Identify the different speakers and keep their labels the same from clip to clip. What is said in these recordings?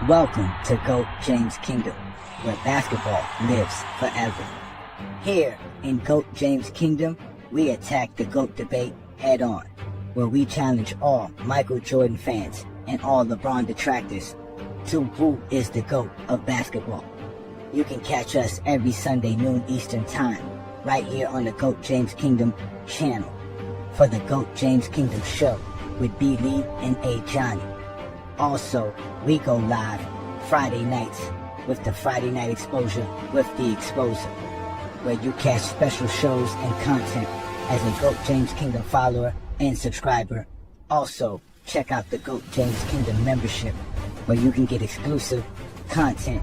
Speaker 1: Welcome to GOAT James Kingdom, where basketball lives forever. Here in GOAT James Kingdom, we attack the GOAT debate head on, where we challenge all Michael Jordan fans and all LeBron detractors to who is the GOAT of basketball. You can catch us every Sunday noon Eastern Time, right here on the GOAT James Kingdom channel, for the GOAT James Kingdom show with B. Lee and A. Johnny. Also, we go live Friday nights with the Friday Night Exposure with the Exposer, where you catch special shows and content as a GOAT James Kingdom follower and subscriber. Also, check out the GOAT James Kingdom membership, where you can get exclusive content.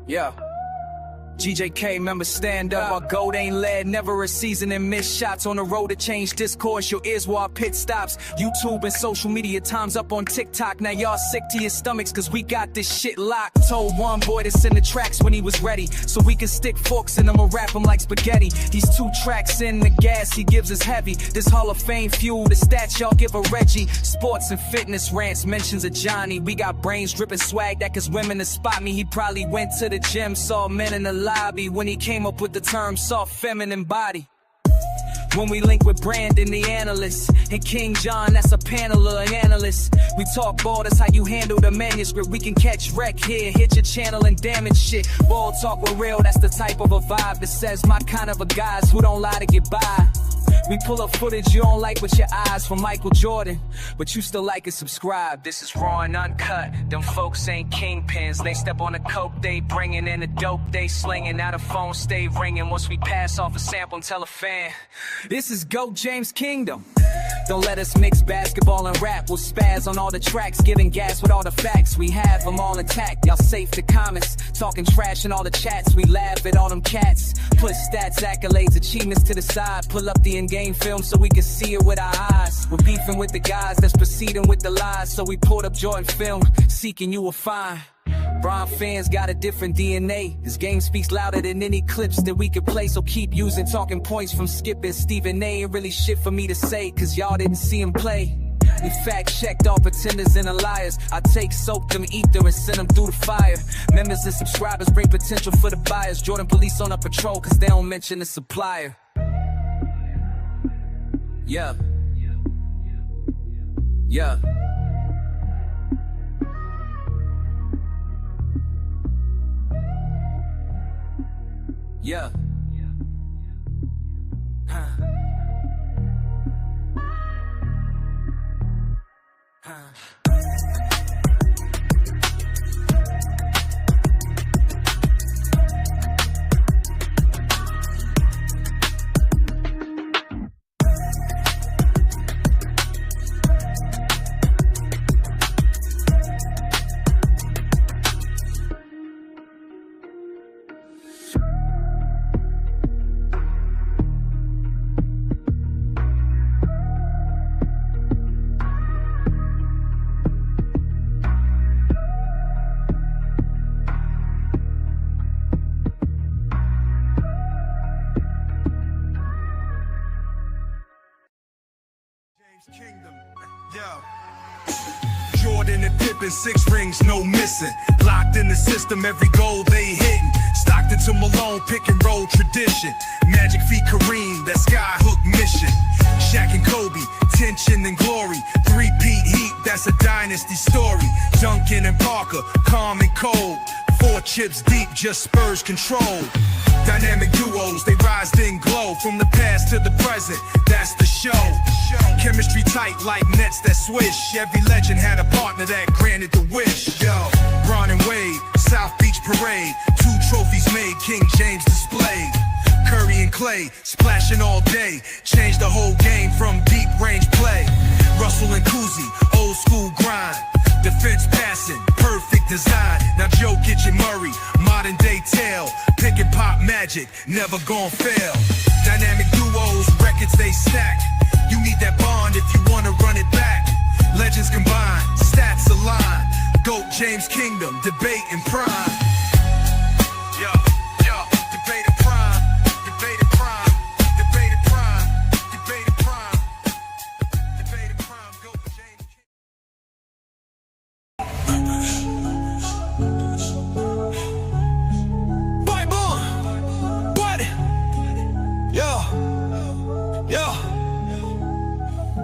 Speaker 2: Yeah. GJK, member stand up. Our GOAT ain't led, never a season and missed shots. On the road to change discourse, your ears while pit stops. YouTube and social media, times up on TikTok. Now y'all sick to your stomachs cause we got this shit locked. Told one boy to send the tracks when he was ready, so we can stick forks in them and wrap them like spaghetti. He's 2 tracks in, the gas he gives is heavy. This Hall of Fame fuel, the stats y'all give a Reggie. Sports and fitness rants, mentions of Johnny. We got brains dripping swag that cause women to spot me. He probably went to the gym, saw men in the lobby when he came up with the term soft feminine body. When we link with Brandon, the analyst, and King John, that's a panel of analysts. We talk ball, that's how you handle the manuscript. We can catch wreck here, hit your channel and damage shit. Ball talk with real, that's the type of a vibe that says my kind of a guys who don't lie to get by. We pull up footage you don't like with your eyes from Michael Jordan, but you still like and subscribe. This is raw and uncut. Them folks ain't kingpins. They step on the coke, they bringing in the dope, they slinging. Now the phone stay ringing once we pass off a sample and tell a fan. This is GOAT James Kingdom. Don't let us mix basketball and rap. We'll spaz on all the tracks, giving gas with all the facts. We have them all intact. Y'all safe the comments, talking trash in all the chats. We laugh at all them cats. Put stats, accolades, achievements to the side. Pull up the in-game film so we can see it with our eyes. We're beefing with the guys that's proceeding with the lies, so we pulled up Jordan film, seeking you will find. Bron fans got a different DNA. This game speaks louder than any clips that we could play, so keep using talking points from Skip and Stephen A. Ain't really shit for me to say, cause y'all didn't see him play. We fact-checked all pretenders and the liars. I take, soak them, eat them, and send them through the fire. Members and subscribers bring potential for the buyers. Jordan police on a patrol cause they don't mention the supplier. Yeah. Yeah. Yeah. Huh. Huh.
Speaker 3: Kingdom, yo. Jordan and Pippen, 6 rings, no missing. Locked in the system, every goal they hitting. Stockton to Malone, pick and roll tradition. Magic feet Kareem, that skyhook mission. Shaq and Kobe, tension and glory. 3-peat heat, that's a dynasty story. Duncan and Parker, calm and cold. 4 chips deep, just Spurs control. Dynamic duos, they rise then glow. From the past to the present, that's the show. Chemistry tight like nets that swish. Every legend had a partner that granted the wish. Yo, Bron and Wade, South Beach Parade. 2 trophies made, King James displayed. Curry and Clay, splashing all day. Changed the whole game from deep range play. Russell and Kuzi, old school grind. Defense passing, perfect design. Now Jokic and Murray, modern day tale. Pick and pop magic, never gon' fail. Dynamic duos, records they stack. You need that bond if you wanna run it back. Legends combine, stats align. GOAT James Kingdom, debate and prime. Yo, debate and prime. Debate and prime. Debate and prime. Debate and prime. Debate and prime. GOAT James Kingdom. Bite boy. What? Yo.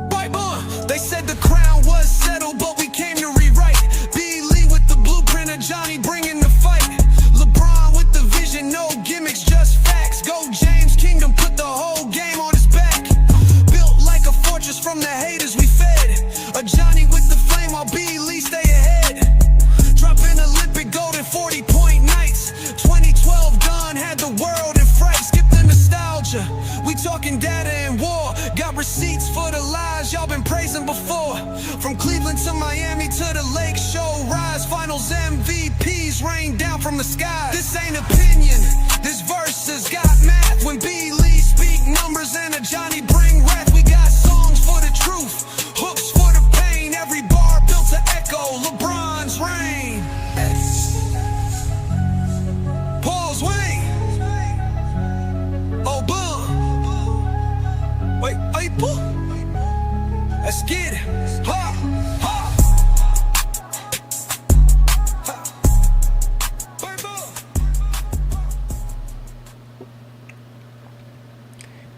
Speaker 3: Bite boy. They said the crown was settled, but we came to rewrite. B. Lee with the blueprint of Johnny bringing the fight. LeBron with the vision, no gimmicks, just facts. Go James Kingdom, put the whole game on his back. Built like a fortress from the haters we fed. A Johnny with the flame while B. Lee stay ahead. Dropping Olympic gold in 40-point nights. 2012 done, had the world in fright. Skip the nostalgia, we talking data and war. Got receipts for the lies y'all been praising before. From Cleveland to Miami to the Lake Show Rise. Finals MVPs rain down from the sky. This ain't opinion, this verse has got math. When B. Lee speak numbers and a Johnny bring wrath. We got songs for the truth, hooks for the pain. Every bar built to echo LeBron's reign. Paul's Wayne. Oh, boom. Wait, April? Let's get it. Ha, ha.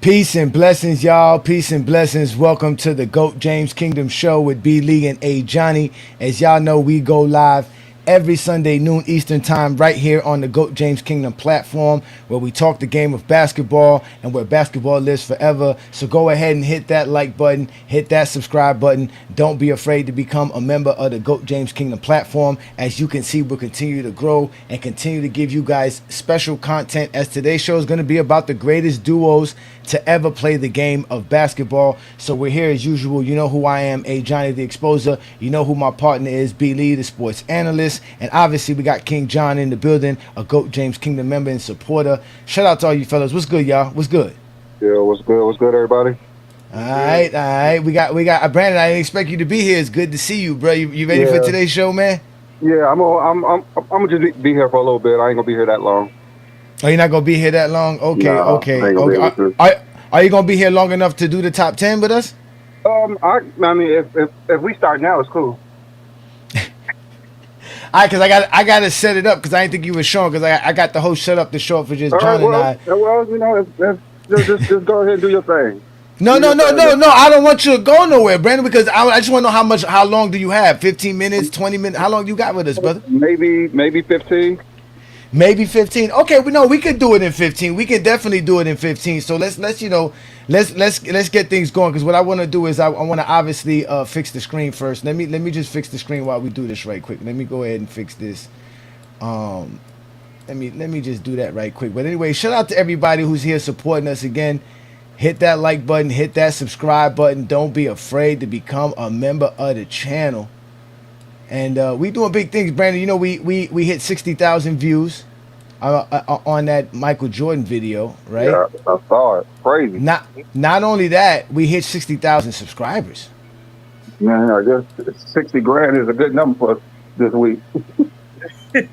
Speaker 4: Peace and blessings, y'all. Peace and blessings. Welcome to the GOAT James Kingdom Show with B. Lee and A. Johnny. As y'all know, we go live every Sunday, noon Eastern time, right here on the GOAT James Kingdom platform, where we talk the game of basketball and where basketball lives forever. So go ahead and hit that like button, hit that subscribe button. Don't be afraid to become a member of the GOAT James Kingdom platform. As you can see, we'll continue to grow and continue to give you guys special content, as today's show is going to be about the greatest duos to ever play the game of basketball. So we're here as usual. You know who I am, A. Johnny the Exposer. You know who my partner is, B. Lee, the sports analyst. And obviously we got King John in the building, a GOAT James Kingdom member and supporter. Shout out to all you fellas. What's good, y'all? What's good?
Speaker 5: Yeah, what's good? What's good, everybody?
Speaker 4: All right. We got Brandon. I didn't expect you to be here. It's good to see you, bro. You ready for today's show, man?
Speaker 5: Yeah, I'm gonna just be here for a little bit. I ain't gonna be here that long.
Speaker 4: Oh, you're not gonna be here that long? Okay,
Speaker 5: Nah,
Speaker 4: okay.
Speaker 5: I ain't gonna be able to.
Speaker 4: Are you gonna be here long enough to do the top 10 with us?
Speaker 5: I mean, if we start now, it's cool.
Speaker 4: All right, because I got to set it up, because I didn't think you were showing, because I got the host set up to show up for just
Speaker 5: All
Speaker 4: John
Speaker 5: right,
Speaker 4: and I.
Speaker 5: well, you know, just go ahead and do your thing.
Speaker 4: No. I don't want you to go nowhere, Brandon, because I just want to know how long do you have? 15 minutes, 20 minutes? How long you got with us, brother?
Speaker 5: Maybe 15.
Speaker 4: Maybe 15. Okay, we could do it in 15. We can definitely do it in 15. So let's get things going, because what I want to do is I want to obviously fix the screen first. Let me just fix the screen while we do this right quick. Let me go ahead and fix this. Let me just do that right quick. But anyway, shout out to everybody who's here supporting us again. Hit that like button, hit that subscribe button. Don't be afraid to become a member of the channel. And we doing big things, Brandon. You know, we hit 60,000 views on that Michael Jordan video, right?
Speaker 5: Yeah, I saw it. Crazy.
Speaker 4: Not only that, we hit 60,000 subscribers.
Speaker 5: Man, I guess 60 grand is a good number for us this week.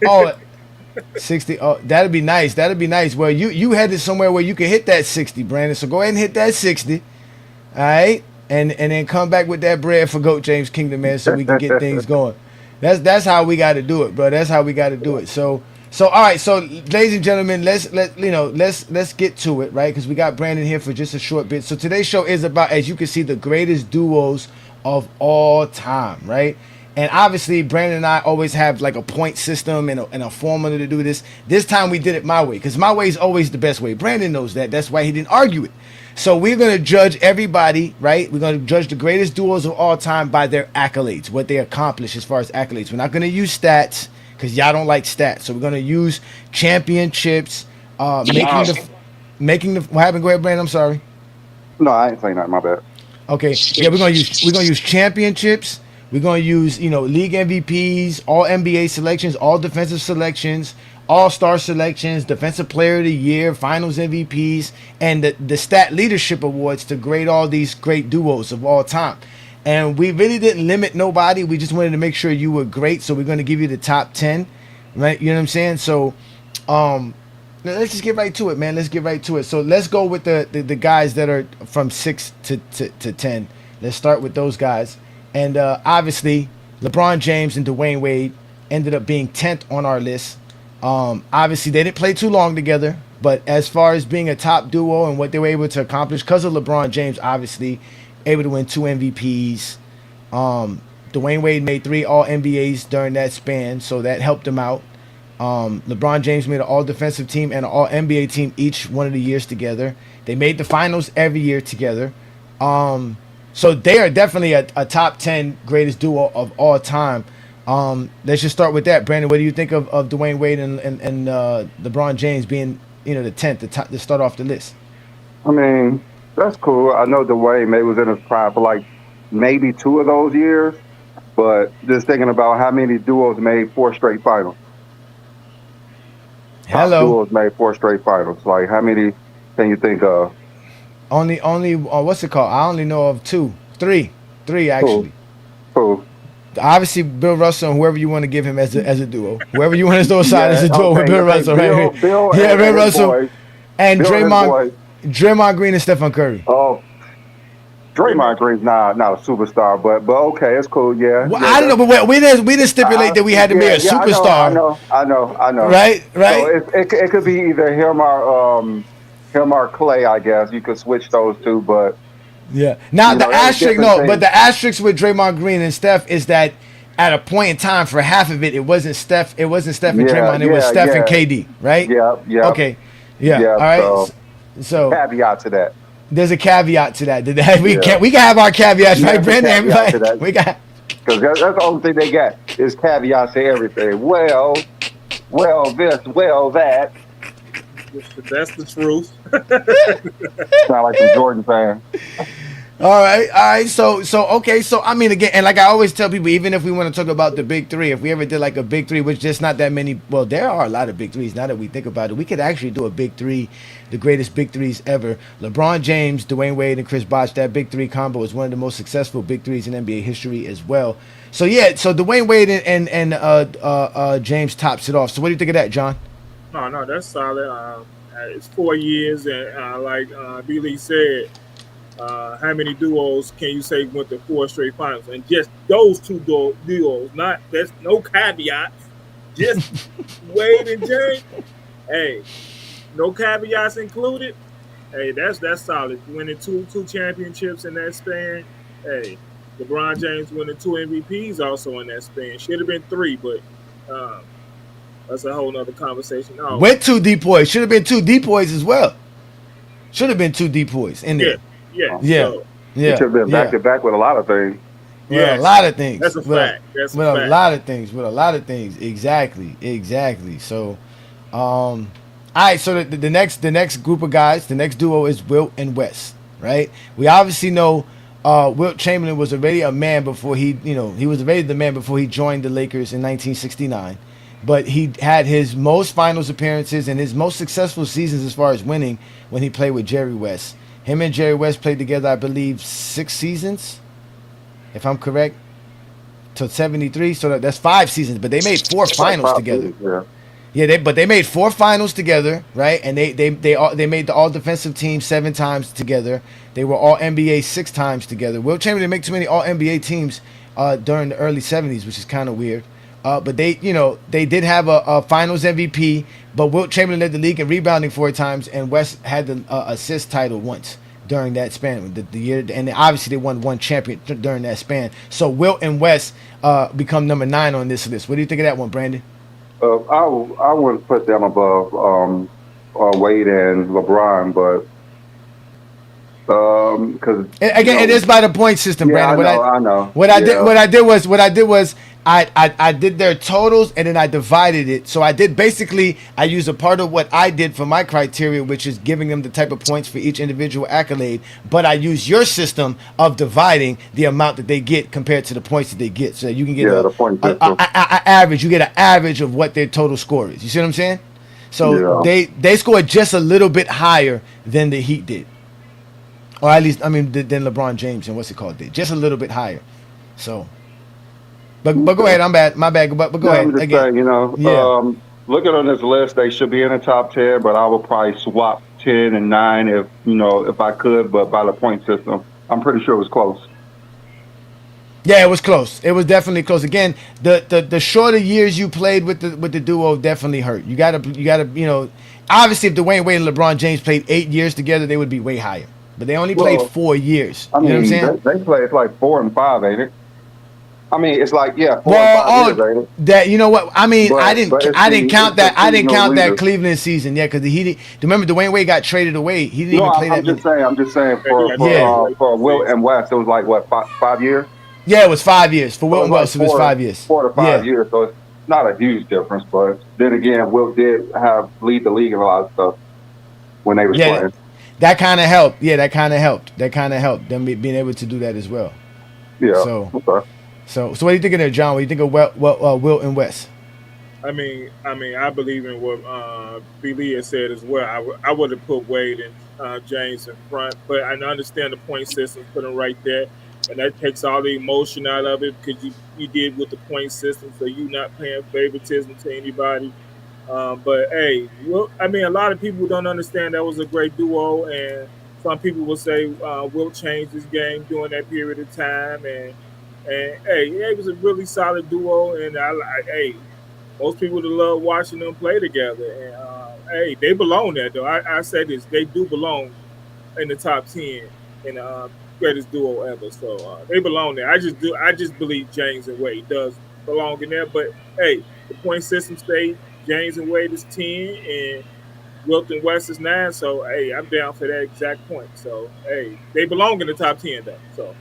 Speaker 4: Oh, 60. Oh, that'd be nice. Well, you headed somewhere where you can hit that 60, Brandon. So go ahead and hit that 60. All right. And then come back with that bread for GOAT James Kingdom, man, so we can get things going. That's how we got to do it, bro. That's how we got to do it. So all right. So ladies and gentlemen, let's get to it, right? Because we got Brandon here for just a short bit. So today's show is about, as you can see, the greatest duos of all time, right? And obviously, Brandon and I always have like a point system and a formula to do this. This time we did it my way, because my way is always the best way. Brandon knows that. That's why he didn't argue it. So we're going to judge everybody, right? We're going to judge the greatest duos of all time by their accolades, what they accomplish as far as accolades. We're not going to use stats, because y'all don't like stats. So we're going to use championships, making the what happened? Go ahead, Brandon. I'm sorry.
Speaker 5: No, I ain't saying that. My bad.
Speaker 4: Okay. Yeah, we're gonna use championships. We're gonna use league MVPs, all NBA selections, all defensive selections, all-star selections, defensive player of the year, finals MVPs, and the stat leadership awards to grade all these great duos of all time. And we really didn't limit nobody. We just wanted to make sure you were great. So we're going to give you the top 10, right? You know what I'm saying? So let's just get right to it, man. Let's get right to it. So let's go with the guys that are from 6 to 10. Let's start with those guys. And obviously, LeBron James and Dwayne Wade ended up being 10th on our list. Obviously, they didn't play too long together. But as far as being a top duo and what they were able to accomplish, because of LeBron James, obviously, able to win 2 MVPs. Dwayne Wade made 3 All-NBAs during that span, so that helped him out. LeBron James made an All-Defensive team and an All-NBA team each one of the years together. They made the finals every year together. So they are definitely a top 10 greatest duo of all time. Let's just start with that. Brandon, what do you think of Dwayne Wade and LeBron James being, the 10th to start off the list?
Speaker 5: I mean, that's cool. I know Dwayne maybe was in his prime for like maybe 2 of those years, but just thinking about how many duos made 4 straight finals.
Speaker 4: Hello.
Speaker 5: Top duos made 4 straight finals. Like, how many can you think of?
Speaker 4: Only what's it called? I only know of 3 actually.
Speaker 5: Cool.
Speaker 4: Obviously, Bill Russell and whoever you want to give him as a duo. Whoever you want to throw aside as a duo with Bill Russell, right?
Speaker 5: Bill
Speaker 4: Bill Russell
Speaker 5: boys.
Speaker 4: and
Speaker 5: Bill
Speaker 4: Draymond Green and Stephen Curry.
Speaker 5: Oh, Draymond Green's not a superstar, but okay, it's cool. Yeah.
Speaker 4: Well,
Speaker 5: yeah,
Speaker 4: I don't know, but we didn't stipulate that we had to be a superstar.
Speaker 5: I know.
Speaker 4: Right.
Speaker 5: So it could be either him or Clay. I guess you could switch those two, but.
Speaker 4: Yeah. Now the asterisk with Draymond Green and Steph is that at a point in time for half of it wasn't Steph and Draymond, it was Steph and KD, right?
Speaker 5: Yeah.
Speaker 4: Okay. Yeah. All right. So
Speaker 5: caveat to that.
Speaker 4: There's a caveat to that. We can have our caveats, right, Brandon? We got,
Speaker 5: because that's the only thing they got is caveats to everything. Well, this, well, that.
Speaker 6: That's the truth.
Speaker 5: Sound like a Jordan fan.
Speaker 4: All right. So okay. So I mean, again, and like I always tell people, even if we want to talk about the big 3, if we ever did like a big 3, which just not that many. Well, there are a lot of big 3s now that we think about it. We could actually do a big 3, the greatest big 3s ever. LeBron James, Dwayne Wade, and Chris Bosh. That big 3 combo is one of the most successful big 3s in NBA history as well. So yeah. So Dwayne Wade and James tops it off. So what do you think of that, John?
Speaker 6: No, that's solid. It's 4 years, and like B-Lee said, how many duos can you say went to 4 straight finals? And just those 2 duos, that's no caveat, just Wade and James. Hey, no caveats included. Hey, that's solid. Winning two championships in that span. Hey, LeBron James winning 2 MVPs also in that span. Should have been 3, but that's a whole nother conversation. Oh.
Speaker 4: Went 2 depoys. Should have been 2 depoys as well. Should have been 2 depoys in there.
Speaker 6: Yeah.
Speaker 5: He should have been back to back with a lot of things.
Speaker 4: Yeah, a lot of things.
Speaker 6: That's a fact.
Speaker 4: A lot of things. With a lot of things. Exactly. So, all right. So the next group of guys, the next duo is Wilt and Wes. Right. We obviously know Wilt Chamberlain was already a man before he was already the man before he joined the Lakers in 1969. But he had his most finals appearances and his most successful seasons as far as winning when he played with Jerry West. Him and Jerry West played together, I believe, 6 seasons, if I'm correct, till 73. So that's 5 seasons. But they made 4 finals together. But they made 4 finals together, right? And they made the All Defensive team 7 times together. They were All NBA 6 times together. Wilt Chamberlain didn't make too many All NBA teams during the early 70s, which is kind of weird. But they did have a Finals MVP. But Wilt Chamberlain led the league in rebounding 4 times, and West had the assist title once during that span. The year, and obviously they won 1 champion during that span. So Wilt and West become number 9 on this list. What do you think of that one, Brandon?
Speaker 5: I wouldn't put them above Wade and LeBron, but because
Speaker 4: again, it is by the point system, Brandon.
Speaker 5: I know.
Speaker 4: What I did was I did their totals and then I divided it. So I used a part of what I did for my criteria, which is giving them the type of points for each individual accolade. But I use your system of dividing the amount that they get compared to the points that they get, so that you can get an average. You get an average of what their total score is. You see what I'm saying? So they scored just a little bit higher than the Heat did. or at least than LeBron James and what's it called? Just a little bit higher. So, but go ahead. My bad. But go ahead
Speaker 5: I'm just
Speaker 4: again.
Speaker 5: saying, looking on this list, they should be in the top 10, but I would probably swap 10 and 9 if I could. But by the point system, I'm pretty sure it was close.
Speaker 4: Yeah, it was close. It was definitely close. Again, the shorter years you played with the duo definitely hurt. You gotta obviously if Dwayne Wade and LeBron James played 8 years together, they would be way higher. But they only played 4 years.
Speaker 5: I mean,
Speaker 4: you know what I'm saying?
Speaker 5: They played like 4 and 5, ain't it? I mean, it's like 4 and 5 years, ain't it?
Speaker 4: That you know what I mean.
Speaker 5: But
Speaker 4: I didn't count that. I didn't count that Cleveland season. Yeah, because remember Dwayne Wade got traded away. He didn't even play that.
Speaker 5: I'm just saying for Wilt and West, it was like what 5 years.
Speaker 4: Yeah, it was 5 years for Wilt and West. It was 5 years.
Speaker 5: 4 to 5 years, so it's not a huge difference. But then again, Wilt did lead the league in a lot of stuff when they was playing.
Speaker 4: That kind of helped. Yeah, that kind of helped. Them being able to do that as well.
Speaker 5: Yeah.
Speaker 4: So,
Speaker 5: okay.
Speaker 4: So what do you think of there, John? What do you think of Wilt and West?
Speaker 6: I mean, I believe in what B. Lee has said as well. I would have put Wade and James in front, but I understand the point system, put them right there, and that takes all the emotion out of it because you did with the point system, so you not paying favoritism to anybody. But hey, a lot of people don't understand that was a great duo, and some people will say Wilt changed his game during that period of time, and hey, it was a really solid duo, and most people would love watching them play together. And hey, they belong there though. I say this, they do belong in the top 10 in greatest duo ever. So they belong there. I just believe James and Wade does belong in there. But hey, the point system stayed. James and Wade is 10, and Wilt and West is 9. So hey, I'm down for that exact point. So hey, they belong in the top 10 though. So.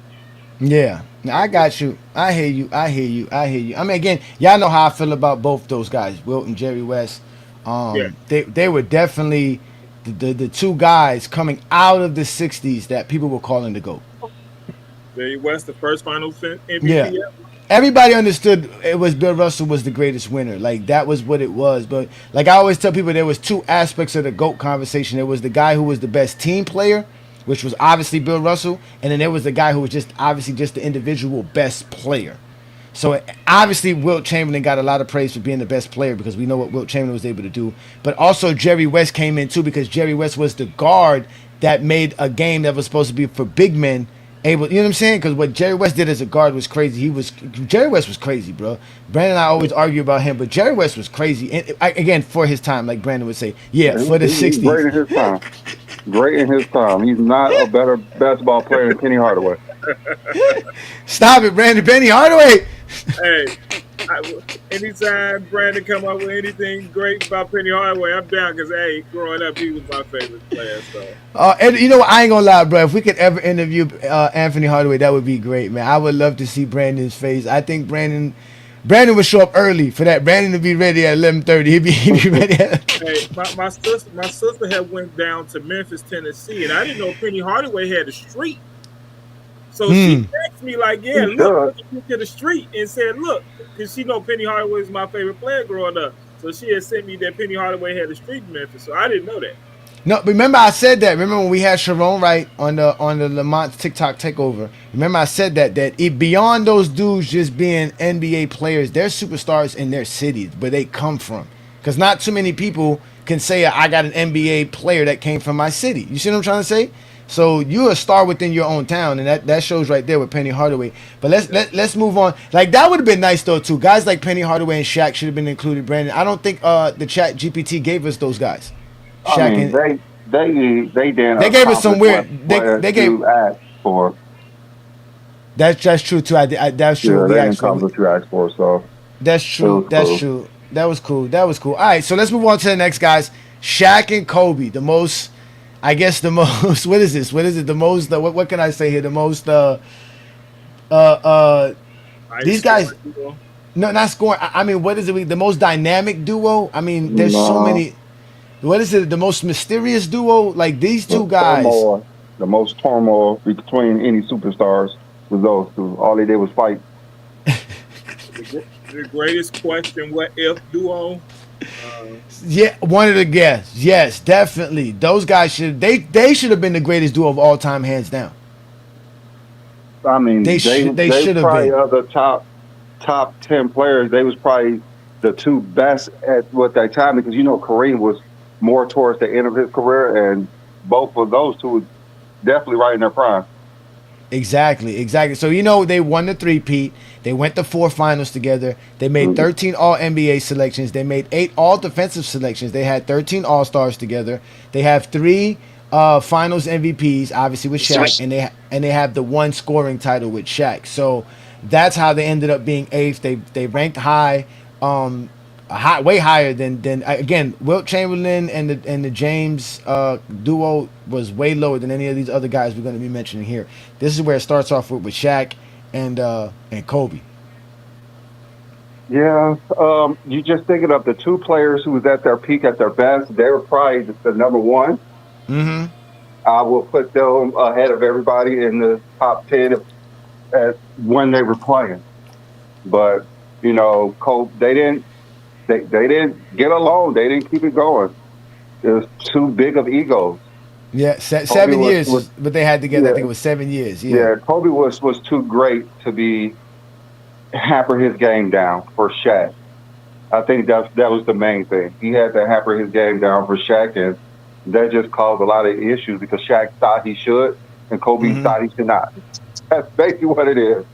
Speaker 4: Yeah, I got you. I hear you. I mean, again, y'all know how I feel about both those guys, Wilt and Jerry West. They were definitely the two guys coming out of the '60s that people were calling the GOAT.
Speaker 6: Jerry West, the first Finals MVP.
Speaker 4: Yeah, everybody understood it was Bill Russell was the greatest winner. Like that was what it was. But like I always tell people, there was two aspects of the GOAT conversation. There was the guy who was the best team player, which was obviously Bill Russell, and then there was the guy who was just the individual best player. So obviously Wilt Chamberlain got a lot of praise for being the best player because we know what Wilt Chamberlain was able to do. But also Jerry West came in too because Jerry West was the guard that made a game that was supposed to be for big men able. You know what I'm saying? Because what Jerry West did as a guard was crazy. Jerry West was crazy, bro. Brandon and I always argue about him, but Jerry West was crazy. And again, for his time, like Brandon would say, for the '60s.
Speaker 5: Great in his time. Great in his time. He's not a better basketball player than Penny Hardaway.
Speaker 4: Stop it, Brandon. Penny Hardaway.
Speaker 6: Hey, anytime Brandon come up with anything great about Penny Hardaway, I'm down because, hey, growing up, he was my favorite player. So.
Speaker 4: And you know what? I ain't gonna lie, bro. If we could ever interview Anthony Hardaway, that would be great, man. I would love to see Brandon's face. I think Brandon would show up early for that. Brandon would be ready at 11:30. He'd be ready.
Speaker 6: Hey, my sister had went down to Memphis, Tennessee, and I didn't know Penny Hardaway had a street. So she asked me look to the street and said, look, because she know Penny Hardaway is my favorite player growing up. So she had sent me that Penny Hardaway had a street in Memphis. So I didn't know that.
Speaker 4: No, remember I said that. Remember when we had Sharon Wright on the Lamont TikTok takeover? Remember I said that beyond those dudes just being NBA players, they're superstars in their cities, where they come from. Because not too many people can say I got an NBA player that came from my city. You see what I'm trying to say? So you're a star within your own town, and that shows right there with Penny Hardaway. But let's move on. Like that would have been nice though too. Guys like Penny Hardaway and Shaq should have been included. Brandon, I don't think the Chat GPT gave us those guys. Shaq
Speaker 5: I mean, they didn't.
Speaker 4: They gave us some weird. They gave
Speaker 5: asked for.
Speaker 4: That's true too. That's true.
Speaker 5: Yeah, they didn't come what you asked for. So
Speaker 4: that's true. That's true. That was cool. All right, so let's move on to the next guys. Shaq and Kobe, the most. I guess the most. What is this? What is it? The most. What can I say here? The most. These guys. No, not scoring. I mean, what is it? The most dynamic duo. I mean, there's so many. What is it? The most mysterious duo? Like these two guys.
Speaker 5: The most turmoil between any superstars was those two. All they did was fight.
Speaker 6: The greatest question, what if duo?
Speaker 4: Yeah, one of the guests. Yes, definitely. Those guys should have been the greatest duo of all time, hands down.
Speaker 5: I mean,
Speaker 4: They
Speaker 5: they
Speaker 4: should have
Speaker 5: probably
Speaker 4: been.
Speaker 5: are the top 10 players. They was probably the two best at what that time because Kareem was more towards the end of his career, and both of those two was definitely right in their prime.
Speaker 4: Exactly, exactly. So they won the three-peat. They went to 4 finals together. They made
Speaker 5: Mhm.
Speaker 4: 13 All NBA selections. They made 8 All Defensive selections. They had 13 All Stars together. They have 3 Finals MVPs, obviously with Shaq, and they have the one scoring title with Shaq. So that's how they ended up being eighth. They ranked high. Way higher than again Wilt Chamberlain and the James duo was way lower than any of these other guys we're going to be mentioning here. This is where it starts off with Shaq and Kobe.
Speaker 5: Yeah, you just thinking of the two players who was at their peak, at their best. They were probably the number one.
Speaker 4: Mm-hmm.
Speaker 5: I will put them ahead of everybody in the top 10 at when they were playing. But Kobe, they didn't get along. They didn't keep it going. It was too big of egos.
Speaker 4: Yeah,
Speaker 5: Kobe
Speaker 4: 7 years
Speaker 5: was
Speaker 4: is what they had together. I
Speaker 5: yeah
Speaker 4: think it was 7 years. Yeah.
Speaker 5: yeah. Kobe was too great to be hamper his game down for Shaq. I think that was the main thing. He had to hamper his game down for Shaq, and that just caused a lot of issues because Shaq thought he should, and Kobe
Speaker 4: Mm-hmm.
Speaker 5: thought he should not. That's basically what it is.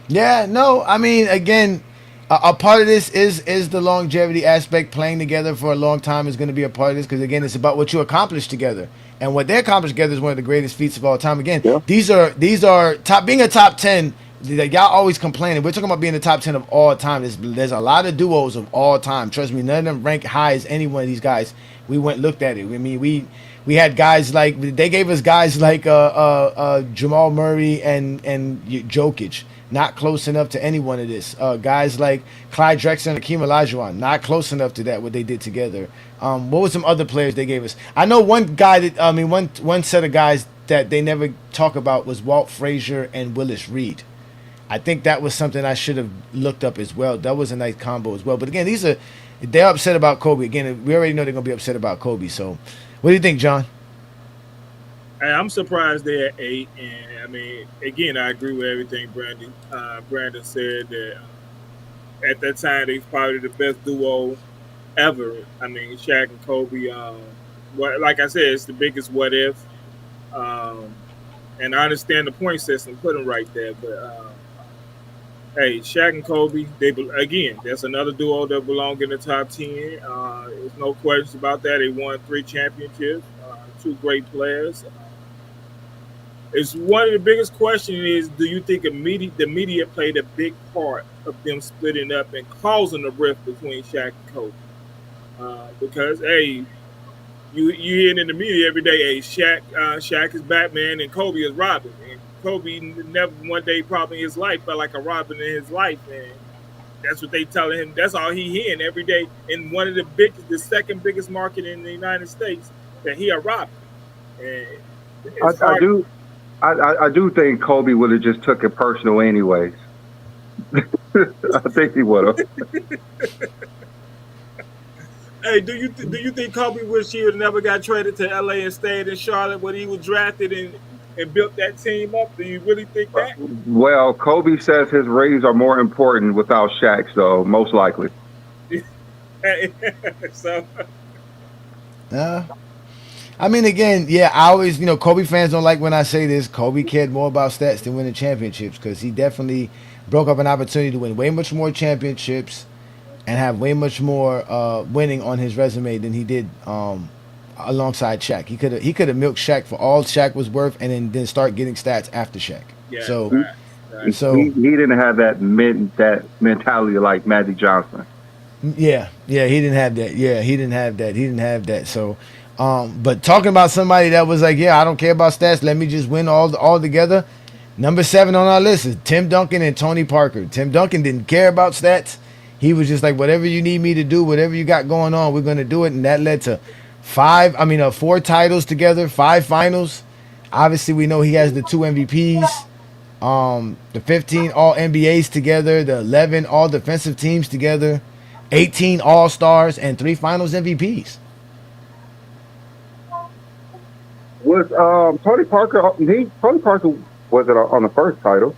Speaker 4: Yeah, no, I mean, again, a part of this is the longevity aspect. Playing together for a long time is going to be a part of this because again, it's about what you accomplish together, and what they accomplished together is one of the greatest feats of all time. Again,
Speaker 5: Yeah.
Speaker 4: these are top being a top 10. Like, y'all always complaining. We're talking about being the top 10 of all time. There's a lot of duos of all time. Trust me, none of them rank high as any one of these guys. We went and looked at it. I mean, we had guys like they gave us guys like Jamal Murray and Jokic, not close enough to any one of this. Guys like Clyde Drexler and Hakeem Olajuwon, not close enough to that what they did together. What were some other players they gave us? I know one guy one set of guys that they never talk about was Walt Frazier and Willis Reed. I think that was something I should have looked up as well. That was a nice combo as well. But again, they're upset about Kobe. Again, we already know they're gonna be upset about Kobe. So, what do you think, John?
Speaker 6: Hey, I'm surprised they're at 8, and I mean, again, I agree with everything Brandon said that at that time they was probably the best duo ever. I mean, Shaq and Kobe. Like I said, it's the biggest what if, um, and I understand the point system, put them right there, but. Hey, Shaq and Kobe, again, that's another duo that belong in the top 10. There's no questions about that. They won 3 championships, two great players. It's one of the biggest questions is, do you think the media played a big part of them splitting up and causing a rift between Shaq and Kobe? Because, hey, you hear it in the media every day, hey, Shaq is Batman and Kobe is Robin. And Kobe never one day probably in his life felt like a Robin in his life, and that's what they telling him. That's all he hearing every day in one of the second biggest market in the United States, that he a Robin. And it's
Speaker 5: I
Speaker 6: hard.
Speaker 5: do I do think Kobe would have just took it personal anyways. I think he would have.
Speaker 6: Hey, do you think Kobe wish he would never got traded to LA and stayed in Charlotte when he was drafted and built that team up? Do you really think that?
Speaker 5: Well, Kobe says his rings are more important without Shaq, so most likely.
Speaker 6: So
Speaker 4: I mean, again, yeah, I always, Kobe fans don't like when I say this. Kobe cared more about stats than winning championships because he definitely broke up an opportunity to win way much more championships and have way much more winning on his resume than he did alongside Shaq. He could have milked Shaq for all Shaq was worth, and then start getting stats after Shaq.
Speaker 6: yeah,
Speaker 4: So
Speaker 6: right.
Speaker 4: so
Speaker 5: He didn't have that mentality like Magic Johnson.
Speaker 4: yeah, he didn't have that. Yeah, he didn't have that. So, but talking about somebody that was like, yeah, I don't care about stats. Let me just win all together. Number 7 on our list is Tim Duncan and Tony Parker. Tim Duncan didn't care about stats. He was just like, whatever you need me to do, whatever you got going on, we're gonna do it, and that led to 4 titles together, 5 finals. Obviously, we know he has the 2 MVPs, the 15 All NBAs together, the 11 All Defensive teams together. 18 All-Stars, and 3 Finals MVPs.
Speaker 5: Was Tony Parker? Tony Parker wasn't on the first title.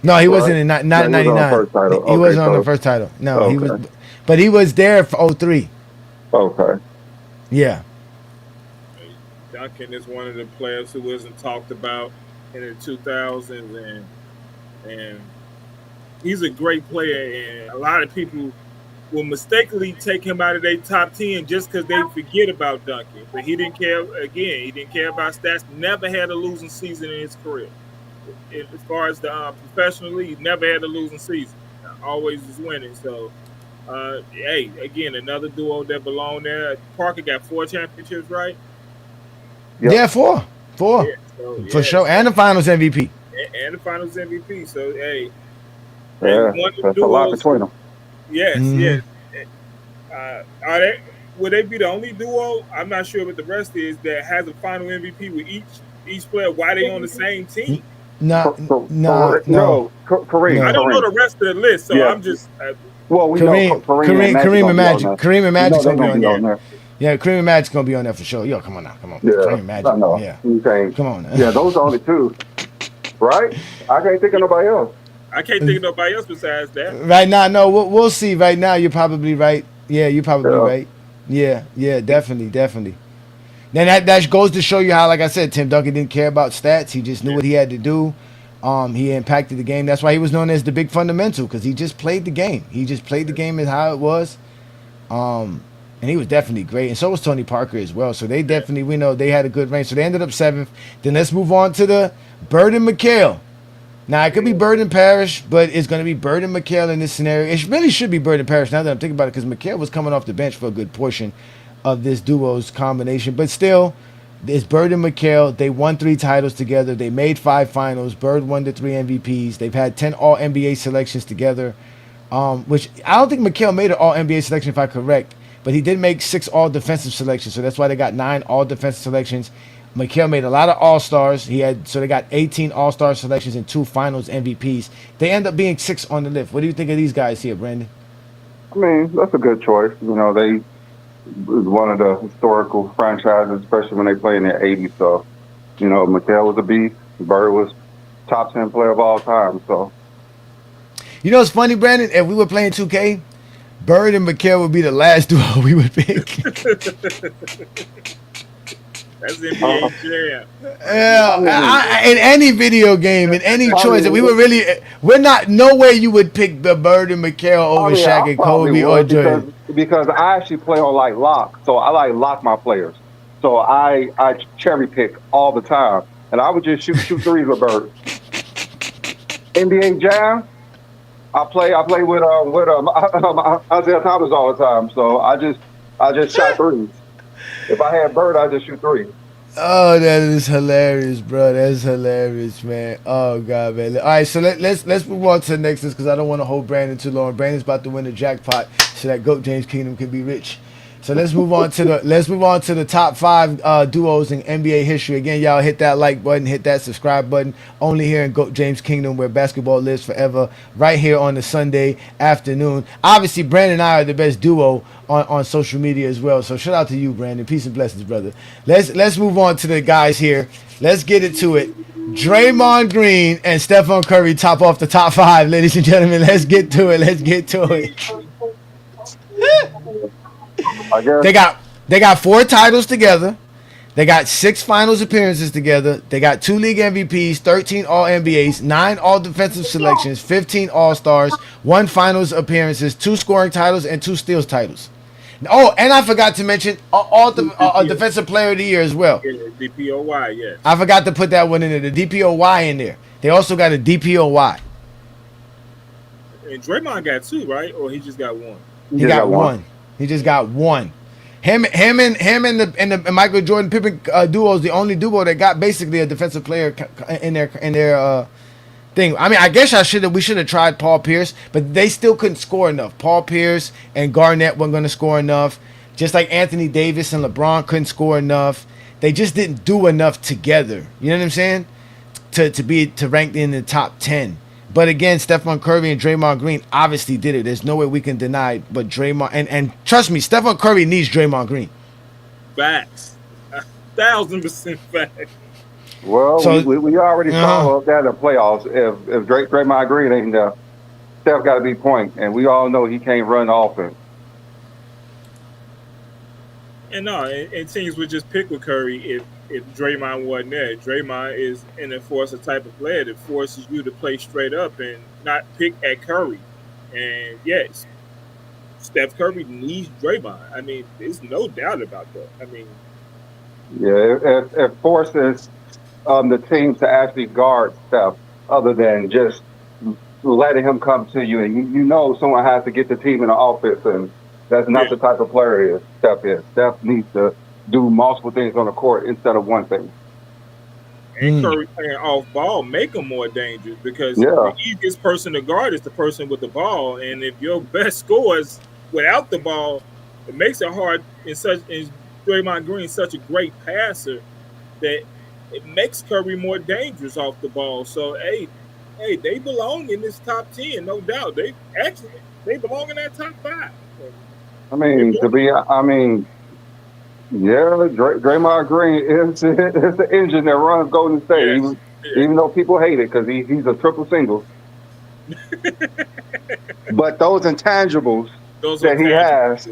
Speaker 4: No, he
Speaker 5: Right.
Speaker 4: wasn't in not
Speaker 5: No, he was on the
Speaker 4: 99.
Speaker 5: first title.
Speaker 4: He wasn't
Speaker 5: Okay,
Speaker 4: on the
Speaker 5: so-
Speaker 4: first title. No, he was,
Speaker 5: Okay.
Speaker 4: but he was there for 03.
Speaker 5: Okay.
Speaker 4: Yeah.
Speaker 6: Duncan is one of the players who wasn't talked about in the 2000s, and he's a great player. And a lot of people will mistakenly take him out of their top 10 just because they forget about Duncan. But he didn't care. Again, he didn't care about stats. Never had a losing season in his career. As far as the professionally, he never had a losing season. Always was winning. So, hey, again, another duo that belong there. Parker got 4 championships, right?
Speaker 5: Yep.
Speaker 4: Yeah, 4.
Speaker 6: Yeah, so,
Speaker 4: For sure. And the Finals MVP.
Speaker 6: and the Finals MVP. So, hey,
Speaker 5: Yeah,
Speaker 6: one of the
Speaker 5: that's a lot
Speaker 6: duos-
Speaker 5: between them.
Speaker 6: Yes,
Speaker 4: Mhm.
Speaker 6: yes. Are they? Would they be the only duo? I'm not sure what the rest is that has a final MVP with each player. Why they on the same team?
Speaker 4: No.
Speaker 5: Kareem. No.
Speaker 4: No.
Speaker 6: I don't know the rest of the list, so
Speaker 5: Yeah.
Speaker 6: I'm just.
Speaker 5: Well, we
Speaker 4: Kareem,
Speaker 5: know
Speaker 4: Kareem and Magic. Kareem and Magic's
Speaker 5: They're
Speaker 4: gonna be on there.
Speaker 5: there.
Speaker 4: Yeah, Kareem and Magic's gonna be on there for sure. Yo, come on now, come on.
Speaker 5: Yeah,
Speaker 4: Kareem and Magic.
Speaker 5: I know.
Speaker 4: Yeah,
Speaker 5: You can't.
Speaker 4: come on. Now.
Speaker 5: Yeah, those are only 2, right? I can't think of nobody else.
Speaker 6: I can't think of nobody else besides that.
Speaker 4: Right now, no, we'll see. Right now, you're probably right. Yeah, you're probably
Speaker 5: Yeah.
Speaker 4: right. Yeah, definitely. Then that goes to show you how, like I said, Tim Duncan didn't care about stats. He just knew what he had to do. He impacted the game. That's why he was known as the big fundamental, because he just played the game. He just played the game as how it was. And he was definitely great. And so was Tony Parker as well. So they definitely, we know they had a good range. So they ended up 7th. Then let's move on to the Bird and McHale. Now, it could be Bird and Parrish, but it's going to be Bird and McHale in this scenario. It really should be Bird and Parrish now that I'm thinking about it, because McHale was coming off the bench for a good portion of this duo's combination. But still, it's Bird and McHale. They won 3 titles together. They made 5 finals. Bird won the 3 MVPs. They've had 10 All-NBA selections together, which I don't think McHale made an All-NBA selection, if I'm correct, but he did make 6 All-Defensive selections, so that's why they got 9 All-Defensive selections. McHale made a lot of All-Stars. So they got 18 All-Star selections and 2 Finals MVPs. They end up being 6 on the list. What do you think of these guys here, Brandon?
Speaker 5: I mean, that's a good choice. You know, they was one of the historical franchises, especially when they play in the 80s. So, you know, McHale was a beast. Bird was top 10 player of all time. So,
Speaker 4: You know what's funny, Brandon? If we were playing 2K, Bird and McHale would be the last duo we would pick.
Speaker 6: That's NBA jam.
Speaker 4: Yeah, in any video game, in any choice, we were really, we're not, no way you would pick the Bird and McHale over Shaq and Kobe or Jordan.
Speaker 5: Because I actually play on like lock, so I like lock my players. So I cherry pick all the time, and I would just shoot threes with Bird. NBA Jam, I play with Isaiah Thomas all the time, so I just shot threes. If I had Bird, I'd just shoot 3.
Speaker 4: Oh, that is hilarious, bro. That's hilarious, man. Oh God, man. All right, so let's move on to the next list, because I don't want to hold Brandon too long. Brandon's about to win the jackpot so that GOAT James Kingdom can be rich. So let's move on to the top 5 duos in NBA history. Again, y'all hit that like button, hit that subscribe button. Only here in GOAT James Kingdom, where basketball lives forever. Right here on the Sunday afternoon. Obviously, Brandon and I are the best duo on social media as well. So shout out to you, Brandon. Peace and blessings, brother. Let's move on to the guys here. Let's get into it. Draymond Green and Stephon Curry top off the top 5, ladies and gentlemen. Let's get to it.
Speaker 5: I guess
Speaker 4: They got 4 titles together. They got 6 finals appearances together. They got 2 league MVPs, 13 All-NBAs, 9 All-Defensive selections, 15 All-Stars, 1 finals appearances, 2 scoring titles, and 2 steals titles. Oh, and I forgot to mention a Defensive Player of the Year as well.
Speaker 6: Yeah, DPOY, yeah.
Speaker 4: I forgot to put that one in there, the DPOY in there. They also got a DPOY.
Speaker 6: And Draymond got 2, right? Or he just got 1?
Speaker 4: He got one. He just got 1. Him and the Michael Jordan Pippen duo is the only duo that got basically a defensive player in their thing. I mean, I guess we should have tried Paul Pierce, but they still couldn't score enough. Paul Pierce and Garnett weren't going to score enough. Just like Anthony Davis and LeBron couldn't score enough. They just didn't do enough together. You know what I'm saying? To rank in the top 10. But again, Stephon Curry and Draymond Green obviously did it. There's no way we can deny. But Draymond and trust me, Stephon Curry needs Draymond Green.
Speaker 6: Facts. 1,000% facts.
Speaker 5: Well,
Speaker 4: So-
Speaker 5: we already saw that in the playoffs. If Draymond Green ain't there, Steph got to be point, and we all know he can't run the offense.
Speaker 6: And no, and teams would just pick with Curry if Draymond wasn't there. Draymond is an enforcer type of player that forces you to play straight up and not pick at Curry. And yes, Steph Curry needs Draymond. I mean, there's no doubt about that. I mean,
Speaker 5: Yeah, it forces the team to actually guard Steph, other than just letting him come to you, and you know someone has to get the team in the offense, and that's not the type of player he is. Steph is. Steph needs to do multiple things on the court instead of one thing.
Speaker 6: and Curry playing off ball make him more dangerous because
Speaker 5: Yeah.
Speaker 6: the easiest person to guard is the person with the ball, and if your best scores without the ball, it makes it hard. And Draymond Green is such a great passer that it makes Curry more dangerous off the ball. So hey, they belong in this top 10, no doubt. They belong in that top 5.
Speaker 5: I mean, Draymond Green is the engine that runs Golden State.
Speaker 6: Yes.
Speaker 5: Even though people hate it because he's a triple single. But those intangibles
Speaker 6: Those
Speaker 5: that he has,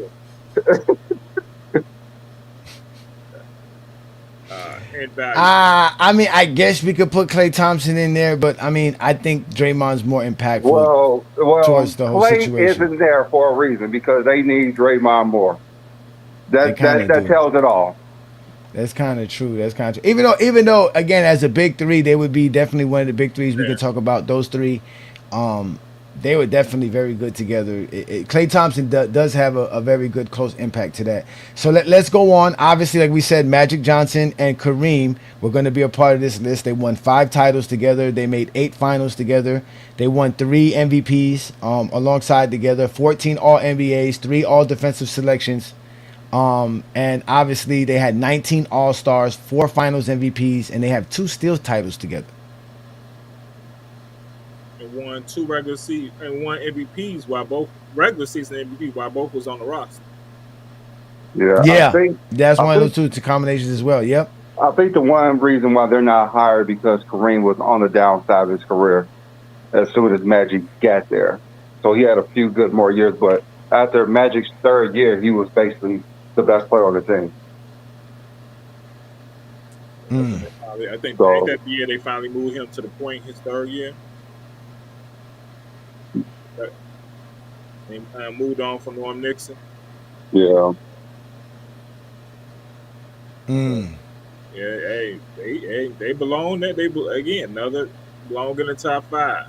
Speaker 6: and value.
Speaker 4: I mean, I guess we could put Klay Thompson in there, but I mean, I think Draymond's more impactful.
Speaker 5: well,
Speaker 4: towards the whole
Speaker 5: Klay
Speaker 4: situation.
Speaker 5: isn't there for a reason because they need Draymond more.
Speaker 4: They kinda
Speaker 5: That
Speaker 4: do.
Speaker 5: tells it all.
Speaker 4: That's kind of true. Even though, again, as a big three, they would be definitely one of the big threes. We could talk about those three. They were definitely very good together. Klay Thompson does have a very good close impact to that. So let's go on. Obviously, like we said, Magic Johnson and Kareem were going to be a part of this list. They won 5 titles together. They made 8 finals together. They won 3 MVPs alongside together, 14 All-NBAs, 3 All-Defensive selections. And obviously, they had 19 All-Stars, 4 Finals MVPs, and they have 2 steals titles together.
Speaker 6: And won 2 regular season and 1 MVPs while both regular season MVP while both was on the roster.
Speaker 5: Yeah, I think
Speaker 4: That's one of those 2 combinations as well. Yep.
Speaker 5: I think the one reason why they're not hired because Kareem was on the downside of his career as soon as Magic got there. So he had a few good more years, but after Magic's 3rd year, he was basically the best player on the team.
Speaker 6: I think
Speaker 5: So-
Speaker 6: that year they finally moved him to the point his 3rd year. They moved on from Norm Nixon.
Speaker 5: Yeah.
Speaker 6: Yeah, hey, they belong there. Another belong in the top 5.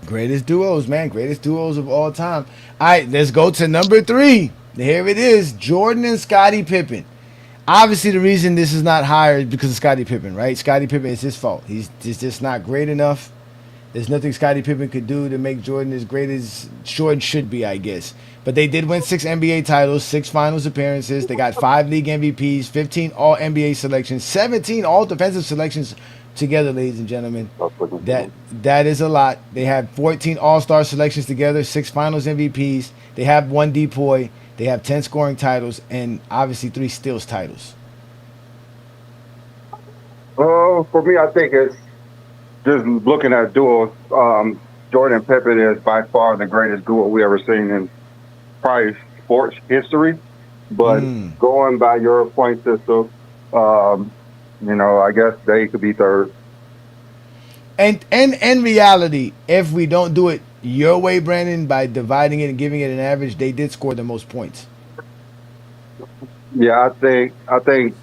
Speaker 4: Greatest duos, man. Greatest duos of all time. All right, let's go to number 3. Here it is, Jordan and Scottie Pippen. Obviously, the reason this is not higher is because of Scottie Pippen, right? Scottie Pippen, it's his fault. He's just not great enough. There's nothing Scottie Pippen could do to make Jordan as great as Jordan should be, I guess. But they did win 6 NBA titles, 6 finals appearances. They got 5 league MVPs, 15 All-NBA selections, 17 All-Defensive selections together, ladies and gentlemen. That is a lot. They have 14 All-Star selections together, 6 finals MVPs. They have 1 DPOY. They have 10 scoring titles and obviously 3 steals titles.
Speaker 5: For me, I think it's just looking at duos. Jordan and Pippen is by far the greatest duo we ever seen in probably sports history. But going by your point system, I guess they could be 3rd.
Speaker 4: And in reality, if we don't do it your way, Brandon, by dividing it and giving it an average, they did score the most points.
Speaker 5: Yeah, I think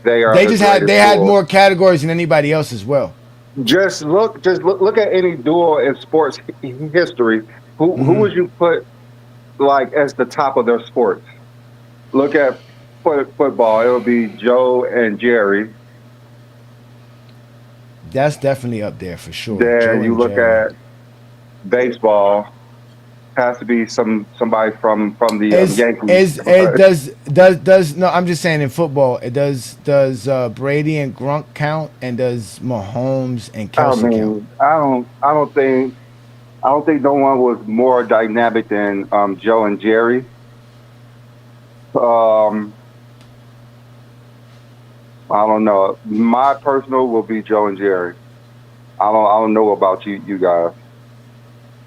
Speaker 5: they are.
Speaker 4: They
Speaker 5: the
Speaker 4: just had
Speaker 5: greatest duo.
Speaker 4: more categories than anybody else as well.
Speaker 5: Just look at any duo in sports history. Who would you put like as the top of their sports? Look at football. It would be Joe and Jerry.
Speaker 4: That's definitely up there for sure.
Speaker 5: Then
Speaker 4: Joe
Speaker 5: you
Speaker 4: and
Speaker 5: look
Speaker 4: Jerry.
Speaker 5: at baseball. Has to be somebody from the Yankees.
Speaker 4: No, I'm just saying in football, it does Brady and Gronk count, and does Mahomes and Kelsey count?
Speaker 5: I don't think I don't think no one was more dynamic than Joe and Jerry. Um, I don't know. My personal will be Joe and Jerry. I don't know about you guys.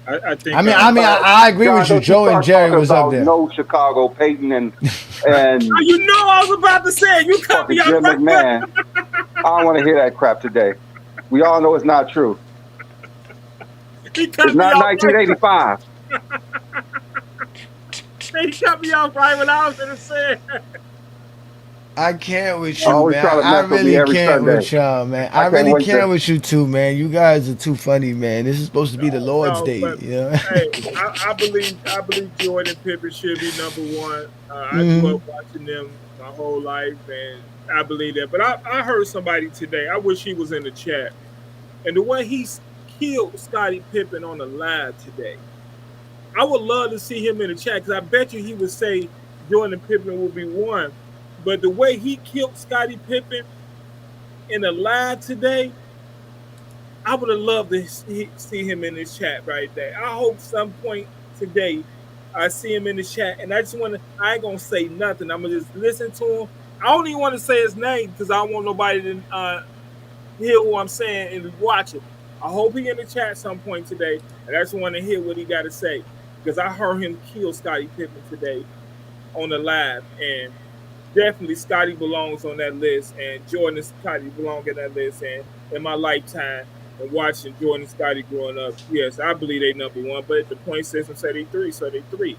Speaker 6: I think.
Speaker 4: I agree with you.
Speaker 5: Don't
Speaker 4: Joe and
Speaker 5: start
Speaker 4: Jerry
Speaker 5: talking
Speaker 4: was up
Speaker 5: about
Speaker 4: there.
Speaker 5: no Chicago Peyton and
Speaker 6: You know, I was about to say you cut
Speaker 5: fucking
Speaker 6: me off
Speaker 5: Jim
Speaker 6: right
Speaker 5: McMahon. I don't want to hear that crap today. We all know it's not true.
Speaker 6: He cut
Speaker 5: It's
Speaker 6: me
Speaker 5: not
Speaker 6: off right.
Speaker 5: 1985.
Speaker 6: He cut me off right when I was gonna say.
Speaker 4: I can't with you,
Speaker 5: Always
Speaker 4: man.
Speaker 5: try to
Speaker 4: I
Speaker 5: mess with me
Speaker 4: really
Speaker 5: every
Speaker 4: can't
Speaker 5: Sunday.
Speaker 4: with y'all, man.
Speaker 5: I
Speaker 4: I
Speaker 5: can't
Speaker 4: really
Speaker 5: wait
Speaker 4: can't
Speaker 5: to.
Speaker 4: with you too, man. You guys are too funny, man. This is supposed to be the Lord's
Speaker 6: No,
Speaker 4: Day,
Speaker 6: but
Speaker 4: you know.
Speaker 6: hey, I believe Jordan Pippen should be number one. I grew
Speaker 4: Mhm.
Speaker 6: up watching them my whole life, and I believe that. But I heard somebody today. I wish he was in the chat. And the way he killed Scottie Pippen on the live today, I would love to see him in the chat because I bet you he would say Jordan Pippen will be one. But the way he killed Scottie Pippen in the live today, I would have loved to see him in this chat right there. I hope some point today I see him in the chat, and I just want to. I ain't gonna say nothing. I'm gonna just listen to him. I don't even want to say his name because I don't want nobody to hear what I'm saying and watch it. I hope he in the chat some point today, and I just want to hear what he got to say because I heard him kill Scottie Pippen today on the live, and definitely Scottie belongs on that list, and Jordan and Scottie belong in that list. And in my lifetime and watching Jordan and Scottie growing up, yes, I believe they number one. But the point system said they three, so they three.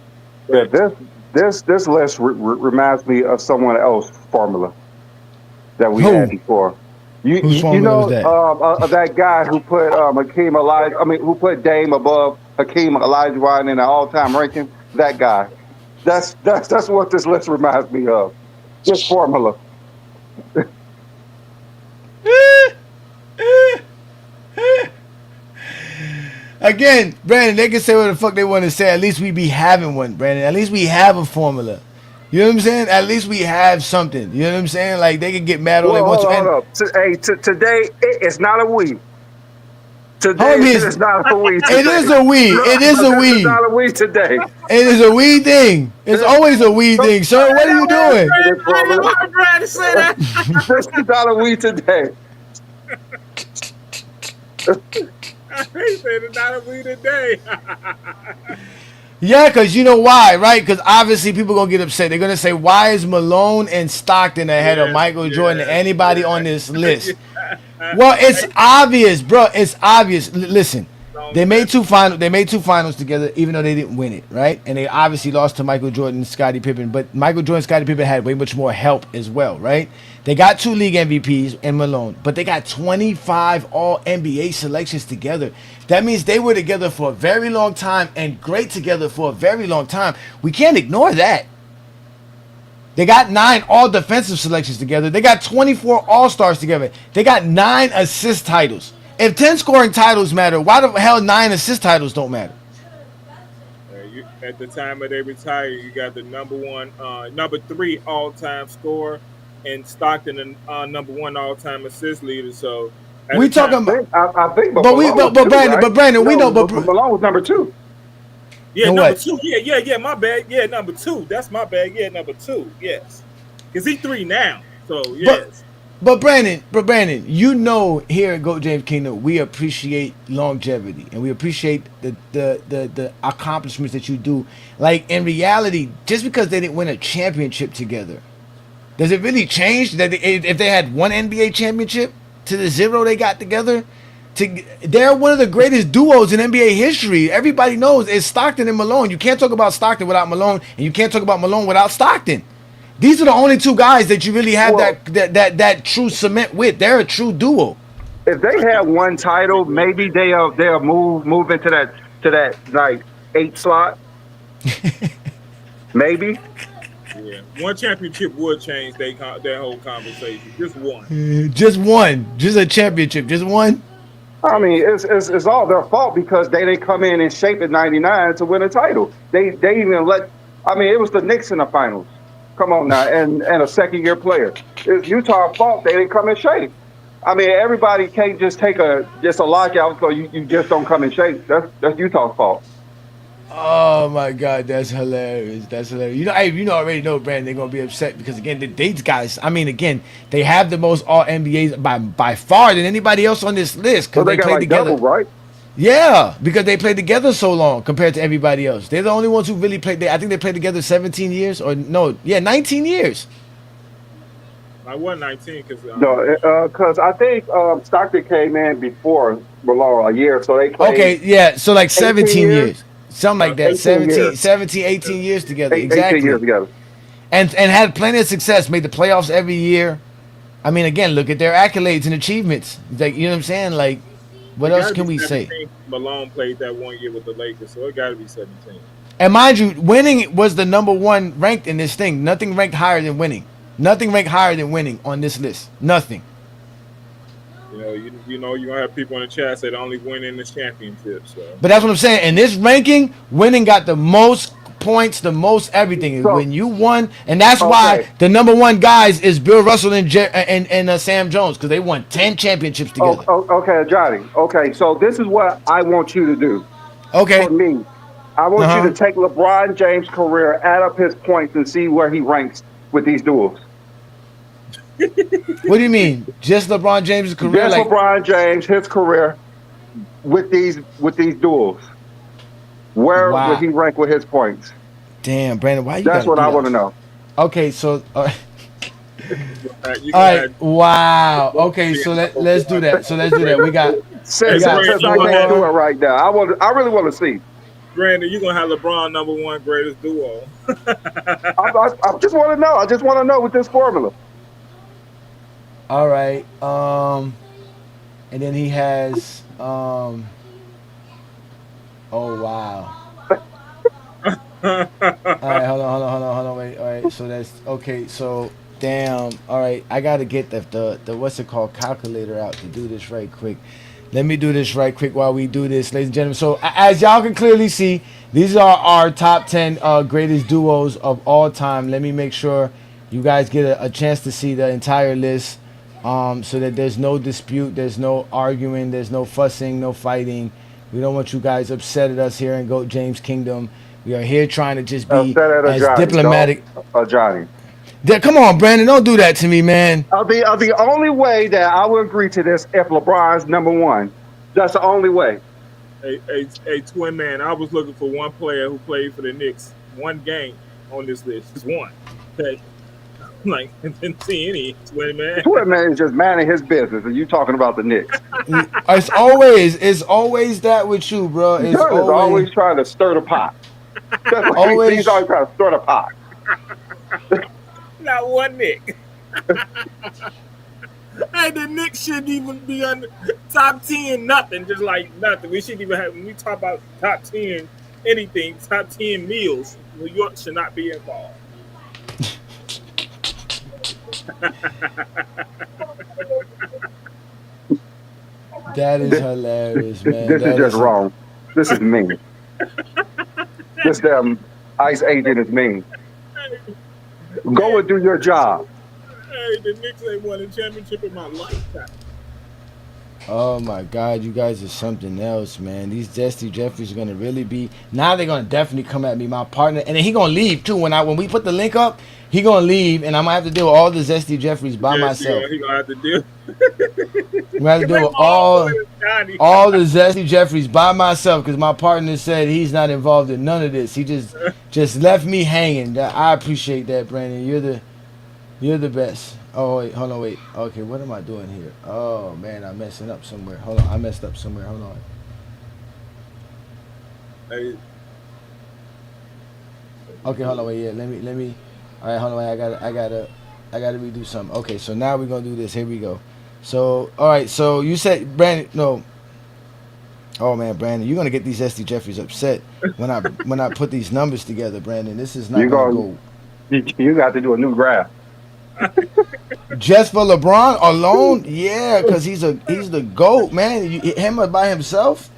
Speaker 5: Yeah,
Speaker 6: But
Speaker 5: this list reminds me of someone else's formula that we had
Speaker 4: Who?
Speaker 5: before.
Speaker 4: Whose
Speaker 5: You
Speaker 4: formula was
Speaker 5: know
Speaker 4: that?
Speaker 5: that guy who put Hakeem Elijah. I mean, who put Dame above Hakeem Olajuwon in the all-time ranking? That guy. That's what this list reminds me of. This formula.
Speaker 4: Again, Brandon, they can say what the fuck they want to say. At least we be having one, Brandon. At least we have a formula. You know what I'm saying? At least we have something. You know what I'm saying? Like they can get mad all they
Speaker 5: Well,
Speaker 4: want to.
Speaker 5: hold
Speaker 4: And
Speaker 5: up. Today it's not a we.
Speaker 4: hold
Speaker 5: Today
Speaker 4: on,
Speaker 5: it's not a we.
Speaker 4: it
Speaker 5: Today.
Speaker 4: is a we.
Speaker 5: No,
Speaker 4: It is a
Speaker 5: this is
Speaker 4: we.
Speaker 5: not a we today.
Speaker 4: It is a we thing. It's always a we thing, sir. What are you doing?
Speaker 5: This
Speaker 6: I didn't
Speaker 5: formula.
Speaker 6: want Brad to say that.
Speaker 5: This is not a we today.
Speaker 6: He said it's not a we today.
Speaker 4: Yeah, because you know why, right? Because obviously people going to get upset. They're going to say, why is Malone and Stockton ahead of Michael Jordan and anybody on this list? Well, it's obvious, bro. It's obvious. Listen, they made two finals together, even though they didn't win it, right? And they obviously lost to Michael Jordan and Scottie Pippen. But Michael Jordan and Scottie Pippen had way much more help as well, right? They got 2 league MVPs in Malone, but they got 25 All NBA selections together. That means they were together for a very long time and great together for a very long time. We can't ignore that. They got 9 all defensive selections together. They got 24 all-stars together. They got 9 assist titles. If 10 scoring titles matter, why the hell 9 assist titles don't matter?
Speaker 6: At the time of they retire, you got the number 3 all-time scorer, and Stockton, the number 1 all-time assist leader. So
Speaker 4: We talking about,
Speaker 5: I think,
Speaker 4: but Brandon,
Speaker 5: right?
Speaker 4: Brandon, we know, but
Speaker 5: Malone was number 2.
Speaker 6: yeah,
Speaker 4: know
Speaker 6: number
Speaker 4: what?
Speaker 6: 2. Yeah, my bad. Yeah, number 2. That's my bad. Yeah, number 2. Yes, because he 3 now. So yes.
Speaker 4: But Brandon, you know, here at Go James Kingdom, we appreciate longevity and we appreciate the accomplishments that you do. Like in reality, just because they didn't win a championship together, does it really change that if they had one NBA championship to the 0 they got together? They're one of the greatest duos in NBA history. Everybody knows it's Stockton and Malone. You can't talk about Stockton without Malone, and you can't talk about Malone without Stockton. These are the only 2 guys that you really have that true cement with. They're a true duo.
Speaker 5: If they had one title, maybe they'll move into that like 8 slot. Maybe.
Speaker 6: Yeah, one championship would change their whole conversation. Just one.
Speaker 4: Just one. Just a championship. Just one.
Speaker 5: I mean, it's all their fault because they didn't come in shape in '99 to win a title. They even let. I mean, it was the Knicks in the finals. Come on now, and a second-year player. It's Utah's fault they didn't come in shape. I mean, everybody can't just take just a lockout so you just don't come in shape. That's Utah's fault.
Speaker 4: Oh my God, that's hilarious. That's hilarious. You know, hey, already know, Brandon, they're gonna be upset because again, these guys. I mean, again, they have the most All NBAs by far than anybody else on this list
Speaker 5: So
Speaker 4: because
Speaker 5: they
Speaker 4: they
Speaker 5: got
Speaker 4: played
Speaker 5: like
Speaker 4: together.
Speaker 5: double, right?
Speaker 4: Yeah, because they played together so long compared to everybody else. They're the only ones who really played. I think they played together 17 years or no, yeah, 19 years.
Speaker 6: I was 19 because
Speaker 5: No, because I think Stockton came in before Malone a year, so they played
Speaker 4: Okay, yeah, so like
Speaker 5: 18
Speaker 4: 17
Speaker 5: years.
Speaker 4: years. Something like that.
Speaker 5: 18 years.
Speaker 4: 18 years together.
Speaker 5: 18 years
Speaker 4: Exactly.
Speaker 5: together.
Speaker 4: And had plenty of success, made the playoffs every year. I mean, again, look at their accolades and achievements. Like, you know what I'm saying? Like, what
Speaker 6: it
Speaker 4: else
Speaker 6: gotta
Speaker 4: can
Speaker 6: be
Speaker 4: we say?
Speaker 6: 17. Malone played that 1 year with the Lakers, so it got to be 17.
Speaker 4: And mind you, winning was the number one ranked in this thing. Nothing ranked higher than winning. Nothing ranked higher than winning on this list. Nothing.
Speaker 6: You know, you're gonna have people in the chat say the only win in the championship. So
Speaker 4: But that's what I'm saying. In this ranking, winning got the most points, the most everything.
Speaker 5: So-
Speaker 4: When you won, and that's
Speaker 5: Okay.
Speaker 4: why the number one guys is Bill Russell and Sam Jones because they won 10 championships together.
Speaker 5: Okay, Johnny. Okay, so this is what I want you to do
Speaker 4: Okay.
Speaker 5: for me. I want
Speaker 4: Uh-huh.
Speaker 5: you to take LeBron James' career, add up his points, and see where he ranks with these duels.
Speaker 4: What do you mean? Just LeBron James' career?
Speaker 5: Just
Speaker 4: Like,
Speaker 5: LeBron James, his career with these duels. Where
Speaker 4: Wow.
Speaker 5: would he rank with his points?
Speaker 4: damn, Brandon, why you
Speaker 5: That's
Speaker 4: gotta
Speaker 5: what
Speaker 4: do
Speaker 5: I
Speaker 4: that?
Speaker 5: want to know.
Speaker 4: Okay, so
Speaker 6: you
Speaker 4: all
Speaker 6: can
Speaker 4: right,
Speaker 6: have-
Speaker 4: wow. Okay, so let's do that. So let's do that. We got
Speaker 5: Since
Speaker 4: got
Speaker 5: I
Speaker 6: four.
Speaker 5: can't do it right now, I really want to see.
Speaker 6: Brandon, you're gonna have LeBron number one greatest duo.
Speaker 5: I just want to know. I just want to know with this formula.
Speaker 4: all right. And then he has oh wow. All right, hold on, wait. All right, so that's okay. So damn. All right, I gotta get the what's it called calculator out to do this right quick. Let me do this right quick while we do this, ladies and gentlemen. So as y'all can clearly see, these are our top 10 greatest duos of all time. Let me make sure you guys get a chance to see the entire list, so that there's no dispute, there's no arguing, there's no fussing, no fighting. We don't want you guys upset at us here in Goat James Kingdom. We are here trying to just be
Speaker 5: Upset at a
Speaker 4: as
Speaker 5: Johnny,
Speaker 4: diplomatic.
Speaker 5: Johnny.
Speaker 4: Come on, Brandon, don't do that to me, man.
Speaker 5: The only way that I would agree to this if LeBron's number one. That's the only way.
Speaker 6: A twin man. I was looking for one player who played for the Knicks one game on this list. Just one. Okay. Like, I didn't see any twin man.
Speaker 5: Twin man is just manning his business, and you talking about the Knicks.
Speaker 4: It's always that with you, bro. It's
Speaker 5: Jordan's always trying to stir the pot. That's what
Speaker 4: Always-
Speaker 5: he's always trying to stir the pot.
Speaker 6: Not one Nick. Hey, the Knicks shouldn't even be on the top 10, nothing. Just like nothing. We shouldn't even have, when we talk about top 10 anything, top 10 meals, New York should not be involved.
Speaker 4: That is hilarious, man.
Speaker 5: This
Speaker 4: That
Speaker 5: is just wrong. This is mean. This damn ICE agent is mean. Go and do your job.
Speaker 6: Hey, the Knicks ain't won a championship in my lifetime.
Speaker 4: Oh my God, you guys are something else, man. These Zesty Jeffries are gonna really be. Now they're gonna definitely come at me, my partner, and then he gonna leave too. When we put the link up, he gonna leave, and I'm gonna have to deal with all the Zesty Jeffries by myself.
Speaker 6: He gonna have to deal.
Speaker 4: I'm gonna have to deal with all the Zesty Jeffries by myself because my partner said he's not involved in none of this. He just left me hanging. I appreciate that, Brandon. You're the best. Oh wait, hold on, wait. Okay, what am I doing here? Oh man, I'm messing up somewhere. Hold on, I messed up somewhere. Hold on.
Speaker 6: Hey,
Speaker 4: Okay, hold on, wait. Yeah, let me. All right, hold on, wait. I gotta redo something. Okay, so now we're gonna do this. Here we go. So, all right. So you said Brandon. No. Oh man, Brandon, you're gonna get these SD Jeffries upset when I put these numbers together, Brandon. This is not
Speaker 5: You
Speaker 4: gonna
Speaker 5: gonna-
Speaker 4: go.
Speaker 5: You got to do a new graph.
Speaker 4: Just for LeBron alone, yeah, because he's the GOAT, man. Him by himself.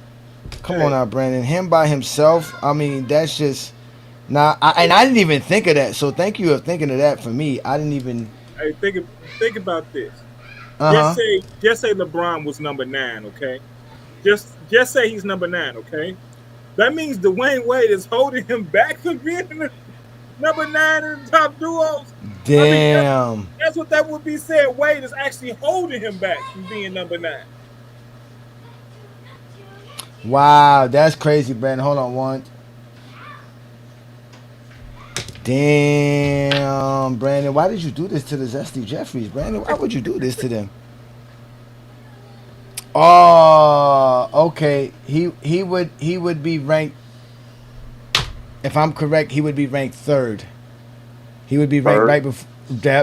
Speaker 4: Come on now, Brandon. Him by himself. I mean, that's just. Nah, I didn't even think of that. So thank you for thinking of that for me. I didn't even.
Speaker 6: hey, think about this.
Speaker 4: Uh-huh.
Speaker 6: Just say LeBron was number 9, okay? Just say he's number 9, okay? That means Dwayne Wade is holding him back from being in the number 9 in the top duos. I mean,
Speaker 4: Damn.
Speaker 6: that's what that would be saying. Wade is actually holding him back from being number 9.
Speaker 4: Wow, that's crazy, Brandon. Hold on one. Damn, Brandon, why did you do this to the Zesty Jeffries, Brandon? Why would you do this to them? Oh, okay. He would be ranked. If I'm correct, he would be ranked third. He would be ranked
Speaker 5: Third.
Speaker 4: right before.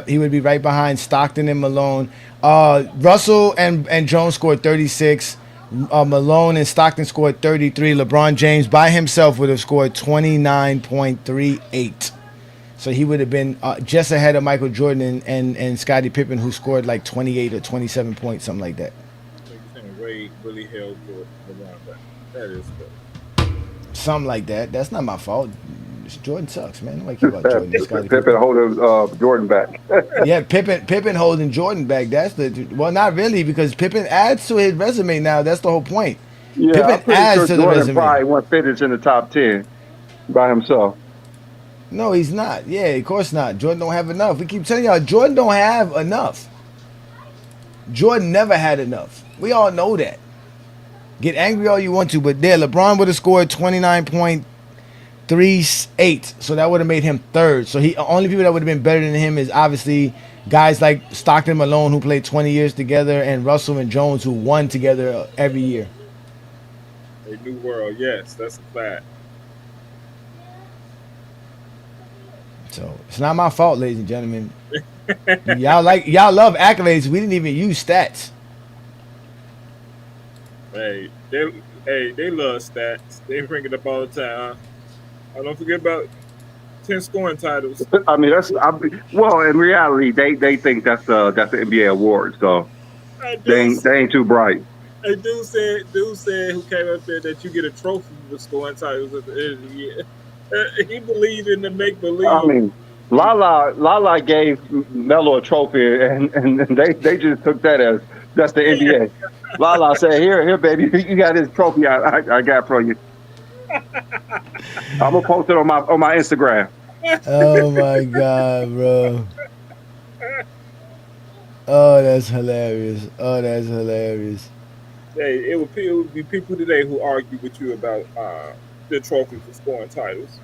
Speaker 4: He would be right behind Stockton and Malone. Russell and Jones scored 36. Malone and Stockton scored 33. LeBron James by himself would have scored 29.38. So he would have been just ahead of Michael Jordan and Scottie Pippen, who scored like 28 or 27 points, something like that.
Speaker 6: So you're saying Wade really held LeBron back. That is good.
Speaker 4: Something like that. That's not my fault. Jordan sucks, man. Nobody care about Jordan. and Scottie
Speaker 5: Pippen holding Jordan back.
Speaker 4: Yeah, Pippen holding Jordan back. That's not really, because Pippen adds to his resume now. That's the whole point.
Speaker 5: Yeah,
Speaker 4: Pippen
Speaker 5: I'm pretty
Speaker 4: adds
Speaker 5: sure
Speaker 4: to the
Speaker 5: Jordan
Speaker 4: resume.
Speaker 5: probably won't finish in the top 10 by himself.
Speaker 4: No, he's not. Yeah, of course not. Jordan don't have enough. We keep telling y'all, Jordan don't have enough. Jordan never had enough. We all know that. Get angry all you want to, but there, LeBron would have scored 29.38, so that would have made him third. So only people that would have been better than him is obviously guys like Stockton, Malone, who played 20 years together, and Russell and Jones, who won together every year.
Speaker 6: A new world, yes, that's a fact.
Speaker 4: So it's not my fault, ladies and gentlemen. y'all love accolades. We didn't even use stats.
Speaker 6: They love stats. They bring it up all the time. Don't forget about 10 scoring titles.
Speaker 5: I mean, well, in reality, they think that's the NBA award, so they ain't too bright.
Speaker 6: A dude said who came up there that you get a trophy for scoring titles at the end of the year. He believed in the make believe.
Speaker 5: I mean, Lala gave Melo a trophy, and they just took that as that's the NBA. Lala said, "Here, baby, you got this trophy I got from you. I'm gonna post it on my Instagram."
Speaker 4: Oh my god, bro. Oh, that's hilarious.
Speaker 6: Hey, it would be people today who argue with you about the trophy for scoring titles.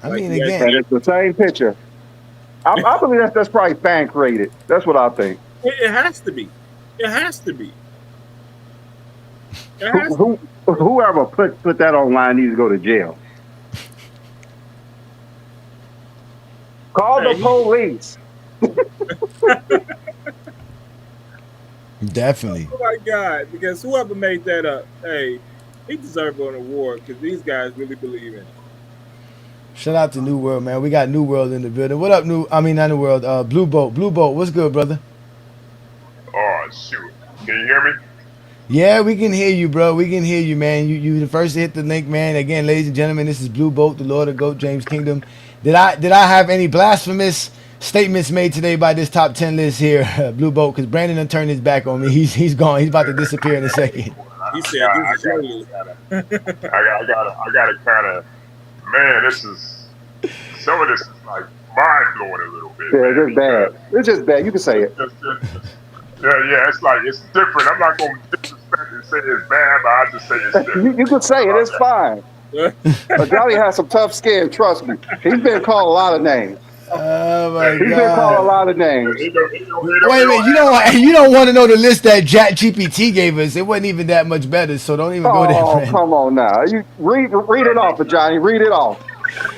Speaker 4: I
Speaker 6: Like,
Speaker 4: mean,
Speaker 6: yeah,
Speaker 4: again,
Speaker 5: And it's the same picture. I believe that's probably fan created. That's what I think.
Speaker 6: It has to be. It has to be. It has to be.
Speaker 5: Whoever put that online needs to go to jail. Call the police.
Speaker 4: definitely.
Speaker 6: Oh my God! Because whoever made that up, hey, he deserves an award because these guys really believe in it.
Speaker 4: Shout out to New World, man. We got New World in the building. What up, not New World. Blue Boat. What's good, brother?
Speaker 7: Oh, shoot. Can you hear me?
Speaker 4: Yeah, we can hear you, bro. We can hear you, man. You the first to hit the link, man. Again, ladies and gentlemen, this is Blue Boat, the Lord of Goat James Kingdom. Did I have any blasphemous statements made today by this top 10 list here, Blue Boat? Because Brandon done turned his back on me. He's gone. He's about to disappear in a second.
Speaker 6: He said, "This is your list."
Speaker 7: I got to kind of, man, some of this is like mind blowing a little bit.
Speaker 5: Yeah,
Speaker 7: man,
Speaker 5: it's bad. It's just bad. You can say it.
Speaker 7: Yeah, it's like, it's different. I'm not going to disrespect and say it's bad, but I just say it's different.
Speaker 5: You can say it. It's fine. Johnny has some tough skin. Trust me. He's been called a lot of names.
Speaker 4: Oh my
Speaker 5: He's been called a
Speaker 4: God.
Speaker 5: lot of names.
Speaker 4: Wait a minute. You don't want to know the list that GPT gave us. It wasn't even that much better, so don't even go there,
Speaker 5: Oh,
Speaker 4: friend.
Speaker 5: come on now. You read it off, Johnny. Read it off.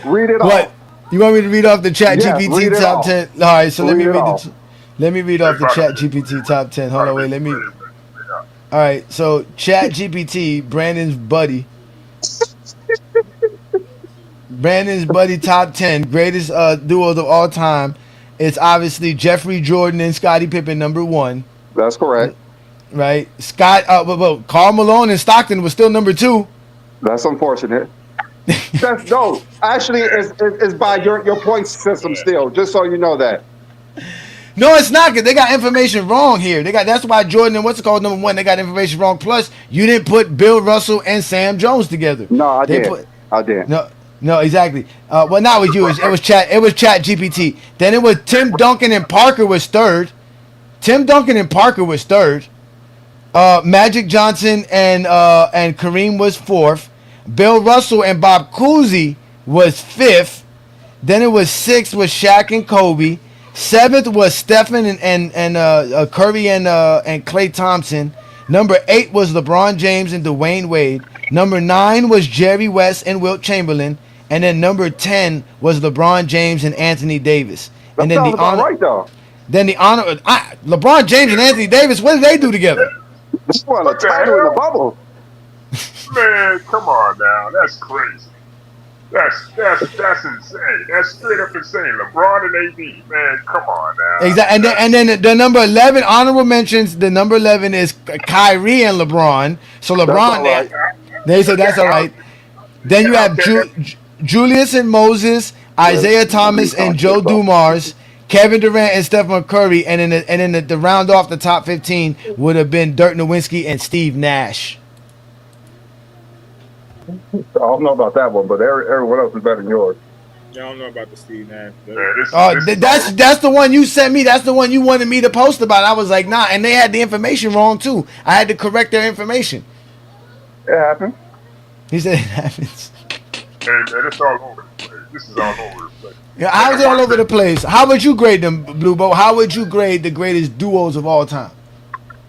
Speaker 5: Read it
Speaker 4: What?
Speaker 5: off.
Speaker 4: You want me to read off the Chat
Speaker 5: Yes,
Speaker 4: GPT
Speaker 5: read it
Speaker 4: top
Speaker 5: off.
Speaker 4: 10? All right, so let me
Speaker 5: Read it
Speaker 4: read
Speaker 5: off.
Speaker 4: let me read off the Chat GPT top 10. Hold on, wait, let me. All right, so Chat GPT, Brandon's buddy top 10 greatest duos of all time. It's obviously Jeffrey Jordan and Scottie Pippen, number 1.
Speaker 5: That's correct.
Speaker 4: Right? Karl Malone and Stockton was still number 2.
Speaker 5: That's unfortunate. Actually, it's by your point system still, just so you know that.
Speaker 4: No, it's not good. They got information wrong here. That's why Jordan and what's it called number one. They got information wrong. Plus, you didn't put Bill Russell and Sam Jones together.
Speaker 5: No, I
Speaker 4: They
Speaker 5: did. I did.
Speaker 4: No, exactly. Well, not with you. It was Chat GPT. Then it was Tim Duncan and Parker was third. Magic Johnson and Kareem was fourth. Bill Russell and Bob Cousy was fifth. Then it was sixth was Shaq and Kobe. Seventh was Stephen and Curry and Klay Thompson. Number 8 was LeBron James and Dwayne Wade. Number 9 was Jerry West and Wilt Chamberlain. And then number 10 was LeBron James and Anthony Davis.
Speaker 5: That
Speaker 4: And then
Speaker 5: sounds
Speaker 4: the
Speaker 5: about
Speaker 4: honor,
Speaker 5: right, though.
Speaker 4: then the honor, LeBron James and Anthony Davis. What did they do together?
Speaker 5: This one, a
Speaker 7: What the
Speaker 5: title in the
Speaker 7: hell?
Speaker 5: bubble.
Speaker 7: Man, come on now. That's crazy. That's insane. That's straight up insane. LeBron and AD, man, come on now.
Speaker 4: Exactly. And then the number 11 honorable mentions. The number 11 is Kyrie and LeBron. So LeBron,
Speaker 5: all right.
Speaker 4: they said that's all right. Then you have Julius and Moses, Isaiah Thomas and Joe Dumars, Kevin Durant and Stephen Curry, and then the round off the top 15 would have been Dirk Nowitzki and Steve Nash.
Speaker 5: I don't know about that one, but everyone else is better than yours.
Speaker 6: Yeah, I don't know about the Steve Nash.
Speaker 7: Man, this is
Speaker 4: That's the one you sent me. That's the one you wanted me to post about. I was like, nah, and they had the information wrong too. I had to correct their information.
Speaker 5: It happened.
Speaker 4: He said it happens.
Speaker 7: man, it's all over the place. This is all over the place.
Speaker 4: Yeah, I was all over the place. How would you grade them, Blue Bow? How would you grade the greatest duos of all time?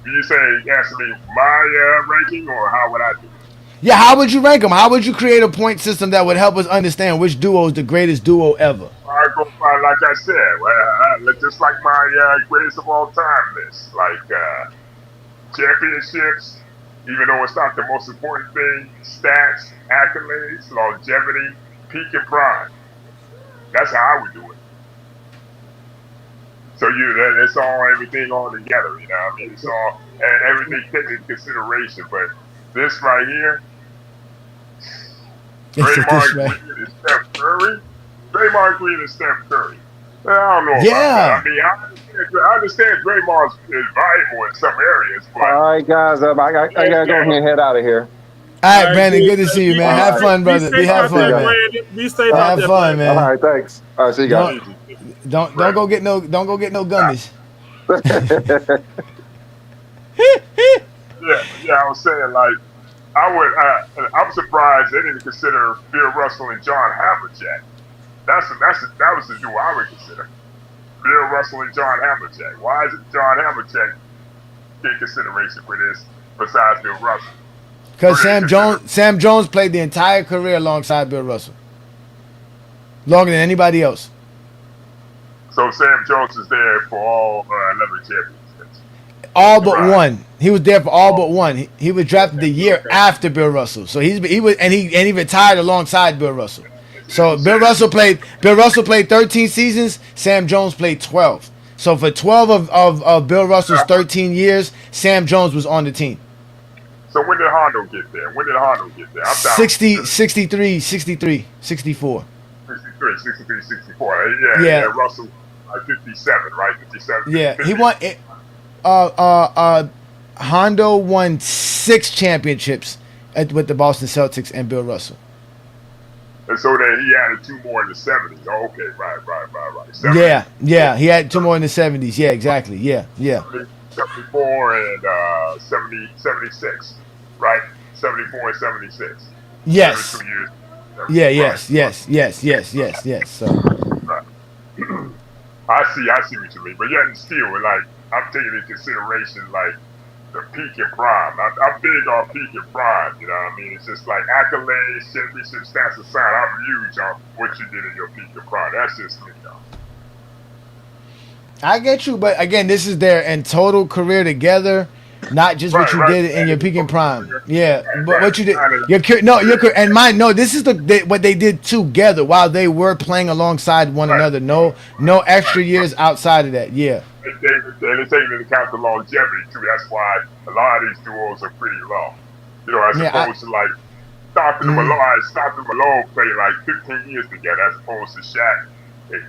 Speaker 7: You say asking me my ranking, or how would I do it?
Speaker 4: Yeah, how would you rank them? How would you create a point system that would help us understand which duo is the greatest duo ever?
Speaker 7: I go by, like I said, just like my greatest of all time list, like championships. Even though it's not the most important thing, stats, accolades, longevity, peak and prime. That's how I would do it. So it's all everything all together, you know what I mean? It's all and everything taken into consideration. But this right here, Draymond Green and Steph Curry. Draymond Green and Steph Curry. I don't know about that. I mean, I understand Draymond is valuable in some areas, but
Speaker 5: All right, guys, I gotta go ahead and head out of here.
Speaker 4: All right, Brandon, good to see you, man. Have fun, brother. Have fun, man.
Speaker 6: Be safe out
Speaker 4: Have
Speaker 6: there,
Speaker 4: fun, man.
Speaker 5: All right, thanks. All right, see you guys.
Speaker 4: Don't go get no gummies.
Speaker 7: yeah, I was saying like I'm surprised they didn't consider Bill Russell and John Havlicek. That was the duo I would consider. Bill Russell and John Havlicek. Why is it John Havlicek in consideration for this besides Bill Russell?
Speaker 4: Because Sam Jones played the entire career alongside Bill Russell, longer than anybody else.
Speaker 7: So Sam Jones is there for all 11 championships.
Speaker 4: All but one. He was there for all but one. He was drafted the year after Bill Russell, so he retired alongside Bill Russell. So Bill Russell played 13 seasons. Sam Jones played 12. So for 12 of Bill Russell's 13 years, Sam Jones was on the team.
Speaker 7: So when did Hondo get there? I'm down
Speaker 4: 60, 63, 63, 64.
Speaker 7: 63, 64. Yeah. Russell, 57, right? 57.
Speaker 4: Yeah, 50. He won. Hondo won 6 championships with the Boston Celtics and Bill Russell.
Speaker 7: And so then he added 2 more in the 70s. Oh, okay, right.
Speaker 4: 70s. Yeah, he had 2 more in the 70s. Yeah, exactly. Yeah.
Speaker 7: 74 and 76, right? 74 and 76.
Speaker 4: Yes.
Speaker 7: 2 years.
Speaker 4: Yeah,
Speaker 7: right.
Speaker 4: yes. So.
Speaker 7: Right. I see what you mean. But yet and still, like, I'm taking into consideration, like, the peak and prime. I'm big on peak and prime, you know what I mean? It's just like accolades, championship stats aside, I'm huge on what you did in your peak and prime. That's just me, though.
Speaker 4: I get you, but again, this is their in total career together, not just what you did in your peak and prime. Yeah, but what you did, and mine. No, this is what they did together while they were playing alongside one another. No extra years outside of that. Yeah.
Speaker 7: And they take into account the longevity too. That's why a lot of these duos are pretty long. You know, as opposed to like Stockton and Malone played like 15 years together, as opposed to Shaq and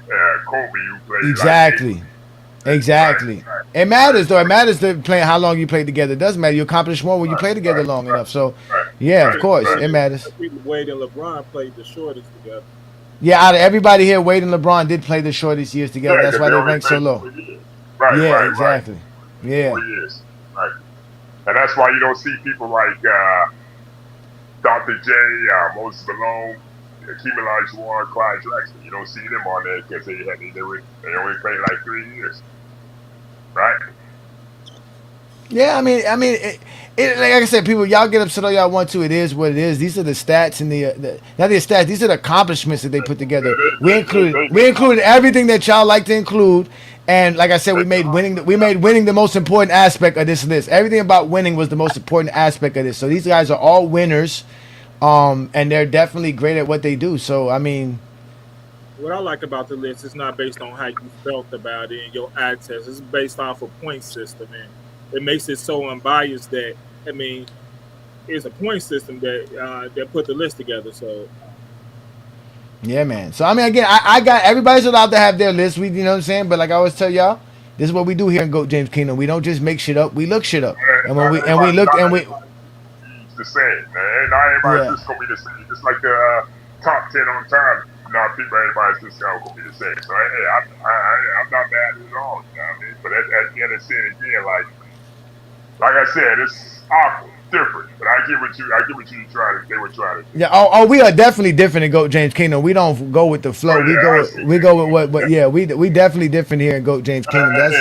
Speaker 7: Kobe who played
Speaker 4: exactly. Exactly. It matters though. It matters to playing how long you play together. It doesn't matter. You accomplish more when you play together long enough. So, yeah, of course, it matters.
Speaker 6: I think Wade and LeBron played the shortest together.
Speaker 4: Yeah, out of everybody here, Wade and LeBron did play the shortest years together. That's why they
Speaker 7: only
Speaker 4: ranked so
Speaker 7: played
Speaker 4: low.
Speaker 7: 4 years. Right,
Speaker 4: Yeah,
Speaker 7: right,
Speaker 4: exactly.
Speaker 7: right.
Speaker 4: Yeah.
Speaker 7: 4 years. Right. And that's why you don't see people like Dr. J, Moses Malone, Akeem Olajuwon, Clyde Drexler. You don't see them on there because they only played like 3 years. Right?
Speaker 4: Yeah, I mean, like I said, people, y'all get upset all y'all want to. It is what it is. These are the stats and not the stats. These are the accomplishments that they put together. We included everything that y'all like to include, and like I said, we made winning the most important aspect of this list. Everything about winning was the most important aspect of this. So these guys are all winners, and they're definitely great at what they do. So I mean,
Speaker 6: What I like about the list is not based on how you felt about it and your eye test. It's based off a point system, and it makes it so unbiased that it's a point system that put the list together. So
Speaker 4: yeah, man. So I mean, again, I got everybody's allowed to have their list. You know what I'm saying? But like I always tell y'all, this is what we do here in GOAT James Kingdom. We don't just make shit up. We look shit up. And when we looked and we
Speaker 7: It's the same, man. Not everybody's just gonna be the same. Just like the top 10 on time. Not people, everybody's just gonna be the same. So hey, I'm not mad at all. You know what I mean? But at the end of the day, again, like I said, it's awful, different. But I get what you trying to. They were trying to.
Speaker 4: yeah, we are definitely different in GOAT James Kingdom. We don't go with the flow. We go with what yeah, we definitely different here in GOAT James Kingdom.
Speaker 7: That's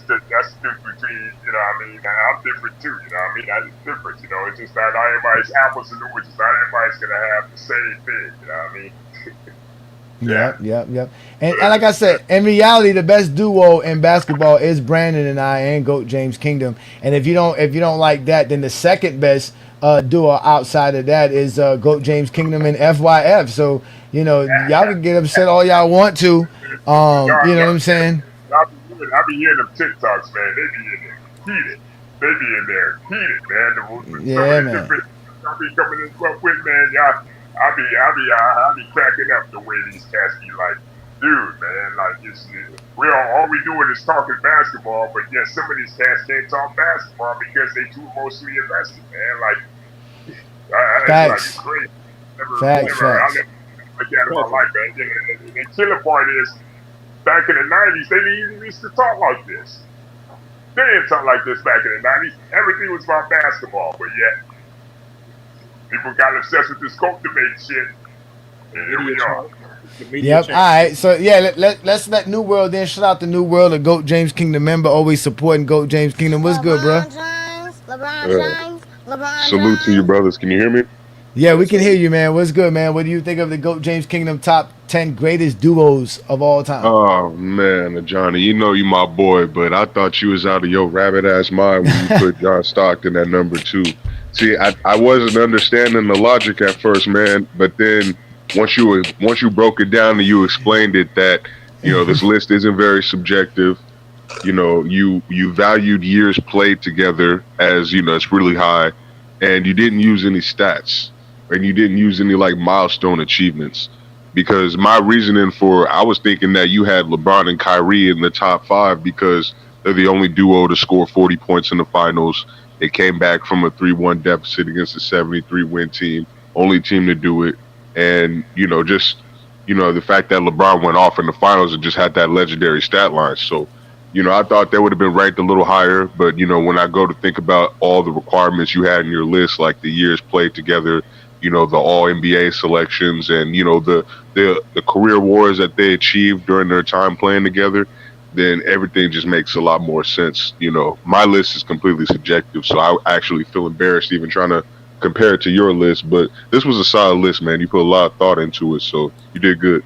Speaker 7: the difference between, you know what I mean, and I'm different too, you know what I mean? That is different, you know. It's just that not everybody's apples and oranges. Not everybody's gonna have the same thing, you know what I mean?
Speaker 4: Yep. And like I said, in reality, the best duo in basketball is Brandon and I and GOAT James Kingdom. And if you don't like that, then the second best duo outside of that is GOAT James Kingdom and FYF. So, you know, y'all can get upset all y'all want to. You know what I'm saying?
Speaker 7: I be hearing them TikToks, man. They be in there heated. Man.
Speaker 4: Yeah, man.
Speaker 7: I be coming in up with, man. Y'all, I be cracking up the way these cats be like, dude, man. Like, all we doing is talking basketball, but yet some of these cats can't talk basketball because they too emotionally invested, man. Like,
Speaker 4: Facts.
Speaker 7: It's crazy.
Speaker 4: Facts.
Speaker 7: I never like that in my life, man. The killer part is, back in the 90s, they didn't even used to talk like this. They didn't talk like this back in the 90s. Everything was about basketball, but yet people got obsessed with this GOAT debate shit. And here we are.
Speaker 4: Yep. All right. So yeah, let's let New World then. Shout out to New World, a GOAT James Kingdom member, always supporting GOAT James Kingdom. What's good, bro?
Speaker 8: Salute to you, brothers. Can you hear me?
Speaker 4: Yeah, we can hear you, man. What's good, man? What do you think of the GOAT James Kingdom top 10 greatest duos of all time?
Speaker 8: Oh man, Johnny, you know you my boy, but I thought you was out of your rabbit ass mind when you put John Stockton at number 2. See, I wasn't understanding the logic at first, man, but then once you broke it down and you explained it that, you know, this list isn't very subjective. You know, you valued years played together as, you know, it's really high, and you didn't use any stats. And you didn't use any like milestone achievements, because my reasoning I was thinking that you had LeBron and Kyrie in the top 5 because they're the only duo to score 40 points in the finals. They came back from a 3-1 deficit against a 73-win team, only team to do it. And, you know, just, you know, the fact that LeBron went off in the finals and just had that legendary stat line. So, you know, I thought they would have been ranked a little higher, but, you know, when I go to think about all the requirements you had in your list, like the years played together, you know, the all-NBA selections and, you know, the career wars that they achieved during their time playing together, then everything just makes a lot more sense. You know, my list is completely subjective, so I actually feel embarrassed even trying to compare it to your list, but this was a solid list, man. You put a lot of thought into it, so you did good.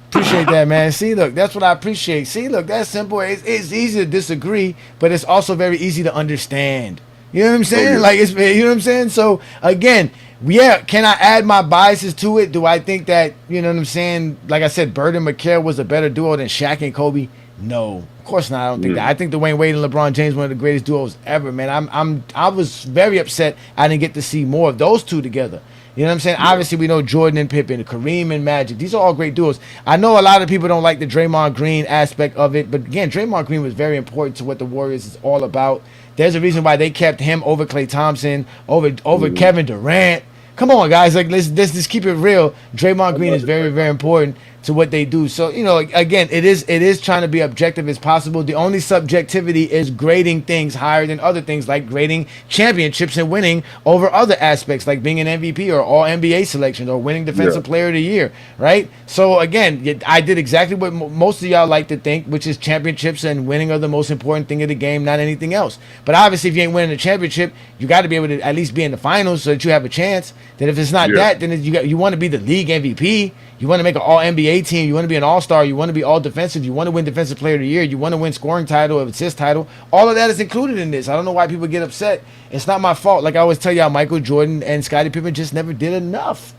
Speaker 4: Appreciate that, man. See, look, that's what I appreciate. See, look, that's simple. It's easy to disagree, but it's also very easy to understand. You know what I'm saying?
Speaker 8: Oh, yeah.
Speaker 4: Like, you know what I'm saying? So, again, yeah, can I add my biases to it? Do I think that, you know what I'm saying, like I said, Bird and McHale was a better duo than Shaq and Kobe? No, of course not. I don't think that. I think Dwayne Wade and LeBron James one of the greatest duos ever, man. I was very upset I didn't get to see more of those two together. You know what I'm saying? Obviously, we know Jordan and Pippen, Kareem and Magic. These are all great duos. I know a lot of people don't like the Draymond Green aspect of it, but again, Draymond Green was very important to what the Warriors is all about. There's a reason why they kept him over Klay Thompson, over Kevin Durant. Come on, guys. Like let's just keep it real. Draymond Green is very, very important to what they do. So, again, it is trying to be objective as possible. The only subjectivity is grading things higher than other things, like grading championships and winning over other aspects, like being an MVP or all NBA selection or winning Defensive Player of the Year, right? So, again, I did exactly what most of y'all like to think, which is championships and winning are the most important thing of the game, not anything else. But obviously, if you ain't winning a championship, you got to be able to at least be in the finals so that you have a chance. Then if it's not that, then you want to be the league MVP. You want to make an all NBA team. You want to be an all-star. You want to be all defensive. You want to win Defensive Player of the Year. You want to win scoring title, assist title. All of that is included in this. I don't know why people get upset. It's not my fault. Like I always tell y'all, Michael Jordan and Scottie Pippen just never did enough.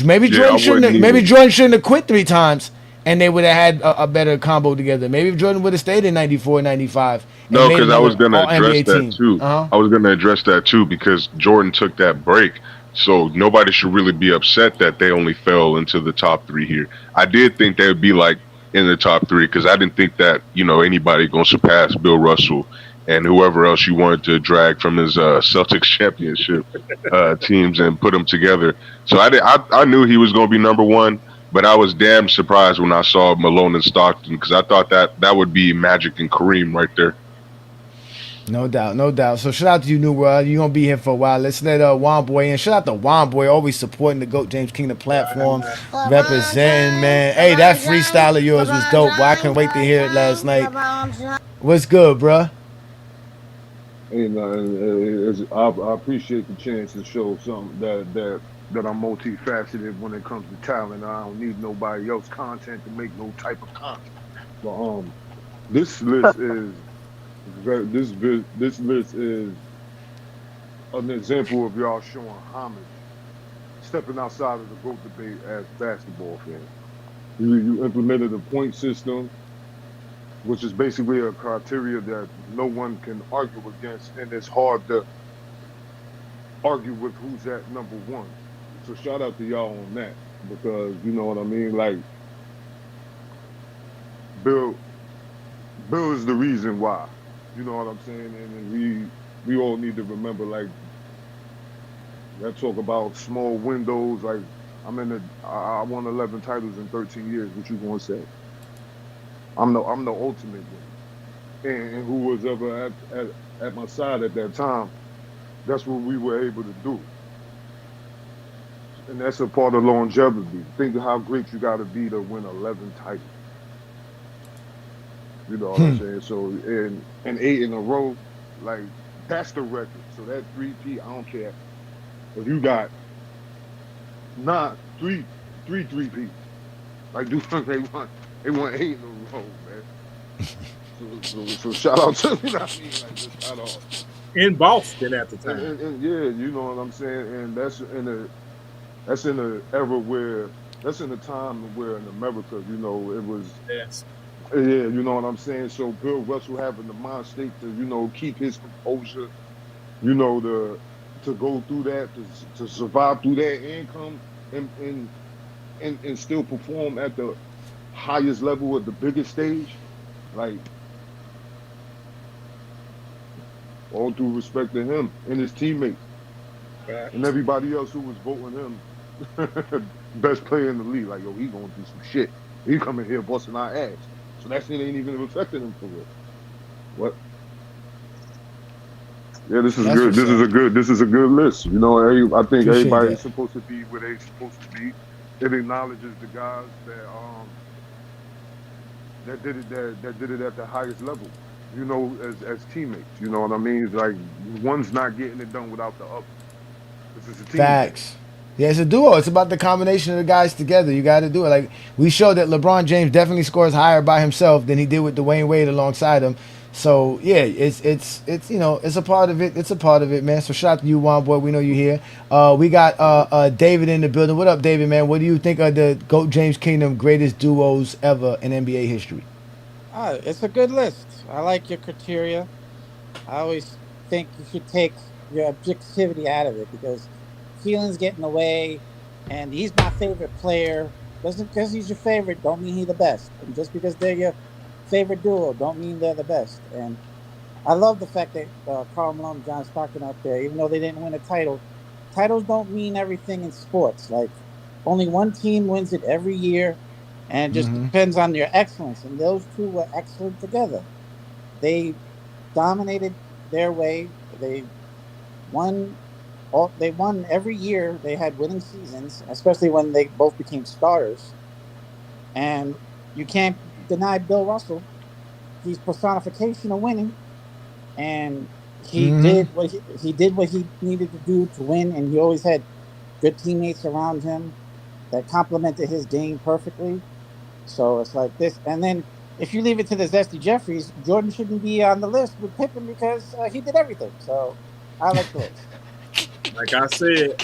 Speaker 4: Maybe Jordan shouldn't have quit 3 times, and they would have had a better combo together. Maybe if Jordan would have stayed in 94, 95.
Speaker 8: No, because I was going to address that too. I was going to address that too because Jordan took that break. So nobody should really be upset that they only fell into the top 3 here. I did think they would be like in the top 3 because I didn't think that, anybody going to surpass Bill Russell and whoever else you wanted to drag from his Celtics championship teams and put them together. So I knew he was going to be number 1, but I was damn surprised when I saw Malone and Stockton because I thought that would be Magic and Kareem right there.
Speaker 4: No doubt, no doubt. So shout out to you, New World. You're going to be here for a while. Let's let Juan Boy in. Shout out to Juan Boy, always supporting the GOAT James Kingdom platform, representing, man. Hey, that freestyle of yours was dope, boy. I couldn't wait to hear it last night. What's good, bruh?
Speaker 9: Hey, I appreciate the chance to show something that I'm multifaceted when it comes to talent. I don't need nobody else content to make no type of content. But this list is this list is an example of y'all showing homage, stepping outside of the GOAT debate as basketball fans. You implemented a point system, which is basically a criteria that no one can argue against, and it's hard to argue with who's at number 1. So shout out to y'all on that, because you know what I mean. Like Bill is the reason why. You know what I'm saying? And we all need to remember, like, that talk about small windows. Like, I won 11 titles in 13 years. What you gonna say? I'm the ultimate one. And who was ever at my side at that time, that's what we were able to do. And that's a part of longevity. Think of how great you got to be to win 11 titles. You know what I'm saying? So, and 8 in a row, like, that's the record. So that 3P, I don't care. If you got 3 3Ps. Like, dude, they won 8 in a row, man. So shout out to, you know what I mean? Like, just shout out.
Speaker 6: In Boston at the time.
Speaker 9: And yeah, you know what I'm saying? And that's in a era where, that's in a time where in America, you know, it was...
Speaker 6: Yes.
Speaker 9: Yeah, you know what I'm saying? So Bill Russell having the mind state to, you know, keep his composure, you know, to go through that, to survive through that income and still perform at the highest level at the biggest stage. Like, all due respect to him and his teammates. And everybody else who was voting him best player in the league. Like, yo, he gonna do some shit. He coming here busting our ass. So that shit ain't even affecting him for real. What? Yeah, this is good. This is a good list. You know, I think everybody's supposed to be where they're supposed to be. It acknowledges the guys that did it at the highest level. You know, as teammates. You know what I mean? It's like one's not getting it done without the other. This is a team.
Speaker 4: Facts. Yeah, it's a duo. It's about the combination of the guys together. You got to do it. Like, we showed that LeBron James definitely scores higher by himself than he did with Dwayne Wade alongside him. So yeah, it's you know, it's a part of it. It's a part of it, man. So shout out to you, Juan Boy. We know you here. We got David in the building. What up, David, man? What do you think are the GOAT James Kingdom greatest duos ever in NBA history?
Speaker 10: It's a good list. I like your criteria. I always think you should take your objectivity out of it, because feelings get in the way, and he's my favorite player. Doesn't because he's your favorite don't mean he's the best, and just because they're your favorite duo don't mean they're the best. And I love the fact that Karl Malone and John Stockton out there, even though they didn't win a title, titles don't mean everything in sports. Like only one team wins it every year, and it just depends on their excellence. And those two were excellent together. They dominated their way. Won they won every year. They had winning seasons, especially when they both became starters. And you can't deny Bill Russell. He's personification of winning, and he did what he did what he needed to do to win. And he always had good teammates around him that complemented his game perfectly. So it's like this. And then if you leave it to the Zesty Jeffries, Jordan shouldn't be on the list with Pippen because he did everything. So I like the list.
Speaker 6: Like I said.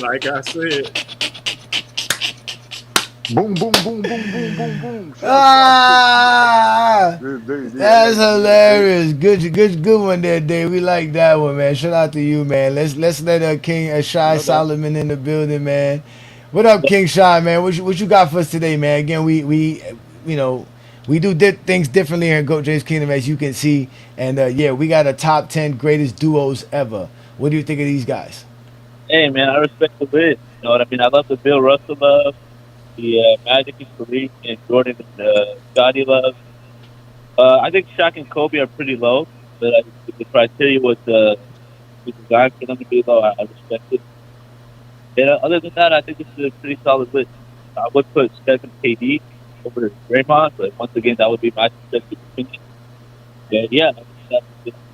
Speaker 9: Boom, boom, boom, boom, boom, boom, boom.
Speaker 4: That's hilarious. Good one there, Dave. We like that one, man. Shout out to you, man. Let's let King Shy Solomon in the building, man. What up, King Shy, man? What you got for us today, man? Again, we do things differently here in Goat James Kingdom, as you can see, and we got a top 10 greatest duos ever. What do you think of these guys?
Speaker 11: Hey, man, I respect the list. You know what I mean? I love the Bill Russell love, the Magic and Kareem and Jordan and Scotty love. I think Shaq and Kobe are pretty low, but I think the criteria was designed for them to be low. I respect it. And other than that, I think it's a pretty solid list. I would put Steph and KD over Draymond, but once again, that would be my subjective opinion. And yeah, that's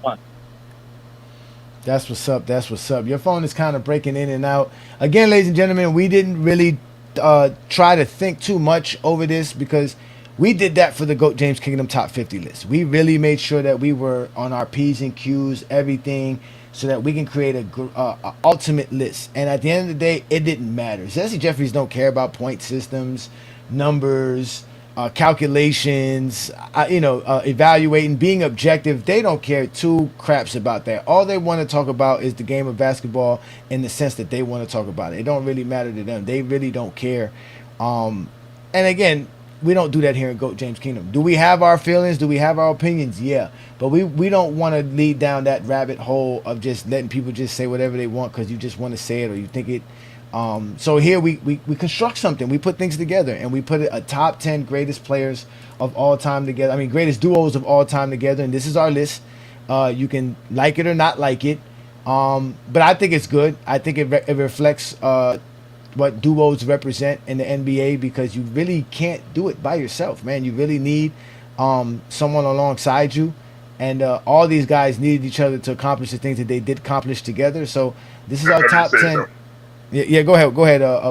Speaker 11: fine.
Speaker 4: That's what's up. That's what's up. Your phone is kind of breaking in and out. Again, ladies and gentlemen, we didn't really try to think too much over this because we did that for the GOAT James Kingdom Top 50 list. We really made sure that we were on our P's and Q's, everything, so that we can create a ultimate list. And at the end of the day, it didn't matter. Jesse Jeffries don't care about point systems, numbers, calculations, evaluating, being objective. They don't care two craps about that. All they want to talk about is the game of basketball in the sense that they want to talk about it. It don't really matter to them. They really don't care. And again, we don't do that here in GOAT James Kingdom. Do we have our feelings? Do we have our opinions? Yeah. But we don't want to lead down that rabbit hole of just letting people just say whatever they want because you just want to say it or you think it. So here we construct something. We put things together and we put a top 10 greatest players of all time together. I mean, greatest duos of all time together. And this is our list. You can like it or not like it. But I think it's good. I think it reflects what duos represent in the NBA because you really can't do it by yourself, man. You really need someone alongside you. And all these guys needed each other to accomplish the things that they did accomplish together. So this is our top 10. Yeah, go ahead,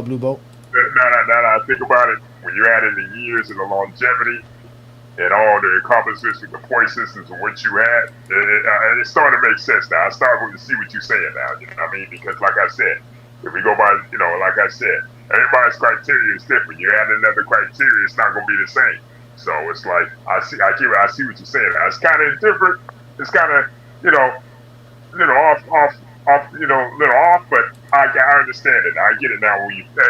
Speaker 4: Blue Boat.
Speaker 7: Now, I think about it. When you add in the years and the longevity and all the accomplishments with the point systems and what you had, it's starting to make sense now. I started to see what you're saying now. You know what I mean? Because, like I said, if we go by, like I said, everybody's criteria is different. You add another criteria, it's not going to be the same. So it's like I see what you're saying. It's kind of different. It's kind of little off, but I understand it. I get it now.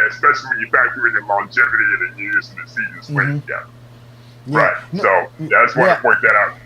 Speaker 7: Especially when you factor in the longevity of the years and the seasons played together.
Speaker 4: Yeah.
Speaker 7: Right. So I just want to point that out.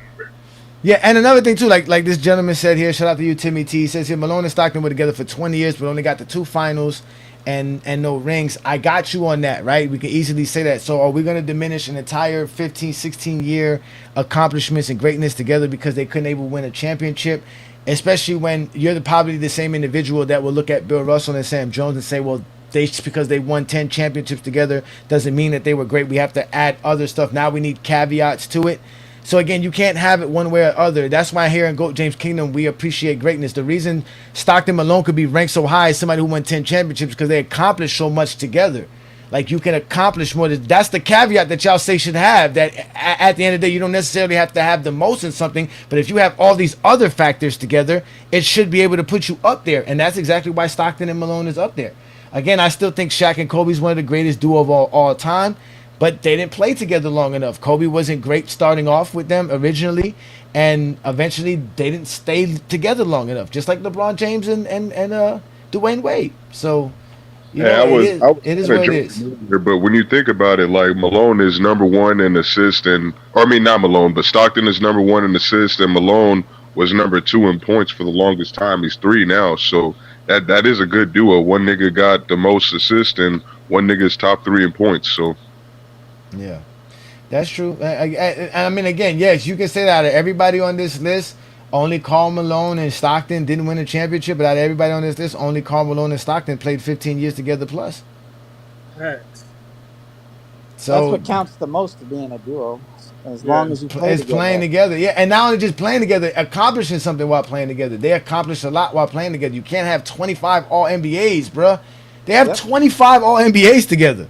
Speaker 4: Yeah, and another thing too, like this gentleman said here, shout out to you, Timmy T. He says here, Malone and Stockton were together for 20 years, but only got the 2 finals and no rings. I got you on that, right? We can easily say that. So are we going to diminish an entire 15, 16 year accomplishments and greatness together because they couldn't able win a championship? Especially when you're probably the same individual that will look at Bill Russell and Sam Jones and say, well, just because they won 10 championships together doesn't mean that they were great. We have to add other stuff. Now we need caveats to it. So again, you can't have it one way or other. That's why here in GOAT James Kingdom, we appreciate greatness. The reason Stockton Malone could be ranked so high as somebody who won 10 championships because they accomplished so much together. Like you can accomplish more. That's the caveat that y'all say should have, that at the end of the day, you don't necessarily have to have the most in something, but if you have all these other factors together, it should be able to put you up there. And that's exactly why Stockton and Malone is up there. Again, I still think Shaq and Kobe is one of the greatest duo of all time, but they didn't play together long enough. Kobe wasn't great starting off with them originally, and eventually they didn't stay together long enough, just like LeBron James and Dwayne Wade. So You know, it is what it is.
Speaker 8: But when you think about it, like Malone is number one in assists, or I mean not Malone, but Stockton is number one in assists, and Malone was number two in points for the longest time. He's 3 now, so that is a good duo. One nigga got the most assists, and one nigga's top 3 in points. So
Speaker 4: yeah, that's true. I mean, again, yes, you can say that out of everybody on this list. Only Karl Malone and Stockton didn't win a championship, but out of everybody on this list, only Karl Malone and Stockton played 15 years together plus.
Speaker 6: Right.
Speaker 4: So
Speaker 10: that's what counts the most to being a duo. As long as you play together.
Speaker 4: Playing together, yeah. And not only just playing together, accomplishing something while playing together. They accomplish a lot while playing together. You can't have 25 All-NBAs, bruh. They have 25 All-NBAs together.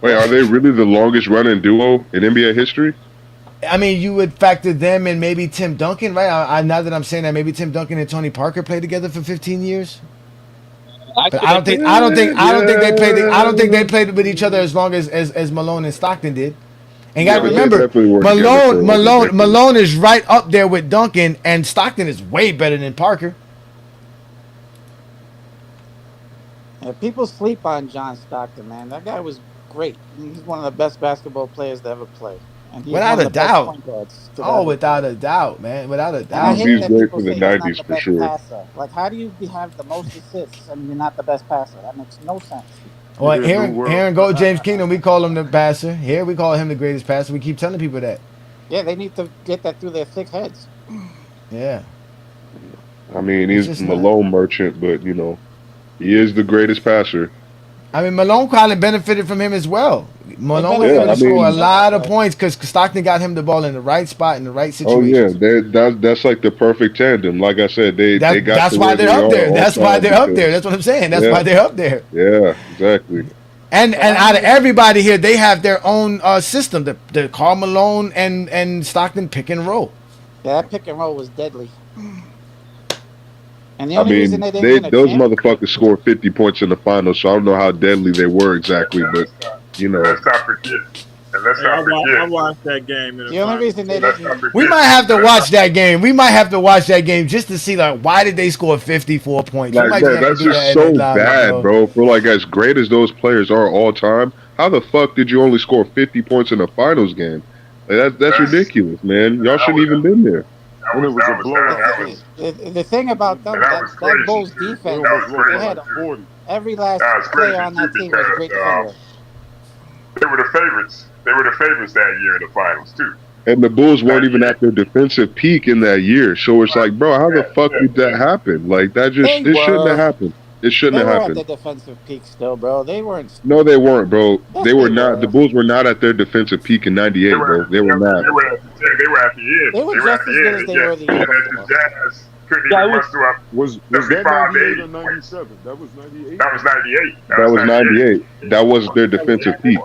Speaker 8: Wait, are they really the longest running duo in NBA history?
Speaker 4: I mean, you would factor them and maybe Tim Duncan, right? Now that I'm saying that, maybe Tim Duncan and Tony Parker played together for 15 years. But I don't think they played with each other as long as Malone and Stockton did. And you gotta remember, Malone is right up there with Duncan, and Stockton is way better than Parker.
Speaker 10: Yeah, people sleep on John Stockton, man. That guy was great. He's one of the best basketball players to ever play. And he's
Speaker 4: without a doubt. Without a doubt, man. Without a doubt.
Speaker 10: I hate that people say he's not the best passer. Like, how do you have the most assists and you're not the best passer? That makes no sense.
Speaker 4: Well, here in Goat James Kingdom, we call him the passer. Here we call him the greatest passer. We keep telling people that.
Speaker 10: Yeah, they need to get that through their thick heads.
Speaker 4: Yeah.
Speaker 8: I mean, he's Malone merchant, but, you know, he is the greatest passer.
Speaker 4: I mean, Malone probably benefited from him as well. Malone was going to score a lot of points because Stockton got him the ball in the right spot in the right situation.
Speaker 8: Oh yeah, that's like the perfect tandem. Like I said, they got.
Speaker 4: That's why they're up there. That's why they're up there. That's what I'm saying. That's why they're up there.
Speaker 8: Yeah, exactly.
Speaker 4: And out of everybody here, they have their own system. The Karl Malone and Stockton pick and roll.
Speaker 10: Yeah, that pick and roll was deadly. And the only reason they didn't win
Speaker 8: those motherfuckers scored 50 points in the finals, so I don't know how deadly they were exactly, but you know.
Speaker 7: Let's not forget.
Speaker 6: I watched that game.
Speaker 10: The only reason they didn't.
Speaker 4: We might have to watch that game. We might have to watch that game just to see like why did they score 54 points.
Speaker 8: Like, bro, that's just so bad, bro. For like as great as those players are all time, how the fuck did you only score 50 points in a finals game? Like, that's ridiculous, man. Y'all shouldn't even been there.
Speaker 9: When it was a blowout.
Speaker 10: The thing about them, that Bulls defense, they had every last player on that team was a great defender.
Speaker 7: They were the favorites. They were the favorites that year in the finals too.
Speaker 8: And the Bulls weren't even at their defensive peak in that year. So it's like, bro, how the fuck did that happen? Like that shouldn't have happened. It shouldn't have happened.
Speaker 10: They were at the defensive peak still, bro. They weren't.
Speaker 8: No, they weren't, bro. They were not. The Bulls were not at their defensive peak in '98, bro. They were not.
Speaker 7: They were at the end.
Speaker 10: They were just as good as they were the year
Speaker 7: before. The Jazz couldn't even muster up.
Speaker 9: Was that 98 or 97? That was 98.
Speaker 7: That was 98.
Speaker 8: That was 98. That was their defensive peak.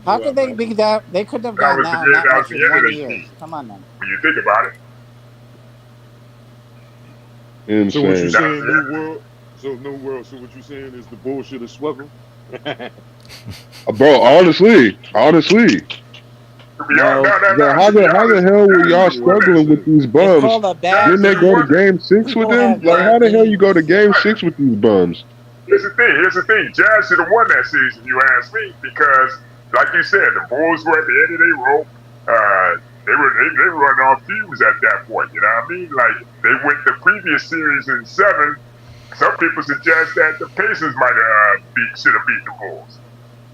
Speaker 10: How could they be that? They couldn't have gone down that much in 1 year. Come on, man.
Speaker 7: When you think about it.
Speaker 8: Insane.
Speaker 9: So what you saying, New World? So New World. So what you saying is the bullshit is swept?
Speaker 8: Bro, honestly. How the hell were y'all struggling with these bums? Didn't they go to game 6 with them? Like, how the hell you go to game 6 with these bums?
Speaker 7: Here's the thing. Jazz should have won that series if you ask me, because, like you said, the Bulls were at the end of their rope. They were running off fumes at that point. You know what I mean? Like, they went the previous series in 7. Some people suggest that the Pacers might have should have beat the Bulls.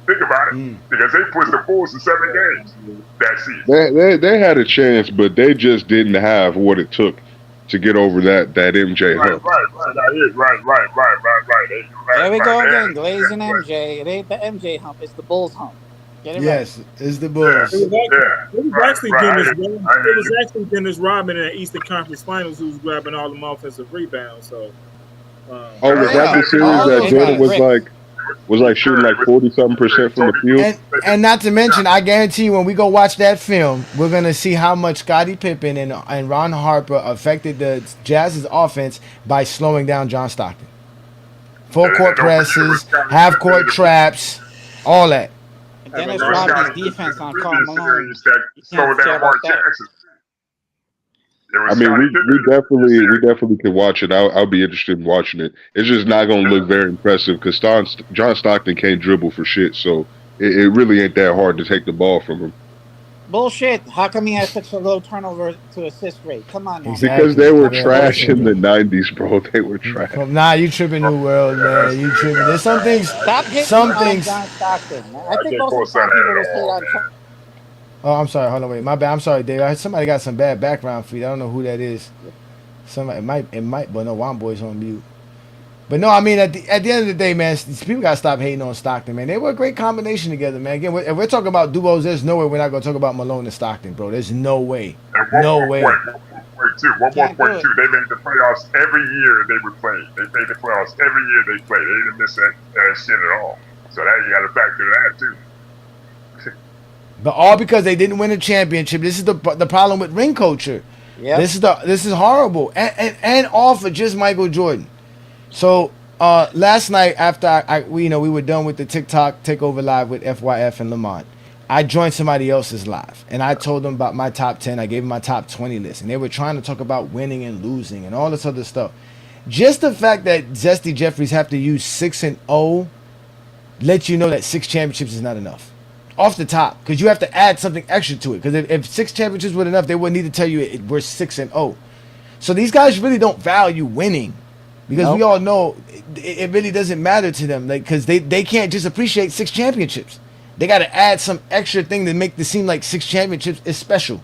Speaker 7: Think about it, because they pushed the Bulls to 7 games that season.
Speaker 8: They had a chance, but they just didn't have what it took to get over that MJ hump.
Speaker 10: Right. There we go again, glazing MJ. It ain't the MJ hump, it's the Bulls hump. Get it
Speaker 4: right. It's the Bulls.
Speaker 6: It was actually Dennis Rodman in the Eastern Conference Finals who was grabbing all the offensive rebounds. So.
Speaker 8: Was that the series that Jordan was like shooting like 40-something% from the field?
Speaker 4: And not to mention, I guarantee you, when we go watch that film, we're gonna see how much Scottie Pippen and Ron Harper affected the Jazz's offense by slowing down John Stockton. Full court presses, half court traps, all that.
Speaker 10: And Dennis Rodman's defense on Karl Malone.
Speaker 7: It
Speaker 8: I
Speaker 7: was
Speaker 8: mean,
Speaker 7: Scottie
Speaker 8: we
Speaker 7: Pippen.
Speaker 8: definitely can watch it. I'll be interested in watching it. It's just not going to look very impressive because John Stockton can't dribble for shit, so it really ain't that hard to take the ball from him.
Speaker 10: Bullshit. How come he has such a low turnover to assist rate? Come on now, man.
Speaker 8: Because
Speaker 4: Exactly.
Speaker 8: they were
Speaker 4: Yeah, that's
Speaker 8: trash in the
Speaker 4: tripping.
Speaker 8: '90s, bro. They were trash.
Speaker 4: Nah, you tripping, New World,
Speaker 7: Yeah,
Speaker 4: man. You tripping. There's some things.
Speaker 10: Stop hating
Speaker 4: Some
Speaker 10: on
Speaker 4: things.
Speaker 10: John Stockton. I
Speaker 7: I
Speaker 10: think
Speaker 7: can't
Speaker 10: most of the
Speaker 7: co-sign
Speaker 10: time
Speaker 7: that
Speaker 10: people
Speaker 7: at
Speaker 10: just hate
Speaker 7: all,
Speaker 10: on.
Speaker 7: man.
Speaker 4: Oh, I'm sorry. Hold on, wait. My bad. I'm sorry, Dave. Somebody got some bad background feed. I don't know who that is. Somebody it might. But no, Juan Boy's on mute. But no, I mean at the end of the day, man, people gotta stop hating on Stockton, man. They were a great combination together, man. Again, if we're talking about duos, there's no way we're not gonna talk about Malone and Stockton, bro. There's no way.
Speaker 7: And
Speaker 4: No way.
Speaker 7: one more
Speaker 10: Can't do
Speaker 7: point
Speaker 10: it.
Speaker 7: too. They made the playoffs every year they were playing. They made the playoffs every year they played. They didn't miss that shit at all. So that you got to factor that too.
Speaker 4: But all because they didn't win a championship. This is the problem with ring culture.
Speaker 10: Yeah.
Speaker 4: This is horrible, and all for just Michael Jordan. So last night after we were done with the TikTok Takeover Live with FYF and Lamont, I joined somebody else's live and I told them about my top 10. I gave them my top 20 list, and they were trying to talk about winning and losing and all this other stuff. Just the fact that Zesty Jeffries have to use 6-0 lets you know that 6 championships is not enough. Off the top, because you have to add something extra to it. Because if 6 championships were enough, they wouldn't need to tell you we're 6-0. So these guys really don't value winning, because we all know it really doesn't matter to them. Like, because they can't just appreciate 6 championships. They got to add some extra thing to make this seem like 6 championships is special.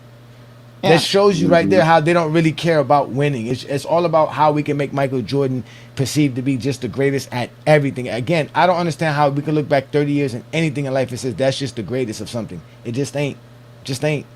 Speaker 10: Yeah.
Speaker 4: That shows you right there how they don't really care about winning. It's all about how we can make Michael Jordan perceived to be just the greatest at everything. Again, I don't understand how we can look back 30 years and anything in life and says that's just the greatest of something. It just ain't. Just ain't.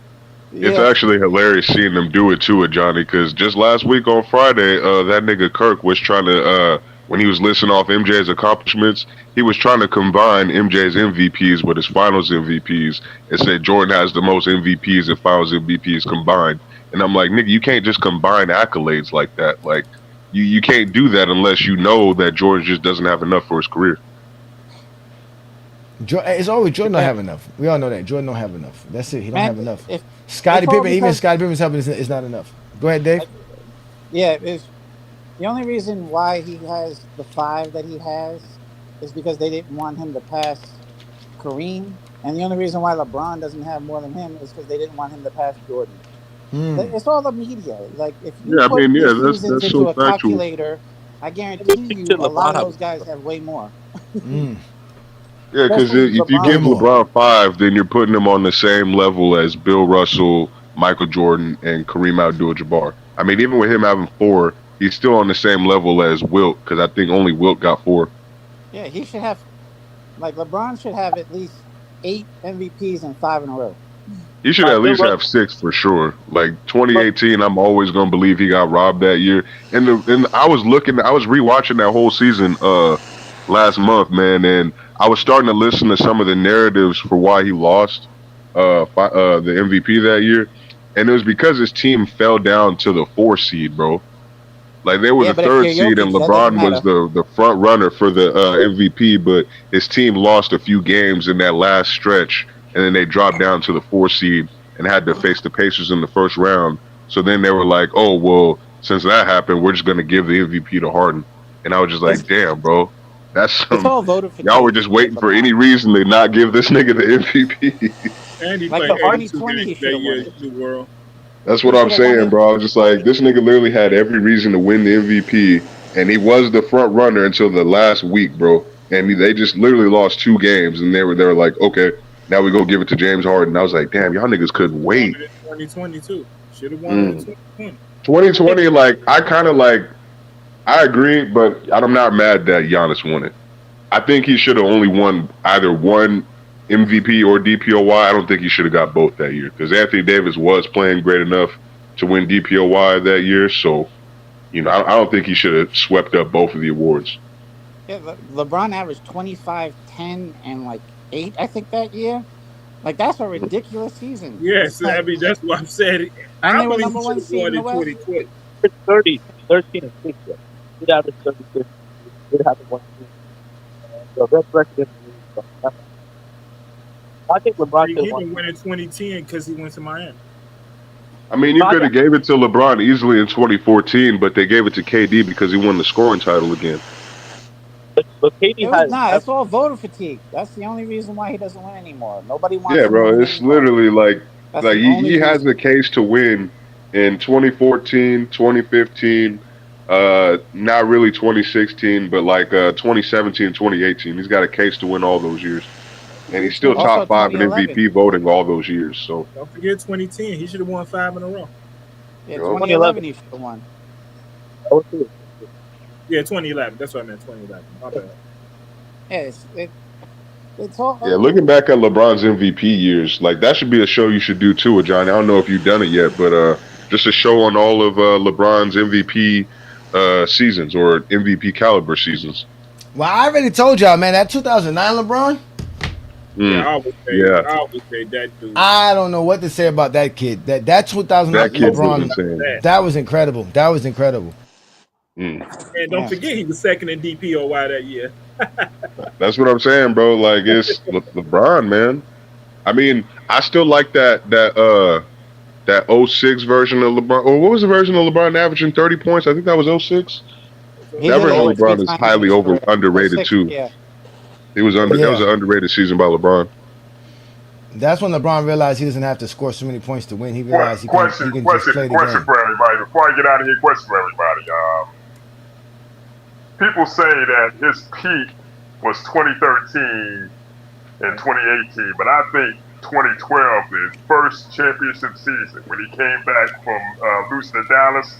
Speaker 8: It's actually hilarious seeing them do it too, Johnny. Because just last week on Friday, that nigga Kirk was trying to, when he was listing off MJ's accomplishments, he was trying to combine MJ's MVPs with his Finals MVPs and say Jordan has the most MVPs and Finals MVPs combined. And I'm like, nigga, you can't just combine accolades like that. Like, you can't do that unless you know that Jordan just doesn't have enough for his career.
Speaker 4: It's always Jordan don't have enough. We all know that Jordan don't have enough. That's it. He don't have enough.
Speaker 10: Scottie
Speaker 4: Pippen, even Scottie Pippen's helping is not enough. Go ahead, Dave.
Speaker 10: Yeah, the only reason why he has the 5 that he has is because they didn't want him to pass Kareem, and the only reason why LeBron doesn't have more than him is because they didn't want him to pass Jordan. It's all the media. Like, if you put these seasons into a calculator, I guarantee you a lot of those guys have way more.
Speaker 8: Yeah, because if you give LeBron 5, then you're putting him on the same level as Bill Russell, Michael Jordan, and Kareem Abdul-Jabbar. I mean, even with him having 4, he's still on the same level as Wilt, because I think only Wilt got 4.
Speaker 10: Yeah, he should have, like, LeBron should have at least 8 MVPs and 5 in a row.
Speaker 8: He should at least have 6 for sure. Like 2018, I'm always gonna believe he got robbed that year. And I was rewatching that whole season last month, man, and I was starting to listen to some of the narratives for why he lost the MVP that year, and it was because his team fell down to the 4 seed, bro. Like, they were the 3rd seed, and LeBron was the front runner for the MVP, but his team lost a few games in that last stretch, and then they dropped down to the 4 seed and had to face the Pacers in the first round. So then they were like, oh, well, since that happened, we're just going to give the MVP to Harden. And I was just like, damn, bro. That's
Speaker 10: all voted for.
Speaker 8: Y'all were just waiting for any reason to not give this nigga the MVP.
Speaker 6: And he
Speaker 10: Like
Speaker 6: played
Speaker 10: the Army
Speaker 6: 82
Speaker 10: 20
Speaker 6: games
Speaker 10: he
Speaker 6: that
Speaker 10: should've
Speaker 6: year
Speaker 10: won
Speaker 6: in the world.
Speaker 8: That's what I'm saying, bro. I was just like, this nigga literally had every reason to win the MVP, and he was the front runner until the last week, bro. And they just literally lost 2 games, and they were like, okay, now we go give it to James Harden. I was like, damn, y'all niggas couldn't wait.
Speaker 6: 2022 should have won it in 2020.
Speaker 8: 2020, like, I agree, but I'm not mad that Giannis won it. I think he should have only won either one MVP or DPOY. I don't think he should have got both that year, because Anthony Davis was playing great enough to win DPOY that year. So, I don't think he should have swept up both of the awards.
Speaker 10: Yeah, LeBron averaged 25, 10, and like 8, I think, that year. Like, that's a ridiculous season.
Speaker 6: Yes, I mean, that's what I'm saying.
Speaker 10: And they were number 1 seed in the West.
Speaker 6: 2020.
Speaker 11: 30, 13, and 6. Did average 36. Did have one team. So that's record. I think LeBron
Speaker 6: He
Speaker 11: could
Speaker 6: didn't
Speaker 11: win.
Speaker 6: win in 2010 because he went to Miami.
Speaker 8: I mean, you could have gave it to LeBron easily in 2014, but they gave it to KD because he won the scoring title again.
Speaker 11: But KD has
Speaker 10: It's all voter fatigue. That's the only reason why he doesn't win anymore. Nobody wants
Speaker 8: Yeah,
Speaker 10: him to
Speaker 8: bro.
Speaker 10: win
Speaker 8: It's
Speaker 10: anymore.
Speaker 8: literally like
Speaker 10: That's the only
Speaker 8: he has
Speaker 10: reason.
Speaker 8: a case to win in 2014, 2015, not really 2016, but like 2017, 2018. He's got a case to win all those years. And he's still
Speaker 10: Also,
Speaker 8: top 5 in
Speaker 10: 2011.
Speaker 8: MVP voting all those years. So
Speaker 6: Don't forget 2010. He should have won 5 in a row.
Speaker 10: Yeah,
Speaker 8: Yup.
Speaker 10: 2011 he should have won.
Speaker 6: Yeah, 2011. That's what I meant. 2011. My bad.
Speaker 10: Yeah, it's all.
Speaker 8: yeah, looking back at LeBron's MVP years, like that should be a show you should do too, Johnny. I don't know if you've done it yet, but just a show on all of LeBron's MVP seasons or MVP caliber seasons.
Speaker 4: Well, I already told y'all, man, that 2009 LeBron,
Speaker 6: Yeah, I would say that dude.
Speaker 4: I don't know what to say about that kid. That 2009
Speaker 8: That kid was
Speaker 4: LeBron,
Speaker 8: insane.
Speaker 4: that was incredible. That was incredible.
Speaker 6: And don't forget he was second in DPOY that year.
Speaker 8: That's what I'm saying, bro. Like it's LeBron, man. I mean, I still like that 06 version of LeBron. Or what was the version of LeBron averaging 30 points? I think that was 06. That version of LeBron is highly underrated too.
Speaker 10: Yeah.
Speaker 8: That was an underrated season by LeBron.
Speaker 4: That's when LeBron realized he doesn't have to score so many points to win. He realized he can just play the
Speaker 7: Question
Speaker 4: game.
Speaker 7: for everybody. Before I get out of here, question for everybody. People say that his peak was 2013 and 2018, but I think 2012, his first championship season, when he came back from losing to Dallas,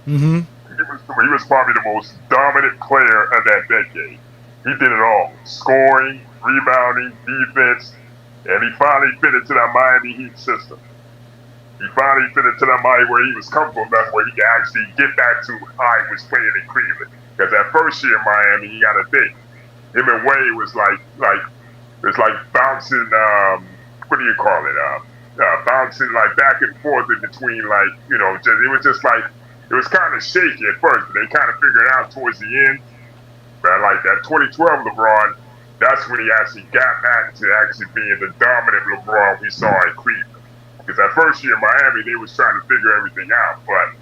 Speaker 4: Mm-hmm.
Speaker 7: he was probably the most dominant player of that decade. He did it all: scoring, rebounding, defense, and he finally fit into that Miami Heat system. He finally fit into that Miami where he was comfortable enough where he could actually get back to how he was playing in Cleveland. Because that first year in Miami, you got to think, him and Wade was like bouncing. What do you call it? Bouncing like back and forth in between, like it was kind of shaky at first, but they kind of figured it out towards the end. But like that 2012 LeBron, that's when he actually got back to actually being the dominant LeBron we saw in Cleveland. Because that first year in Miami, they was trying to figure everything out, but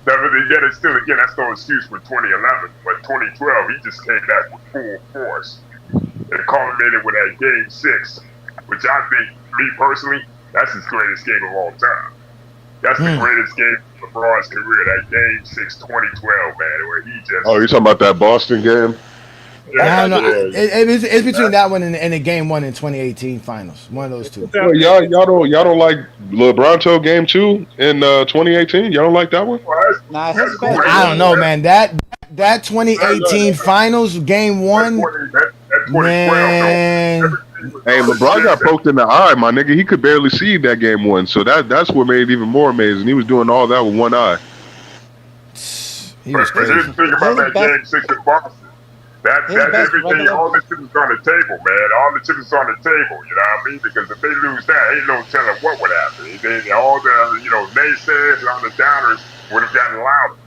Speaker 7: that's no excuse for 2011. But 2012, he just came back with full force and culminated with that Game 6, which I think, me personally, that's his greatest game of all time. That's the greatest game of LeBron's career, that Game 6 2012, man, where he just...
Speaker 8: Oh, you're talking about that Boston game?
Speaker 4: I don't know. It's between that one and the game 1 in 2018 finals. One of those two.
Speaker 8: Well, y'all don't like LeBronto game 2 in 2018? Y'all don't like that one?
Speaker 10: Nah, his best.
Speaker 4: I don't know, man. That 2018 finals game 1, man.
Speaker 8: Hey, LeBron got poked in the eye, my nigga. He could barely see that game 1, so that's what made it even more amazing. He was doing all that with one eye.
Speaker 4: He was
Speaker 7: But here's
Speaker 4: crazy.
Speaker 7: the thing about that Game 6 in Boston. That everything, all the chips is on the table, man. All the chips is on the table, you know what I mean? Because if they lose that, ain't no telling what would happen. All the, naysayers and all the downers would have gotten louder.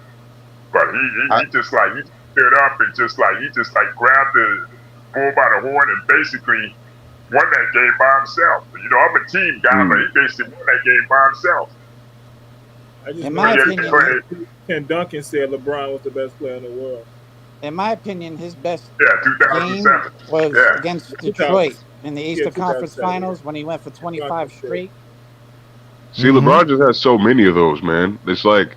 Speaker 7: But he just stood up and he grabbed the bull by the horn and basically won that game by himself. I'm a team guy, but he basically won that game by himself.
Speaker 10: In my opinion,
Speaker 6: Ken Duncan said LeBron was the best player in the world.
Speaker 10: In my opinion, his best
Speaker 7: 2007
Speaker 10: game was against Detroit in the Eastern
Speaker 6: 2007,
Speaker 10: Conference Finals when he went for 25 straight.
Speaker 8: See, LeBron just has so many of those, man. It's like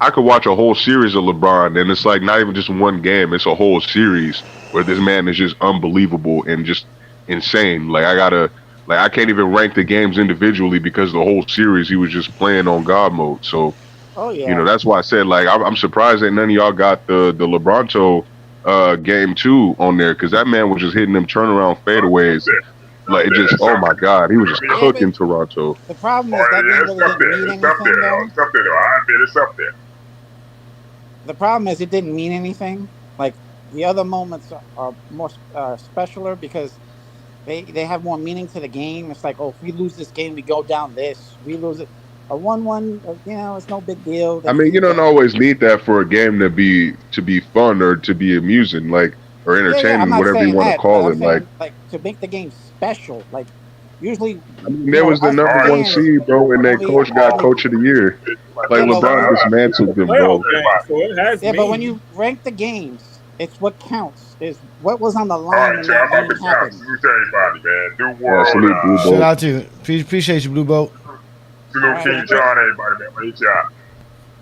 Speaker 8: I could watch a whole series of LeBron, and it's like not even just one game; it's a whole series where this man is just unbelievable and just insane. Like I can't even rank the games individually because the whole series he was just playing on God mode. So, that's why I said like I'm surprised that none of y'all got the LeBronto game 2 on there because that man was just hitting them turnaround fadeaways. Like it just, oh my God, he was just cooking Toronto.
Speaker 10: The problem is that game really didn't mean anything, though.
Speaker 7: It's up there. I admit it's up there.
Speaker 10: The problem is it didn't mean anything. Like the other moments are more specialer because they have more meaning to the game. It's like, if we lose this game, we go down this. We lose it. A 1-1, it's no big deal.
Speaker 8: I mean, you don't always need that for a game to be fun or to be amusing, like or entertaining, whatever you want to call it.
Speaker 10: Like to make the game special. Like usually,
Speaker 8: I mean, there was the
Speaker 10: us
Speaker 8: number one
Speaker 10: fans
Speaker 8: seed, bro, and that
Speaker 10: only,
Speaker 8: coach got coach of the year. Like
Speaker 10: yeah, but when
Speaker 8: LeBron
Speaker 10: you
Speaker 8: dismantled them,
Speaker 6: Playoff
Speaker 8: bro.
Speaker 6: game, so it has
Speaker 10: yeah, but when
Speaker 6: meaning.
Speaker 10: you rank the games, it's what counts. Is what was on the
Speaker 7: All
Speaker 10: line
Speaker 7: right,
Speaker 10: when
Speaker 7: so
Speaker 10: that
Speaker 7: I'm about
Speaker 10: game
Speaker 7: to count.
Speaker 10: happened.
Speaker 7: Salute to everybody, man. New
Speaker 8: Yeah,
Speaker 7: World,
Speaker 8: salute Blue
Speaker 4: Shout
Speaker 8: Bolt.
Speaker 4: out to you. Appreciate you, Blue Bolt.
Speaker 10: All
Speaker 7: salute
Speaker 10: right,
Speaker 7: King
Speaker 10: man.
Speaker 7: John, everybody, man. Great job.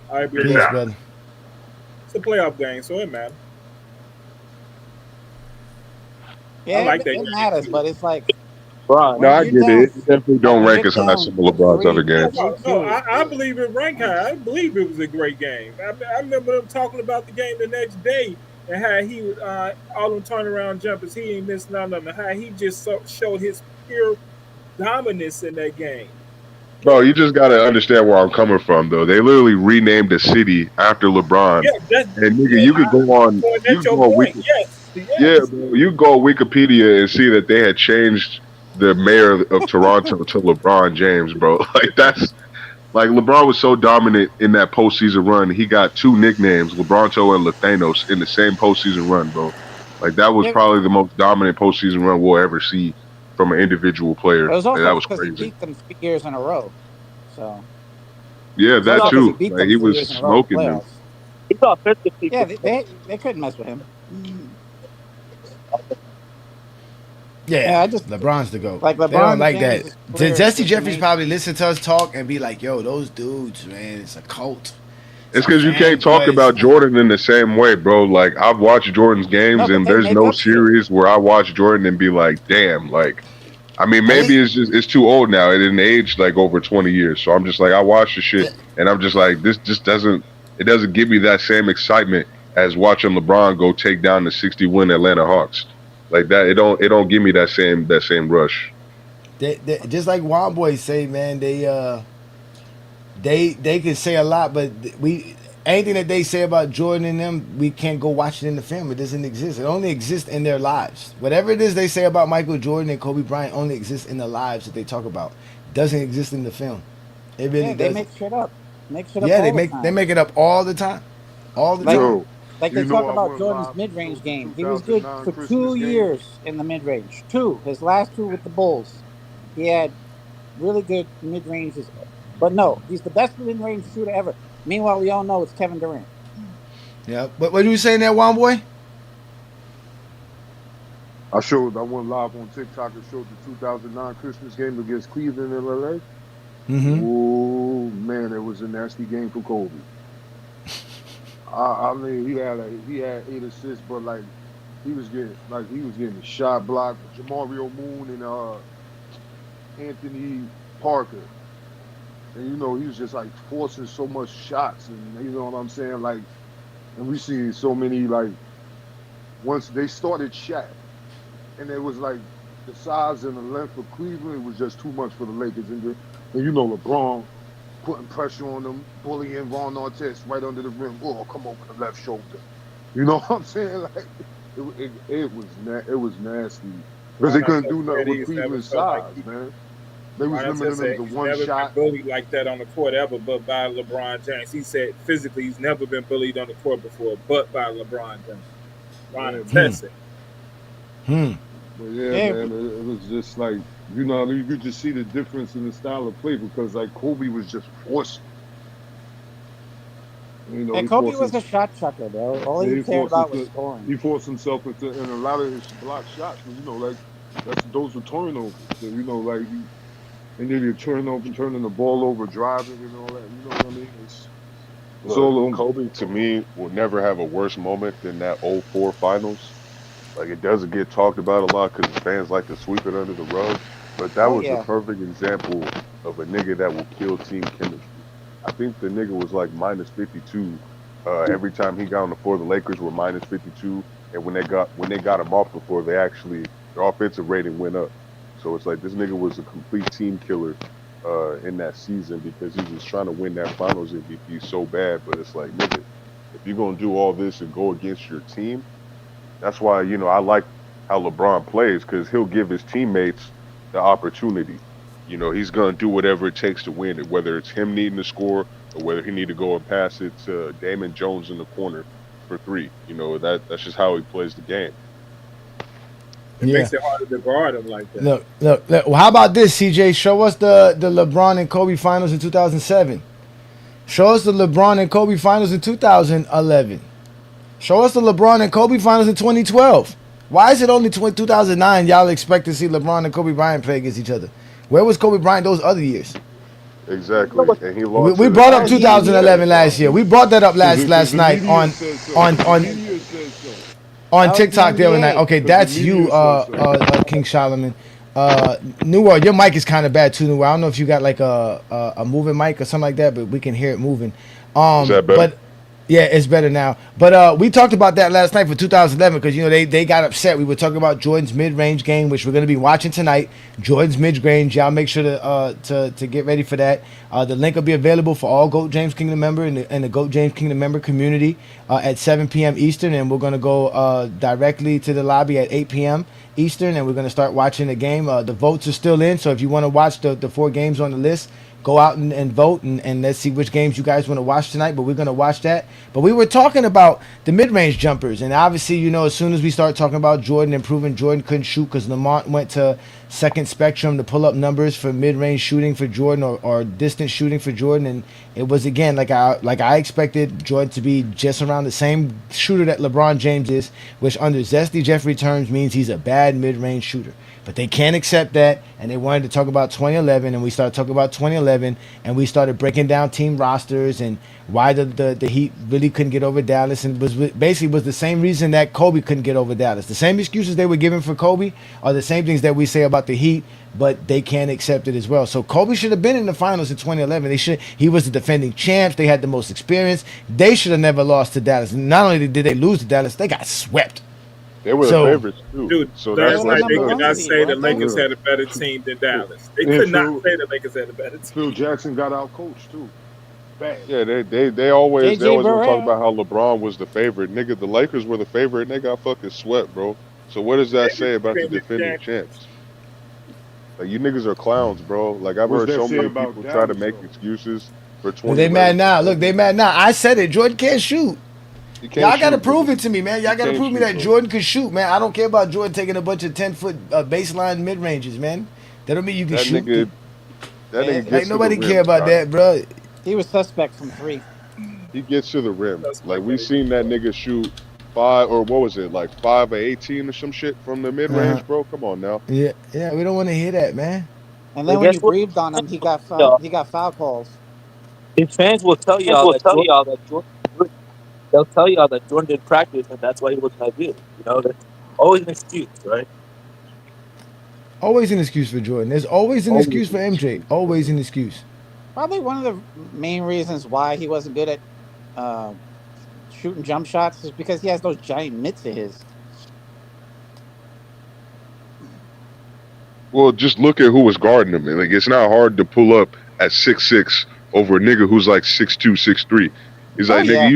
Speaker 6: All right, Blue
Speaker 7: Peace
Speaker 4: Peace,
Speaker 6: Bolt.
Speaker 7: out.
Speaker 4: brother.
Speaker 6: It's a playoff game, so it matters. I
Speaker 10: Yeah,
Speaker 6: like that
Speaker 10: it
Speaker 6: game
Speaker 10: matters,
Speaker 6: too.
Speaker 10: but it's like
Speaker 11: Bron.
Speaker 8: No,
Speaker 10: when
Speaker 8: I
Speaker 10: you're
Speaker 8: get
Speaker 10: down,
Speaker 8: it. It definitely
Speaker 10: like
Speaker 8: don't
Speaker 10: when
Speaker 8: rank
Speaker 10: you're
Speaker 8: as high as
Speaker 10: down
Speaker 8: some of LeBron's other
Speaker 10: 3,
Speaker 8: games.
Speaker 6: No,
Speaker 10: 3-2.
Speaker 6: I believe it ranked high. I believe it was a great game. I remember them talking about the game the next day and how he all them turnaround jumpers, he ain't missed none of them. How he just showed his pure dominance in that game.
Speaker 8: Bro, you just gotta understand where I'm coming from, though. They literally renamed the city after LeBron,
Speaker 6: Yeah, that's
Speaker 8: and nigga,
Speaker 6: yeah.
Speaker 8: you could go on,
Speaker 6: Going
Speaker 8: you
Speaker 6: at
Speaker 8: could
Speaker 6: your
Speaker 8: go on
Speaker 6: point.
Speaker 8: Wiki,
Speaker 6: Yes,
Speaker 8: yeah,
Speaker 6: yes.
Speaker 8: bro, you could go on Wikipedia and see that they had changed the mayor of Toronto to LeBron James, bro. Like that's like LeBron was so dominant in that postseason run. He got two nicknames, LeBronto and Lathanos, in the same postseason run, bro. Like that was
Speaker 10: Yeah,
Speaker 8: probably the most dominant postseason run we'll ever see from an individual player.
Speaker 10: but it was
Speaker 8: Like
Speaker 10: also
Speaker 8: that was
Speaker 10: because he
Speaker 8: crazy.
Speaker 10: beat them 3 years in a row. So
Speaker 8: Yeah,
Speaker 10: it's
Speaker 8: that
Speaker 10: also because he
Speaker 8: too.
Speaker 10: beat
Speaker 8: Like
Speaker 10: them
Speaker 8: he
Speaker 10: 3 years
Speaker 8: was
Speaker 10: in a row in the
Speaker 8: smoking them.
Speaker 10: playoffs.
Speaker 11: He's offensively
Speaker 10: Yeah,
Speaker 11: good.
Speaker 10: they couldn't mess with him.
Speaker 4: Yeah,
Speaker 10: Yeah, I just
Speaker 4: LeBron's the GOAT.
Speaker 10: like
Speaker 4: They don't
Speaker 10: LeBron
Speaker 4: like that.
Speaker 10: James' career is
Speaker 4: Jesse
Speaker 10: just
Speaker 4: Jeffries
Speaker 10: amazing.
Speaker 4: probably listen to us talk and be like, yo, those dudes, man, it's a cult.
Speaker 8: It's
Speaker 4: a
Speaker 8: because you
Speaker 4: fan
Speaker 8: can't talk
Speaker 4: buzz.
Speaker 8: about Jordan in the same way, bro. Like I've watched Jordan's
Speaker 10: No,
Speaker 8: games,
Speaker 10: but
Speaker 8: and
Speaker 10: they
Speaker 8: there's
Speaker 10: make
Speaker 8: no
Speaker 10: up shit.
Speaker 8: series where I watch Jordan and be like, damn, like. I mean,
Speaker 4: I
Speaker 8: maybe
Speaker 4: think
Speaker 8: it's just it's too old now. It didn't age like over 20 years, so I'm just like I watch the shit, and I'm just like this just doesn't it doesn't give me that same excitement as watching LeBron go take down the 60-win Atlanta Hawks. Like that, it don't give me that same rush.
Speaker 4: they just like Wild Boys say, man, they can say a lot, but we anything that they say about Jordan and them, we can't go watch it in the film. It doesn't exist. It only exists in their lives. Whatever it is they say about Michael Jordan and Kobe Bryant only exists in the lives that they talk about. It doesn't exist in the film. It really
Speaker 10: Yeah, they
Speaker 4: doesn't.
Speaker 10: make shit up. Make shit up
Speaker 4: Yeah,
Speaker 10: all the
Speaker 4: they
Speaker 10: time.
Speaker 4: make it up all the time. All the
Speaker 10: Like
Speaker 4: time.
Speaker 9: Yo,
Speaker 10: like they
Speaker 9: you know
Speaker 10: talk
Speaker 9: I
Speaker 10: about
Speaker 9: went
Speaker 10: Jordan's
Speaker 9: live and
Speaker 10: mid-range
Speaker 9: showed the
Speaker 10: game. He was good
Speaker 9: 2009
Speaker 10: for
Speaker 9: Christmas
Speaker 10: 2
Speaker 9: game.
Speaker 10: years in the mid-range. His last two with the Bulls. He had really good mid-ranges. But no, he's the best mid-range shooter ever. Meanwhile, we all know it's Kevin Durant.
Speaker 4: Yeah. But what are you saying there, Wild Boy?
Speaker 9: I went live on TikTok and showed the 2009 Christmas game against Cleveland in LA.
Speaker 4: Mm-hmm.
Speaker 9: Oh man, it was a nasty game for Kobe. I mean, he had 8 assists, but like he was getting the shot blocked. Jamario Moon and Anthony Parker, and he was just like forcing so much shots, and you know what I'm saying, like, and we see so many like once they started Shaq, and it was like the size and the length of Cleveland, it was just too much for the Lakers, and LeBron putting pressure on them, bullying Ron Artest right under the rim. Oh, come over the left shoulder. You know what I'm saying? Like it was nasty because they
Speaker 6: Ron
Speaker 9: couldn't
Speaker 6: Artest
Speaker 9: do
Speaker 6: said
Speaker 9: nothing with
Speaker 6: he's never
Speaker 9: Cleveland's
Speaker 6: felt like
Speaker 9: size,
Speaker 6: he.
Speaker 9: man. They was
Speaker 6: Ron Artest
Speaker 9: limiting them
Speaker 6: said
Speaker 9: to
Speaker 6: he's
Speaker 9: one
Speaker 6: never been
Speaker 9: shot.
Speaker 6: bullied like that on the court ever, but by LeBron James. He said physically he's never been bullied on the court before, but by LeBron James. Ron Artest said.
Speaker 9: But yeah,
Speaker 10: Yeah,
Speaker 9: man, it was just like you could just see the difference in the style of play because like Kobe was just forcing.
Speaker 10: and
Speaker 9: He
Speaker 10: Kobe
Speaker 9: forced
Speaker 10: was
Speaker 9: him.
Speaker 10: a shot chucker, bro. All
Speaker 9: Yeah,
Speaker 10: he cared about was scoring.
Speaker 9: he forced himself into and a lot of his block shots was like those were turnovers. So like and then you turning the ball over, driving and all that. You know what I mean? It's
Speaker 8: Look,
Speaker 9: all on.
Speaker 8: Kobe to me will never have a worse moment than that '04 finals. Like it doesn't get talked about a lot because fans like to sweep it under the rug. But that
Speaker 10: Oh
Speaker 8: was the
Speaker 10: yeah,
Speaker 8: perfect example of a nigga that will kill team chemistry. I think the nigga was like minus 52 every time he got on the floor. The Lakers were minus 52, and when they got him off the floor, their offensive rating went up. So it's like this nigga was a complete team killer in that season because he was trying to win that Finals MVP so bad. But it's like nigga, if you're gonna do all this and go against your team, that's why I like how LeBron plays because he'll give his teammates the opportunity. He's gonna do whatever it takes to win it, whether it's him needing to score or whether he need to go and pass it to Damon Jones in the corner for three. That's just how he plays the game.
Speaker 6: It makes it harder to guard him like that.
Speaker 4: Look. Well, how about this, CJ? Show us the LeBron and Kobe finals in 2007. Show us the LeBron and Kobe finals in 2011. Show us the LeBron and Kobe finals in 2012. Why is it only 2009 y'all expect to see LeBron and Kobe Bryant play against each other? Where was Kobe Bryant those other years?
Speaker 8: Exactly, and he lost.
Speaker 4: We brought up 2011 last year. We brought that up last night on TikTok the other night. Okay, that's you, King Solomon. New World, your mic is kind of bad too, New World. I don't know if you got like a moving mic or something like that, but we can hear it moving.
Speaker 8: Is that better?
Speaker 4: But yeah, it's better now. But we talked about that last night for 2011 because they got upset. We were talking about Jordan's mid-range game, which we're going to be watching tonight. Jordan's mid-range, y'all make sure to get ready for that. The link will be available for all GOAT James Kingdom member and the GOAT James Kingdom member community at 7 p.m. Eastern, and we're going to go directly to the lobby at 8 p.m. Eastern, and we're going to start watching the game. The votes are still in, so if you want to watch the 4 games on the list, go out and vote, and let's see which games you guys want to watch tonight, but we're going to watch that. But we were talking about the mid-range jumpers, and obviously, as soon as we start talking about Jordan and proving Jordan couldn't shoot because Lamont went to second spectrum to pull up numbers for mid-range shooting for Jordan or distance shooting for Jordan, and it was, again, like I expected Jordan to be just around the same shooter that LeBron James is, which under Zesty Jeffrey terms means he's a bad mid-range shooter. But they can't accept that, and they wanted to talk about 2011, and we started talking about 2011, and we started breaking down team rosters and why the Heat really couldn't get over Dallas, and was the same reason that Kobe couldn't get over Dallas. The same excuses they were giving for Kobe are the same things that we say about the Heat, but they can't accept it as well. So Kobe should have been in the finals in 2011. He was the defending champs. They had the most experience. They should have never lost to Dallas. Not only did they lose to Dallas, they got swept.
Speaker 8: They were the favorites too.
Speaker 6: Dude,
Speaker 8: so
Speaker 6: that's like they could not say the Lakers had a better team than Dallas. They could not say the Lakers had a better team.
Speaker 9: Phil Jackson got out coached too. Bad.
Speaker 8: Yeah, they always want to talk about how LeBron was the favorite. Nigga, the Lakers were the favorite. And they got fucking swept, bro. So what does that say about the defending champs? Like, you niggas are clowns, bro. Like, I've heard so many people try to make excuses for 20.
Speaker 4: They mad now. Look, they mad now. I said it. Jordan can't shoot. Y'all got to prove it to me, man. Y'all got to prove me that Jordan could shoot, man. I don't care about Jordan taking a bunch of 10-foot baseline mid-ranges, man. That don't mean you can shoot. Ain't nobody care about that, bro.
Speaker 10: He was suspect from 3.
Speaker 8: He gets to the rim. Like, we seen that nigga shoot 5 of 18 or some shit from the mid-range, bro. Come on now.
Speaker 4: Yeah, we don't want to hear that, man.
Speaker 10: And then when you breathed on him, he got foul calls.
Speaker 11: His fans will tell y'all that Jordan. They'll tell y'all that Jordan didn't practice, and that's why he wasn't ideal. That's always an excuse, right?
Speaker 4: Always an excuse for Jordan. There's always an excuse for MJ. Always an excuse.
Speaker 10: Probably one of the main reasons why he wasn't good at shooting jump shots is because he has those giant mitts of his.
Speaker 8: Well, just look at who was guarding him. Like, it's not hard to pull up at 6'6" over a nigga who's like 6'2", 6'3". He's like, nigga,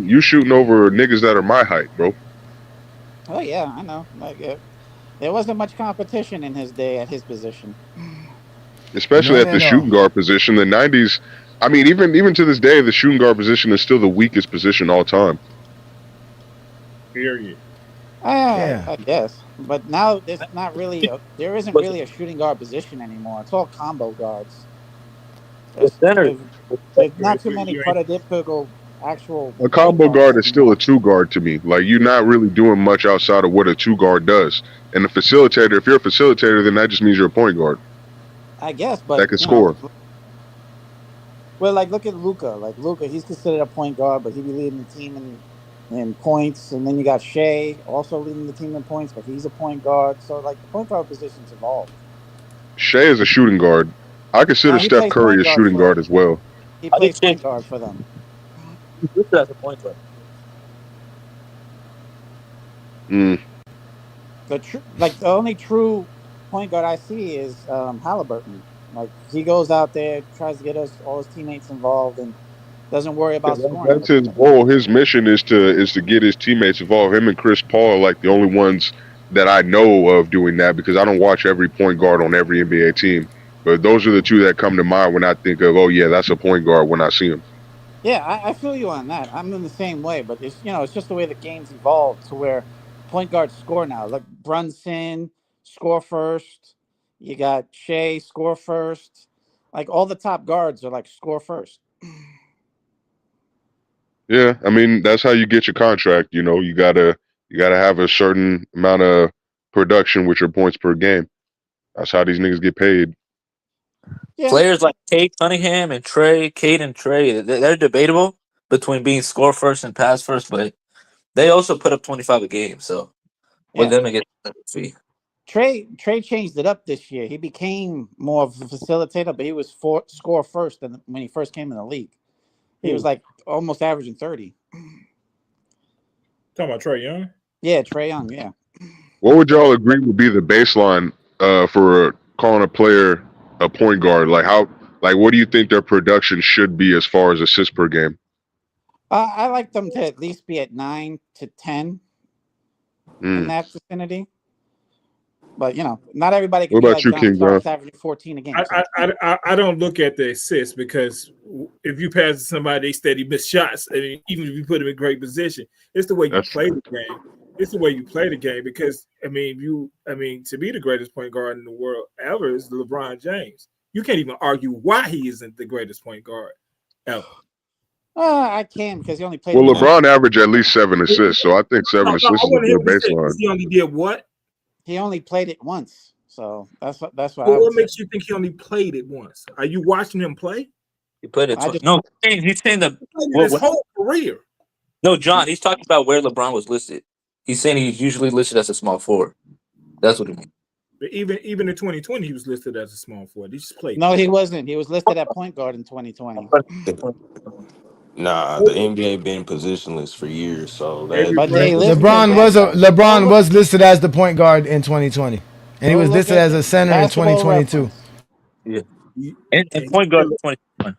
Speaker 8: you shooting over niggas that are my height, bro.
Speaker 10: Oh yeah, I know. Like, there wasn't much competition in his day at his position.
Speaker 8: Especially at the shooting guard position. The 90s, I mean, even to this day, the shooting guard position is still the weakest position all time.
Speaker 6: Period.
Speaker 10: I guess. But now there isn't really a shooting guard position anymore. It's all combo guards. There's not too many prototypical actual.
Speaker 8: A combo guard is still a 2 guard to me. Like, you're not really doing much outside of what a 2 guard does. And a facilitator, if you're a facilitator, then that just means you're a point guard.
Speaker 10: I guess, but
Speaker 8: that can score.
Speaker 10: Well, like, look at Luka. Like, Luka, he's considered a point guard, but he be leading the team in points. And then you got Shea also leading the team in points, but he's a point guard. So, like, the point guard position's evolved.
Speaker 8: Shea is a shooting guard. I consider Steph Curry a shooting guard as well.
Speaker 10: He plays point guard for them.
Speaker 11: He's listed as a point guard.
Speaker 10: The only true point guard I see is Halliburton. Like, he goes out there, tries to get all his teammates involved, and doesn't worry about scoring.
Speaker 8: That's his goal. His mission is to get his teammates involved. Him and Chris Paul are like the only ones that I know of doing that, because I don't watch every point guard on every NBA team. But those are the 2 that come to mind when I think of, oh yeah, that's a point guard when I see him.
Speaker 10: Yeah, I feel you on that. I'm in the same way, but it's just the way the game's evolved to where point guards score now. Look, Brunson score first. You got Shea score first. Like all the top guards are like score first.
Speaker 8: Yeah, I mean that's how you get your contract. You gotta have a certain amount of production with your points per game. That's how these niggas get paid.
Speaker 10: Yeah,
Speaker 11: Players like Cade and Trey, they're debatable between being score first and pass first, but they also put up 25 a game. So with
Speaker 10: yeah.
Speaker 11: them, it gets a fee.
Speaker 10: Trey changed it up this year. He became more of a facilitator, but he was score first than when he first came in the league. He was like almost averaging 30.
Speaker 6: Talking about Trey Young.
Speaker 10: Yeah, Trey Young. Yeah.
Speaker 8: What would y'all agree would be the baseline for calling a player a point guard? Like what do you think their production should be as far as assists per game?
Speaker 10: I like them to at least be at 9 to 10 in that vicinity. But not everybody can
Speaker 8: What
Speaker 10: be
Speaker 8: about
Speaker 10: like
Speaker 8: you,
Speaker 10: John
Speaker 8: King John?
Speaker 10: Starks averaging 14 a game. So.
Speaker 6: I don't look at the assists because if you pass to somebody, they steady miss shots. I mean, even if you put them in great position, it's the way you play the game. It's the way you play the game because to be the greatest point guard in the world ever is LeBron James. You can't even argue why he isn't the greatest point guard ever.
Speaker 10: I can because he only played.
Speaker 8: Well, LeBron averaged at least 7 assists, so I think 7 assists is a good baseline.
Speaker 6: He only did what?
Speaker 10: He only played it once, so that's what.
Speaker 6: Well, what makes you think he only played it once? Are you watching him play?
Speaker 11: He played it twice. No, he's saying
Speaker 6: his whole career.
Speaker 11: No, John, he's talking about where LeBron was listed. He's saying he's usually listed as a small forward. That's what he means.
Speaker 6: But even in 2020, he was listed as a small forward. He just played.
Speaker 10: No, he wasn't. He was listed at point guard in 2020.
Speaker 12: Nah, the NBA been positionless for years, so that.
Speaker 10: But
Speaker 4: LeBron was listed as the point guard in 2020, and he was listed as a center in 2022.
Speaker 11: Yeah, and point guard in 2021.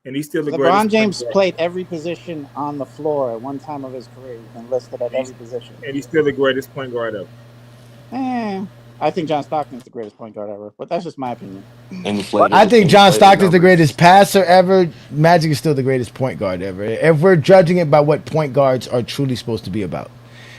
Speaker 6: And he's still the
Speaker 10: LeBron James played every position on the floor at one time of his career. He's been listed at every position.
Speaker 6: And he's still the greatest point guard ever.
Speaker 10: I think John Stockton's the greatest point guard ever, but that's just my opinion.
Speaker 4: I think John Stockton's the greatest passer ever. Magic is still the greatest point guard ever. If we're judging it by what point guards are truly supposed to be about.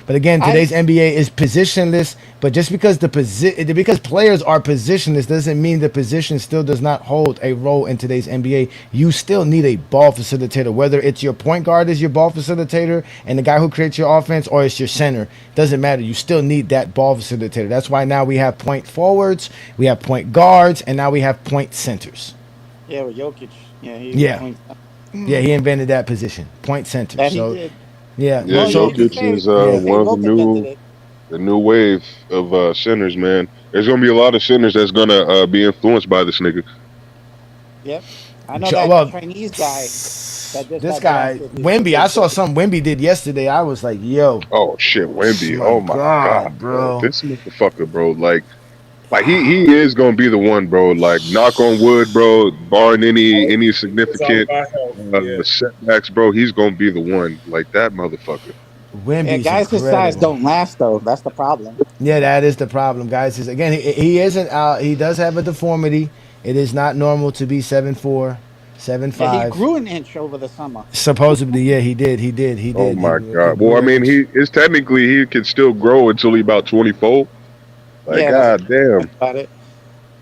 Speaker 4: But again, today's NBA is positionless. But just because because players are positionless doesn't mean the position still does not hold a role in today's NBA. You still need a ball facilitator, whether it's your point guard is your ball facilitator and the guy who creates your offense, or it's your center. Doesn't matter. You still need that ball facilitator. That's why now we have point forwards, we have point guards, and now we have point centers.
Speaker 10: Yeah, with Jokic.
Speaker 4: He invented that position, point center.
Speaker 10: That he did.
Speaker 8: Yeah, Jokic is one of the new wave of centers, man. There's gonna be a lot of centers that's gonna be influenced by this nigga.
Speaker 10: Yep, I know that Chinese guy.
Speaker 4: This guy, Wemby. I saw something Wemby did yesterday. I was like, yo.
Speaker 8: Oh shit, Wemby. Oh my god, bro. This motherfucker, bro. Like he is gonna be the one, bro. Like, knock on wood, bro. Barring any significant setbacks, bro, he's gonna be the one. Like that motherfucker.
Speaker 4: Wemby's
Speaker 10: guys his size don't last though. That's the problem.
Speaker 4: Yeah, that is the problem, guys. Again, he isn't out. He does have a deformity. It is not normal to be 7'4", 7'5".
Speaker 10: Yeah, he grew an inch over the summer.
Speaker 4: Supposedly, yeah, he did.
Speaker 8: Oh my god. Well, I mean, he can still grow until he about 24. Like, god damn.
Speaker 10: About it.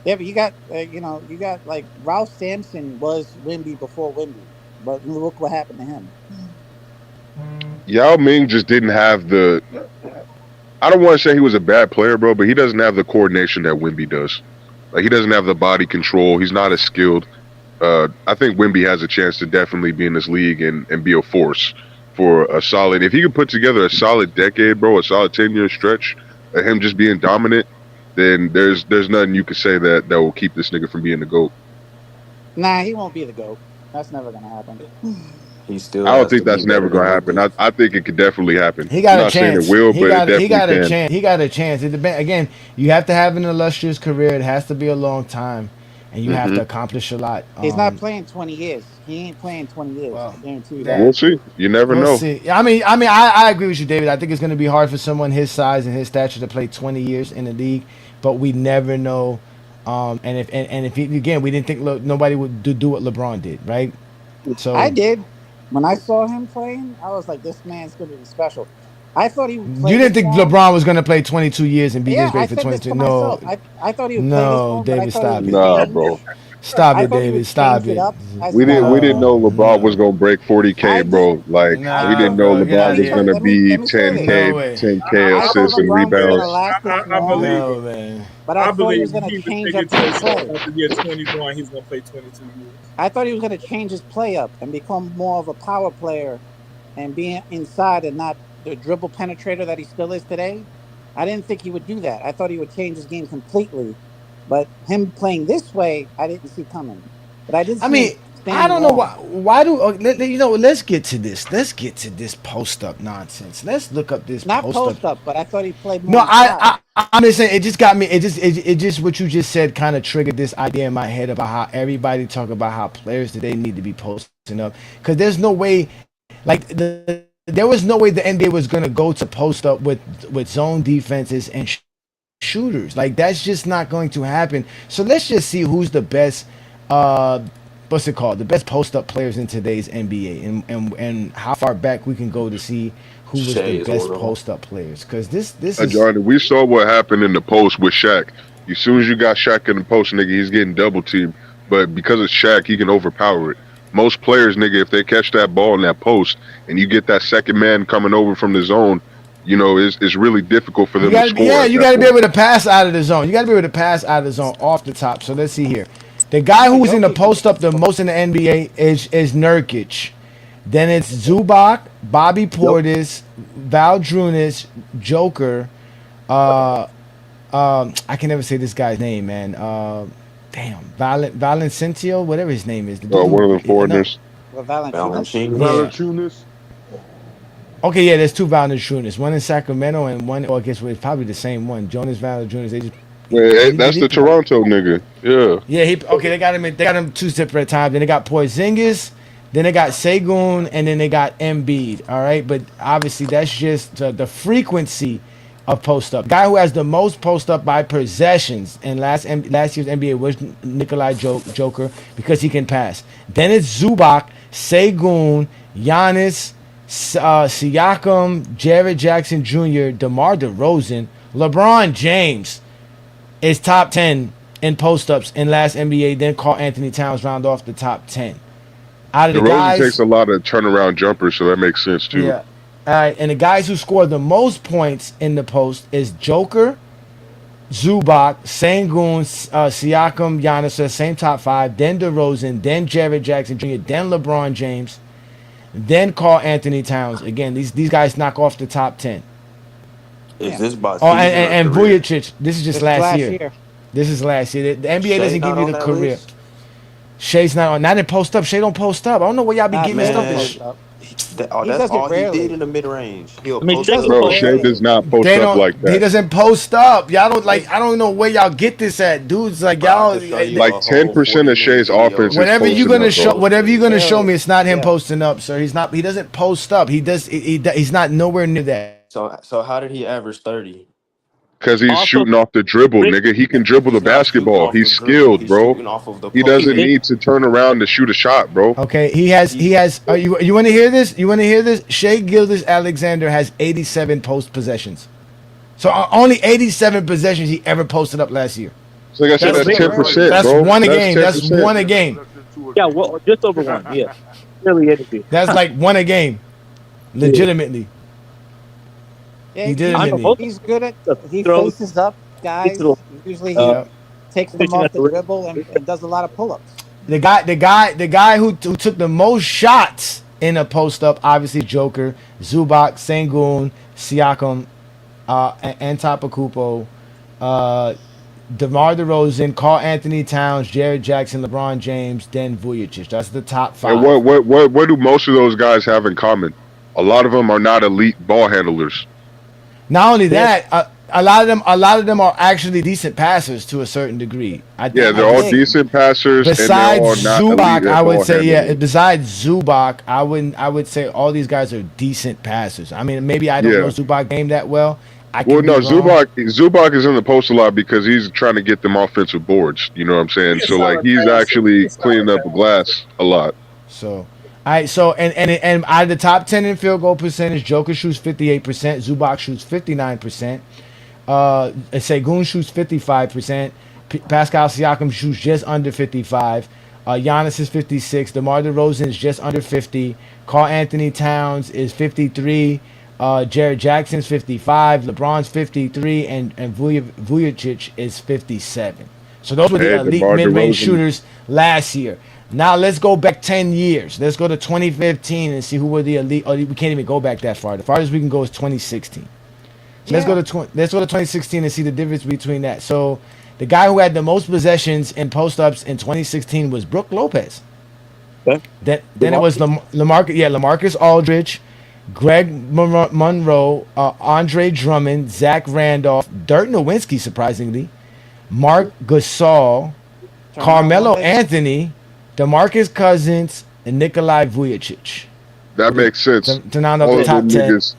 Speaker 10: Yeah, but you got you got like Ralph Sampson was Wemby before Wemby, but look what happened to him.
Speaker 8: Yao Ming just didn't have the. I don't want to say he was a bad player, bro, but he doesn't have the coordination that Wemby does. Like, he doesn't have the body control. He's not as skilled. I think Wemby has a chance to definitely be in this league and be a force for a solid. If he could put together a solid decade, bro, a solid 10-year stretch of him just being dominant, then there's nothing you could say that will keep this nigga from being the GOAT.
Speaker 10: Nah, he won't be the GOAT. That's never gonna happen.
Speaker 12: He still.
Speaker 8: I don't think that's never gonna happen. I think it could definitely happen.
Speaker 4: He got
Speaker 8: I'm
Speaker 4: a chance.
Speaker 8: Saying it will, but he got
Speaker 4: a chance. He got a chance. It depends. Again, you have to have an illustrious career. It has to be a long time, and you have to accomplish a lot.
Speaker 10: He's not playing 20 years. He ain't playing 20 years. I guarantee you that.
Speaker 8: We'll see. You never know.
Speaker 4: See. I mean, I agree with you, David. I think it's going to be hard for someone his size and his stature to play 20 years in the league, but we never know. And if again, we didn't think nobody would do what LeBron did, right? So
Speaker 10: I did. When I saw him playing, I was like, this man's going to be special. I thought he would play
Speaker 4: You didn't
Speaker 10: this
Speaker 4: think
Speaker 10: long.
Speaker 4: LeBron was gonna play 22 years and be
Speaker 10: Yeah,
Speaker 4: this
Speaker 10: I
Speaker 4: great for
Speaker 10: said this
Speaker 4: 22?
Speaker 10: to
Speaker 4: No,
Speaker 10: myself. I thought he would play this
Speaker 4: no,
Speaker 10: long, but I
Speaker 4: David,
Speaker 10: thought he
Speaker 4: stop
Speaker 10: would
Speaker 4: it.
Speaker 8: Nah,
Speaker 10: change.
Speaker 8: bro.
Speaker 4: Stop
Speaker 10: I
Speaker 4: it,
Speaker 10: thought he
Speaker 4: David.
Speaker 10: would
Speaker 4: Stop
Speaker 10: change it
Speaker 4: it.
Speaker 10: up as
Speaker 8: We didn't
Speaker 10: time.
Speaker 8: know LeBron was
Speaker 4: No,
Speaker 8: gonna break 40K,
Speaker 10: I did.
Speaker 8: bro. Like
Speaker 10: I
Speaker 8: we
Speaker 4: nah,
Speaker 8: didn't
Speaker 10: thought.
Speaker 8: know
Speaker 4: bro, get out
Speaker 10: Let
Speaker 4: of
Speaker 8: LeBron
Speaker 10: me
Speaker 8: was
Speaker 10: tell.
Speaker 4: here.
Speaker 8: gonna be
Speaker 10: Let me say this.
Speaker 8: 10K,
Speaker 4: No way.
Speaker 8: 10K
Speaker 10: I thought
Speaker 8: assists and
Speaker 10: LeBron was going to
Speaker 8: rebounds.
Speaker 10: last this
Speaker 6: I
Speaker 10: long,
Speaker 6: believe
Speaker 4: No,
Speaker 6: it.
Speaker 4: man.
Speaker 10: but I
Speaker 6: I
Speaker 10: thought he
Speaker 6: believe
Speaker 10: was going to
Speaker 6: he was
Speaker 10: change up
Speaker 6: thinking
Speaker 10: his
Speaker 6: to himself
Speaker 10: play.
Speaker 6: after year 21, he's going to play 22 years.
Speaker 10: I thought he was going to change his play up and become more of a power player and be inside and not the dribble penetrator that he still is today. I didn't think he would do that. I thought he would change his game completely. But him playing this way, I didn't see coming. But I did
Speaker 4: I
Speaker 10: see him
Speaker 4: mean, I
Speaker 10: standing
Speaker 4: don't know
Speaker 10: long.
Speaker 4: why do you know? Let's get to this. Let's get to this post up nonsense. Let's look up this
Speaker 10: Not
Speaker 4: post up.
Speaker 10: post up, but I thought he played
Speaker 4: No,
Speaker 10: more inside.
Speaker 4: I'm just saying. It just got me. It just what you just said kind of triggered this idea in my head about how everybody talk about how players today need to be posting up because there's no way, like there was no way the NBA was gonna go to post up with zone defenses and shooters. Like that's just not going to happen. So let's just see who's the best. What's it called? The best post up players in today's NBA, and how far back we can go to see who was
Speaker 12: Shay
Speaker 4: the
Speaker 12: is
Speaker 4: best
Speaker 12: one of them.
Speaker 4: post up players. Because this is
Speaker 8: Johnny, we saw what happened in the post with Shaq. As soon as you got Shaq in the post, nigga, he's getting double teamed. But because of Shaq, he can overpower it. Most players, nigga, if they catch that ball in that post and you get that second man coming over from the zone, you know, it's really difficult for them to score.
Speaker 4: yeah,
Speaker 8: at
Speaker 4: you
Speaker 8: that
Speaker 4: got to be
Speaker 8: point.
Speaker 4: able to pass out of the zone. You got to be able to pass out of the zone off the top. So let's see here. The guy who was in the post up the most in the NBA is Nurkic. Then it's Zubac, Bobby Portis, Valdrunas, Joker. I can never say this guy's name, man. Damn, Valenciennes, whatever his name is. The dude
Speaker 8: One of the
Speaker 4: who-
Speaker 8: foreigners.
Speaker 10: Well, Valanciunas.
Speaker 4: Yeah.
Speaker 9: Valanciunas.
Speaker 4: Okay, yeah, there's two Valanciunas. One in Sacramento and one, or I guess it's probably the same one. Jonas Valanciunas. They just
Speaker 8: Hey, that's the Toronto nigga. Yeah.
Speaker 4: Yeah, they got him. They got him two separate times. Then they got Porzingis, then they got Segun, and then they got Embiid. All right, but obviously that's just the frequency of post up. Guy who has the most post up by possessions in last year's NBA was Nikolai Joker because he can pass. Then it's Zubac, Segun, Giannis, Siakam, Jared Jackson Jr., DeMar DeRozan, LeBron James is top 10 in post-ups in last NBA. Then Karl Anthony Towns round off the top 10. Out of the
Speaker 8: DeRozan
Speaker 4: guys,
Speaker 8: takes a lot of turnaround jumpers, so that makes sense too.
Speaker 4: yeah. All right, and the guys who score the most points in the post is Joker, Zubac, Sengun, Siakam, Giannis, so the same top 5. Then DeRozan, then Jared Jackson Jr., then LeBron James, then Karl Anthony Towns. Again, these guys knock off the top 10.
Speaker 12: Is this by
Speaker 4: Oh,
Speaker 12: season
Speaker 4: and
Speaker 12: or career?
Speaker 4: Vujicic. This is just last year. This is last year. The NBA
Speaker 12: Shea
Speaker 4: doesn't give
Speaker 12: not
Speaker 4: you
Speaker 12: on
Speaker 4: the
Speaker 12: that
Speaker 4: career.
Speaker 12: list?
Speaker 4: Shay's not on. Not in post up. Shay don't post up. I don't know where y'all be
Speaker 10: Nah,
Speaker 4: getting
Speaker 10: man,
Speaker 4: this
Speaker 12: Man,
Speaker 4: stuff.
Speaker 12: Oh,
Speaker 10: He
Speaker 12: that's
Speaker 10: does it
Speaker 12: all he
Speaker 10: rarely.
Speaker 12: did in the mid range. He'll
Speaker 11: I mean,
Speaker 12: post
Speaker 11: Shea
Speaker 12: up.
Speaker 11: does
Speaker 8: Bro,
Speaker 11: it
Speaker 8: Shea does not post
Speaker 4: They
Speaker 8: up
Speaker 4: don't.
Speaker 8: like
Speaker 4: He
Speaker 8: that.
Speaker 4: doesn't post up. Y'all don't like. I don't know where y'all get this at, dudes. Like y'all.
Speaker 8: Like 10% of Shay's offense is
Speaker 4: Whatever you're
Speaker 8: posting
Speaker 4: gonna
Speaker 8: up,
Speaker 4: show,
Speaker 8: bro.
Speaker 4: whatever you're gonna show me, it's not him
Speaker 10: Yeah.
Speaker 4: posting up, sir. He's not. He doesn't post up. He does. He's not nowhere near that.
Speaker 12: So how did he average 30?
Speaker 8: Because he's
Speaker 11: Also,
Speaker 8: shooting off the dribble, nigga. He can dribble the
Speaker 12: He's not shooting
Speaker 8: basketball.
Speaker 12: off the
Speaker 8: He's
Speaker 12: dribble.
Speaker 8: skilled,
Speaker 12: He's
Speaker 8: bro.
Speaker 12: shooting off of the
Speaker 8: He
Speaker 12: post.
Speaker 8: doesn't need to turn around to shoot a shot, bro.
Speaker 4: Okay, he has. You want to hear this? You want to hear this? Shea Gilgeous-Alexander has 87 post possessions. So only 87 possessions he ever posted up last year.
Speaker 8: So like I said, that's 10%,
Speaker 4: That's
Speaker 8: bro.
Speaker 4: one a game. That's
Speaker 8: 10%.
Speaker 4: one a game.
Speaker 11: Yeah, well, just over one. Yeah, really anything.
Speaker 4: That's like one a game. Legitimately.
Speaker 10: Yeah,
Speaker 4: He did it in the-
Speaker 10: he's good at. He
Speaker 11: Throws.
Speaker 10: faces up guys. Usually he
Speaker 4: Yeah.
Speaker 10: takes them off the dribble and does a lot of pull-ups.
Speaker 4: The guy who took the most shots in a post up, obviously Joker, Zubac, Sengun, Siakam, Antetokounmpo, DeMar DeRozan, Karl Anthony Towns, Jared Jackson, LeBron James, then Vujicic. That's the top 5.
Speaker 8: And what do most of those guys have in common? A lot of them are not elite ball handlers.
Speaker 4: Not only that, a lot of them are actually decent passers to a certain degree.
Speaker 8: Yeah, they're all decent passers.
Speaker 4: Besides
Speaker 8: and they're all not
Speaker 4: Zubac,
Speaker 8: elite
Speaker 4: I would
Speaker 8: ball
Speaker 4: say
Speaker 8: handlers.
Speaker 4: Besides Zubac, I would say all these guys are decent passers. I mean, maybe I don't know Zubac game that well.
Speaker 8: Well, no, Zubac is in the post a lot because he's trying to get them offensive boards. You know what I'm saying? So like he's actually cleaning up the glass a lot.
Speaker 4: So, All right, so and out of the top 10 in field goal percentage, Joker shoots 58%, Zubac shoots 59%, Segun shoots 55%, Pascal Siakam shoots just under 55, Giannis is 56, DeMar DeRozan is just under 50, Karl Anthony Towns is 53, Jared Jackson's 55, LeBron's 53, and Vujacic is 57. So those were the
Speaker 8: Hey,
Speaker 4: elite
Speaker 8: DeMar
Speaker 4: mid-range
Speaker 8: DeRozan.
Speaker 4: shooters last year. Now let's go back 10 years. Let's go to 2015 and see who were the elite. Oh, we can't even go back that far. The farthest we can go is 2016. So let's go to 2016 and see the difference between that. So the guy who had the most possessions in post-ups in 2016 was Brook Lopez.
Speaker 11: Okay.
Speaker 4: Then it was LaMarcus Aldridge, Greg Monroe, Andre Drummond, Zach Randolph, Dirk Nowitzki, surprisingly, Mark Gasol, Carmelo Anthony, DeMarcus Cousins, and Nikolai Vujacic.
Speaker 8: That makes sense.
Speaker 4: To round up
Speaker 8: All
Speaker 4: the
Speaker 8: of
Speaker 4: top
Speaker 8: them
Speaker 4: 10.
Speaker 8: niggas,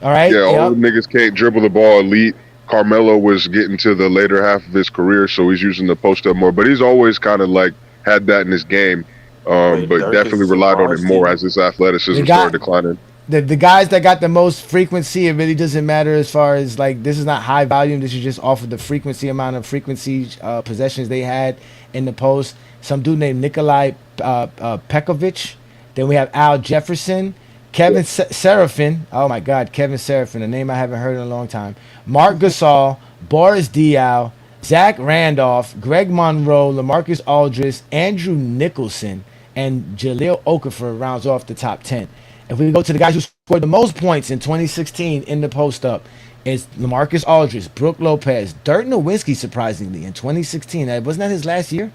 Speaker 4: All right.
Speaker 8: yeah, all the niggas can't dribble the ball elite. Carmelo was getting to the later half of his career, so he's using the post up more. But he's always kind of like had that in his game, but
Speaker 12: Dirk
Speaker 8: definitely
Speaker 12: is
Speaker 8: relied on it
Speaker 12: surprised
Speaker 8: more
Speaker 12: you.
Speaker 8: as his athleticism
Speaker 4: The guy-
Speaker 8: started declining.
Speaker 4: The guys that got the most frequency, it really doesn't matter as far as like this is not high volume. This is just off of the amount of frequency possessions they had in the post. Some dude named Nikolai Pekovic. Then we have Al Jefferson, Kevin Serafin. Oh my God, Kevin Serafin, a name I haven't heard in a long time. Mark Gasol, Boris Diaw, Zach Randolph, Greg Monroe, LaMarcus Aldridge, Andrew Nicholson, and Jahlil Okafor rounds off the top 10. If we go to the guys who scored the most points in 2016 in the post-up, it's LaMarcus Aldridge, Brook Lopez, Dirk Nowitzki, surprisingly, in 2016. Wasn't that his last year?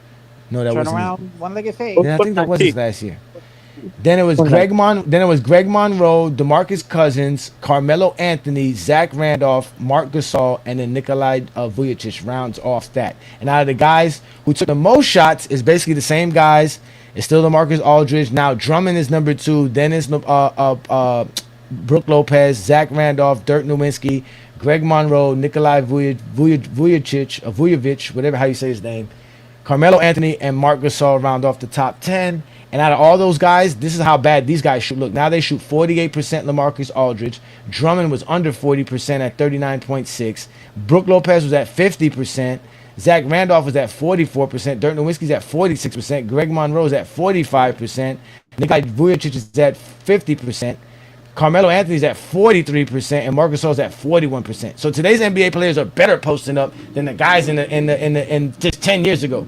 Speaker 4: No, that
Speaker 10: Turn
Speaker 4: wasn't.
Speaker 10: around, one-legged fade.
Speaker 4: Yeah, I think that was his last year. Then it was Greg Monroe, DeMarcus Cousins, Carmelo Anthony, Zach Randolph, Mark Gasol, and then Nikolai Vujacic rounds off that. And out of the guys who took the most shots, is basically the same guys. It's still DeMarcus Aldridge. Now Drummond is number 2. Then it's Brook Lopez, Zach Randolph, Dirk Nowitzki, Greg Monroe, Nikolai Vujovic, whatever how you say his name, Carmelo Anthony, and Mark Gasol round off the top 10. And out of all those guys, this is how bad these guys shoot. Look, now they shoot 48% LaMarcus Aldridge. Drummond was under 40% at 39.6. Brook Lopez was at 50%. Zach Randolph was at 44%. Dirk Nowitzki's at 46%. Greg Monroe is at 45%. Nikolai Vujacic is at 50%. Carmelo Anthony's at 43%, and Marc Gasol's at 41%. So today's NBA players are better posting up than the guys in just 10 years ago.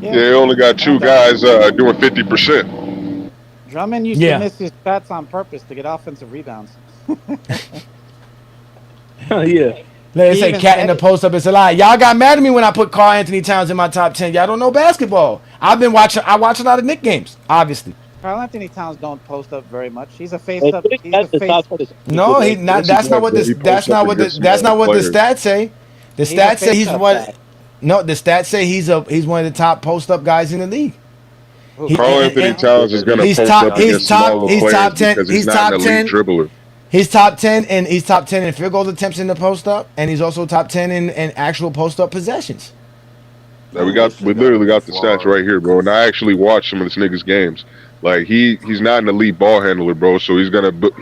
Speaker 8: Yeah, they only got 2 guys doing 50%.
Speaker 10: Drummond used to miss his shots on purpose to get offensive rebounds.
Speaker 11: Yeah.
Speaker 4: They say cat in the post up. It's a lie. Y'all got mad at me when I put Karl Anthony Towns in my top 10. Y'all don't know basketball. I watch a lot of Knick games, obviously.
Speaker 10: Karl Anthony Towns don't post up very much. He's a face up. He's a face.
Speaker 4: No, he not. That's not what the stats say. The stats say he's one. No, the stats say he's one of the top post up guys in the league.
Speaker 8: Karl Anthony Towns is going to post up against smaller players because he's not an elite dribbler.
Speaker 4: He's top 10 in field goal attempts in the post up, and he's also top 10 in actual post up possessions.
Speaker 8: Now we literally got the stats right here, bro. And I actually watched some of this nigga's games. Like he's not an elite ball handler, bro. So he's gonna back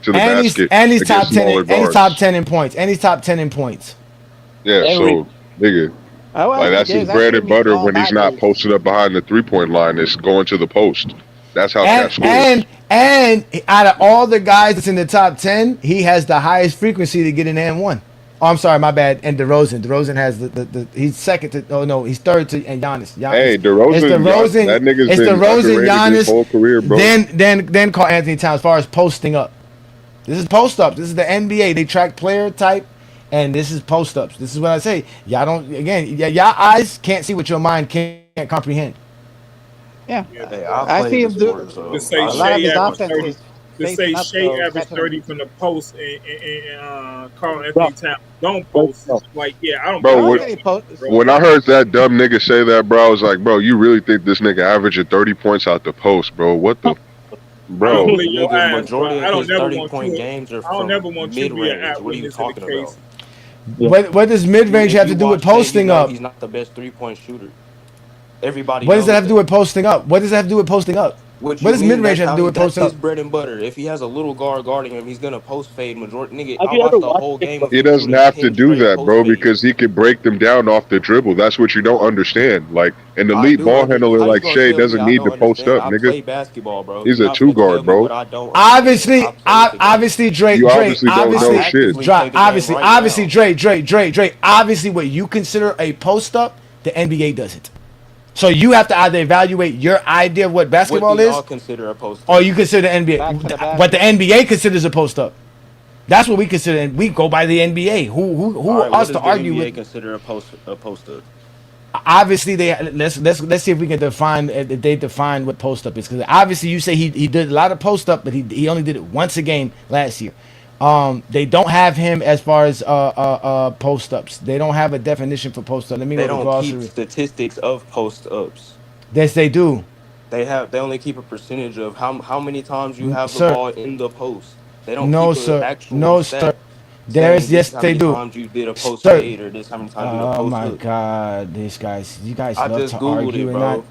Speaker 8: to the basket.
Speaker 4: And he's top 10. And he's top 10 in points. And he's top 10 in points.
Speaker 8: Yeah, so nigga, like that's his bread and butter when he's not posted up behind the 3-point line. It's going to the post. That's how Cat scores.
Speaker 4: And out of all the guys that's in the top 10, he has the highest frequency to get an and one. Oh, I'm sorry, my bad. And DeRozan has the he's second to. Oh no, he's third to and Giannis.
Speaker 8: Hey, DeRozan, that nigga's been underrated
Speaker 4: Giannis,
Speaker 8: his whole career, bro.
Speaker 4: Then Karl Anthony Towns as far as posting up. This is post ups. This is the NBA. They track player type, and this is post ups. This is what I say. Y'all don't y'all eyes can't see what your mind can't comprehend.
Speaker 10: Yeah,
Speaker 12: Hey,
Speaker 10: I see him do.
Speaker 6: To say
Speaker 10: A lot of his offense is
Speaker 6: to say Shea averaged 30 from the post and Karl Anthony Towns don't post. Like, yeah, I don't.
Speaker 8: Bro, when I heard that dumb nigga say that, bro, I was like, bro, you really think this nigga averaging 30 points out the post, bro? What the, bro?
Speaker 12: The majority of his 30-point games are from mid-range. What are you talking about?
Speaker 4: What does mid-range have to do with posting up?
Speaker 12: He's not the best 3-point shooter. Everybody.
Speaker 4: What does that have to do with posting up? What does that have to do with posting up?
Speaker 12: What
Speaker 4: What
Speaker 12: you
Speaker 4: does
Speaker 12: mean?
Speaker 4: mid-range
Speaker 12: That's
Speaker 4: have to
Speaker 12: how
Speaker 4: do
Speaker 12: he,
Speaker 4: with
Speaker 12: that's
Speaker 4: post
Speaker 12: his
Speaker 4: up?
Speaker 12: bread and butter. If he has a little guard guarding him, he's gonna post fade majority. Nigga,
Speaker 11: Have
Speaker 12: I
Speaker 11: you ever
Speaker 12: watched the
Speaker 11: watched
Speaker 12: whole
Speaker 11: it?
Speaker 12: game of
Speaker 8: He
Speaker 12: him
Speaker 8: doesn't
Speaker 12: shooting
Speaker 8: have to
Speaker 12: 10
Speaker 8: do
Speaker 12: straight
Speaker 8: that,
Speaker 12: post
Speaker 8: bro,
Speaker 12: fades.
Speaker 8: because he can break them down off the dribble. That's what you don't understand. Like an
Speaker 12: I
Speaker 8: elite
Speaker 12: do
Speaker 8: ball
Speaker 12: under.
Speaker 8: handler
Speaker 12: How you
Speaker 8: like
Speaker 12: gonna
Speaker 8: Shea
Speaker 12: tell me
Speaker 8: doesn't
Speaker 12: I
Speaker 8: need
Speaker 12: don't
Speaker 8: to post
Speaker 12: understand?
Speaker 8: up,
Speaker 12: I
Speaker 8: nigga.
Speaker 12: play basketball, bro.
Speaker 8: He's
Speaker 12: You're
Speaker 8: a
Speaker 12: not
Speaker 8: two
Speaker 12: finna tell
Speaker 8: guard,
Speaker 12: me what
Speaker 8: bro.
Speaker 12: I don't understand.
Speaker 4: Obviously,
Speaker 12: I play the game.
Speaker 4: obviously,
Speaker 8: You
Speaker 4: Dre,
Speaker 8: obviously don't
Speaker 12: I
Speaker 8: know
Speaker 4: obviously,
Speaker 8: shit.
Speaker 12: actively play the game right
Speaker 4: obviously,
Speaker 12: now.
Speaker 4: Dre. Obviously, what you consider a post up, the NBA doesn't. So you have to either evaluate your idea of what
Speaker 12: What do
Speaker 4: basketball
Speaker 12: y'all
Speaker 4: is,
Speaker 12: consider a post
Speaker 4: or
Speaker 12: up?
Speaker 4: you consider the NBA.
Speaker 10: Back to the
Speaker 4: What the
Speaker 10: basket.
Speaker 4: NBA considers a post up. That's what we consider, and we go by the NBA.
Speaker 12: All
Speaker 4: Who
Speaker 12: right, what
Speaker 4: us
Speaker 12: does
Speaker 4: to
Speaker 12: the
Speaker 4: argue
Speaker 12: NBA
Speaker 4: with?
Speaker 12: consider a post up?
Speaker 4: Obviously, let's see if we can define. They define what post up is, because obviously you say he did a lot of post up, but he only did it once a game last year. They don't have him as far as post ups. They don't have a definition for post up. Let me
Speaker 12: They
Speaker 4: go to
Speaker 12: don't keep
Speaker 4: glossary.
Speaker 12: statistics of post ups.
Speaker 4: Yes, they do,
Speaker 12: They only keep a percentage of how many times you have the
Speaker 4: sir.
Speaker 12: ball in the post. They don't
Speaker 4: No,
Speaker 12: keep an
Speaker 4: sir.
Speaker 12: actual
Speaker 4: No, sir.
Speaker 12: stat
Speaker 4: There
Speaker 12: saying
Speaker 4: is,
Speaker 12: this
Speaker 4: yes,
Speaker 12: is how
Speaker 4: they
Speaker 12: many
Speaker 4: do,
Speaker 12: times you did a post
Speaker 4: sir.
Speaker 12: fade or this how many times you did a
Speaker 4: Oh
Speaker 12: post
Speaker 4: my
Speaker 12: hook.
Speaker 4: God, you guys
Speaker 12: I
Speaker 4: love
Speaker 12: just
Speaker 4: to
Speaker 12: googled
Speaker 4: argue
Speaker 12: it,
Speaker 4: and not.
Speaker 12: bro.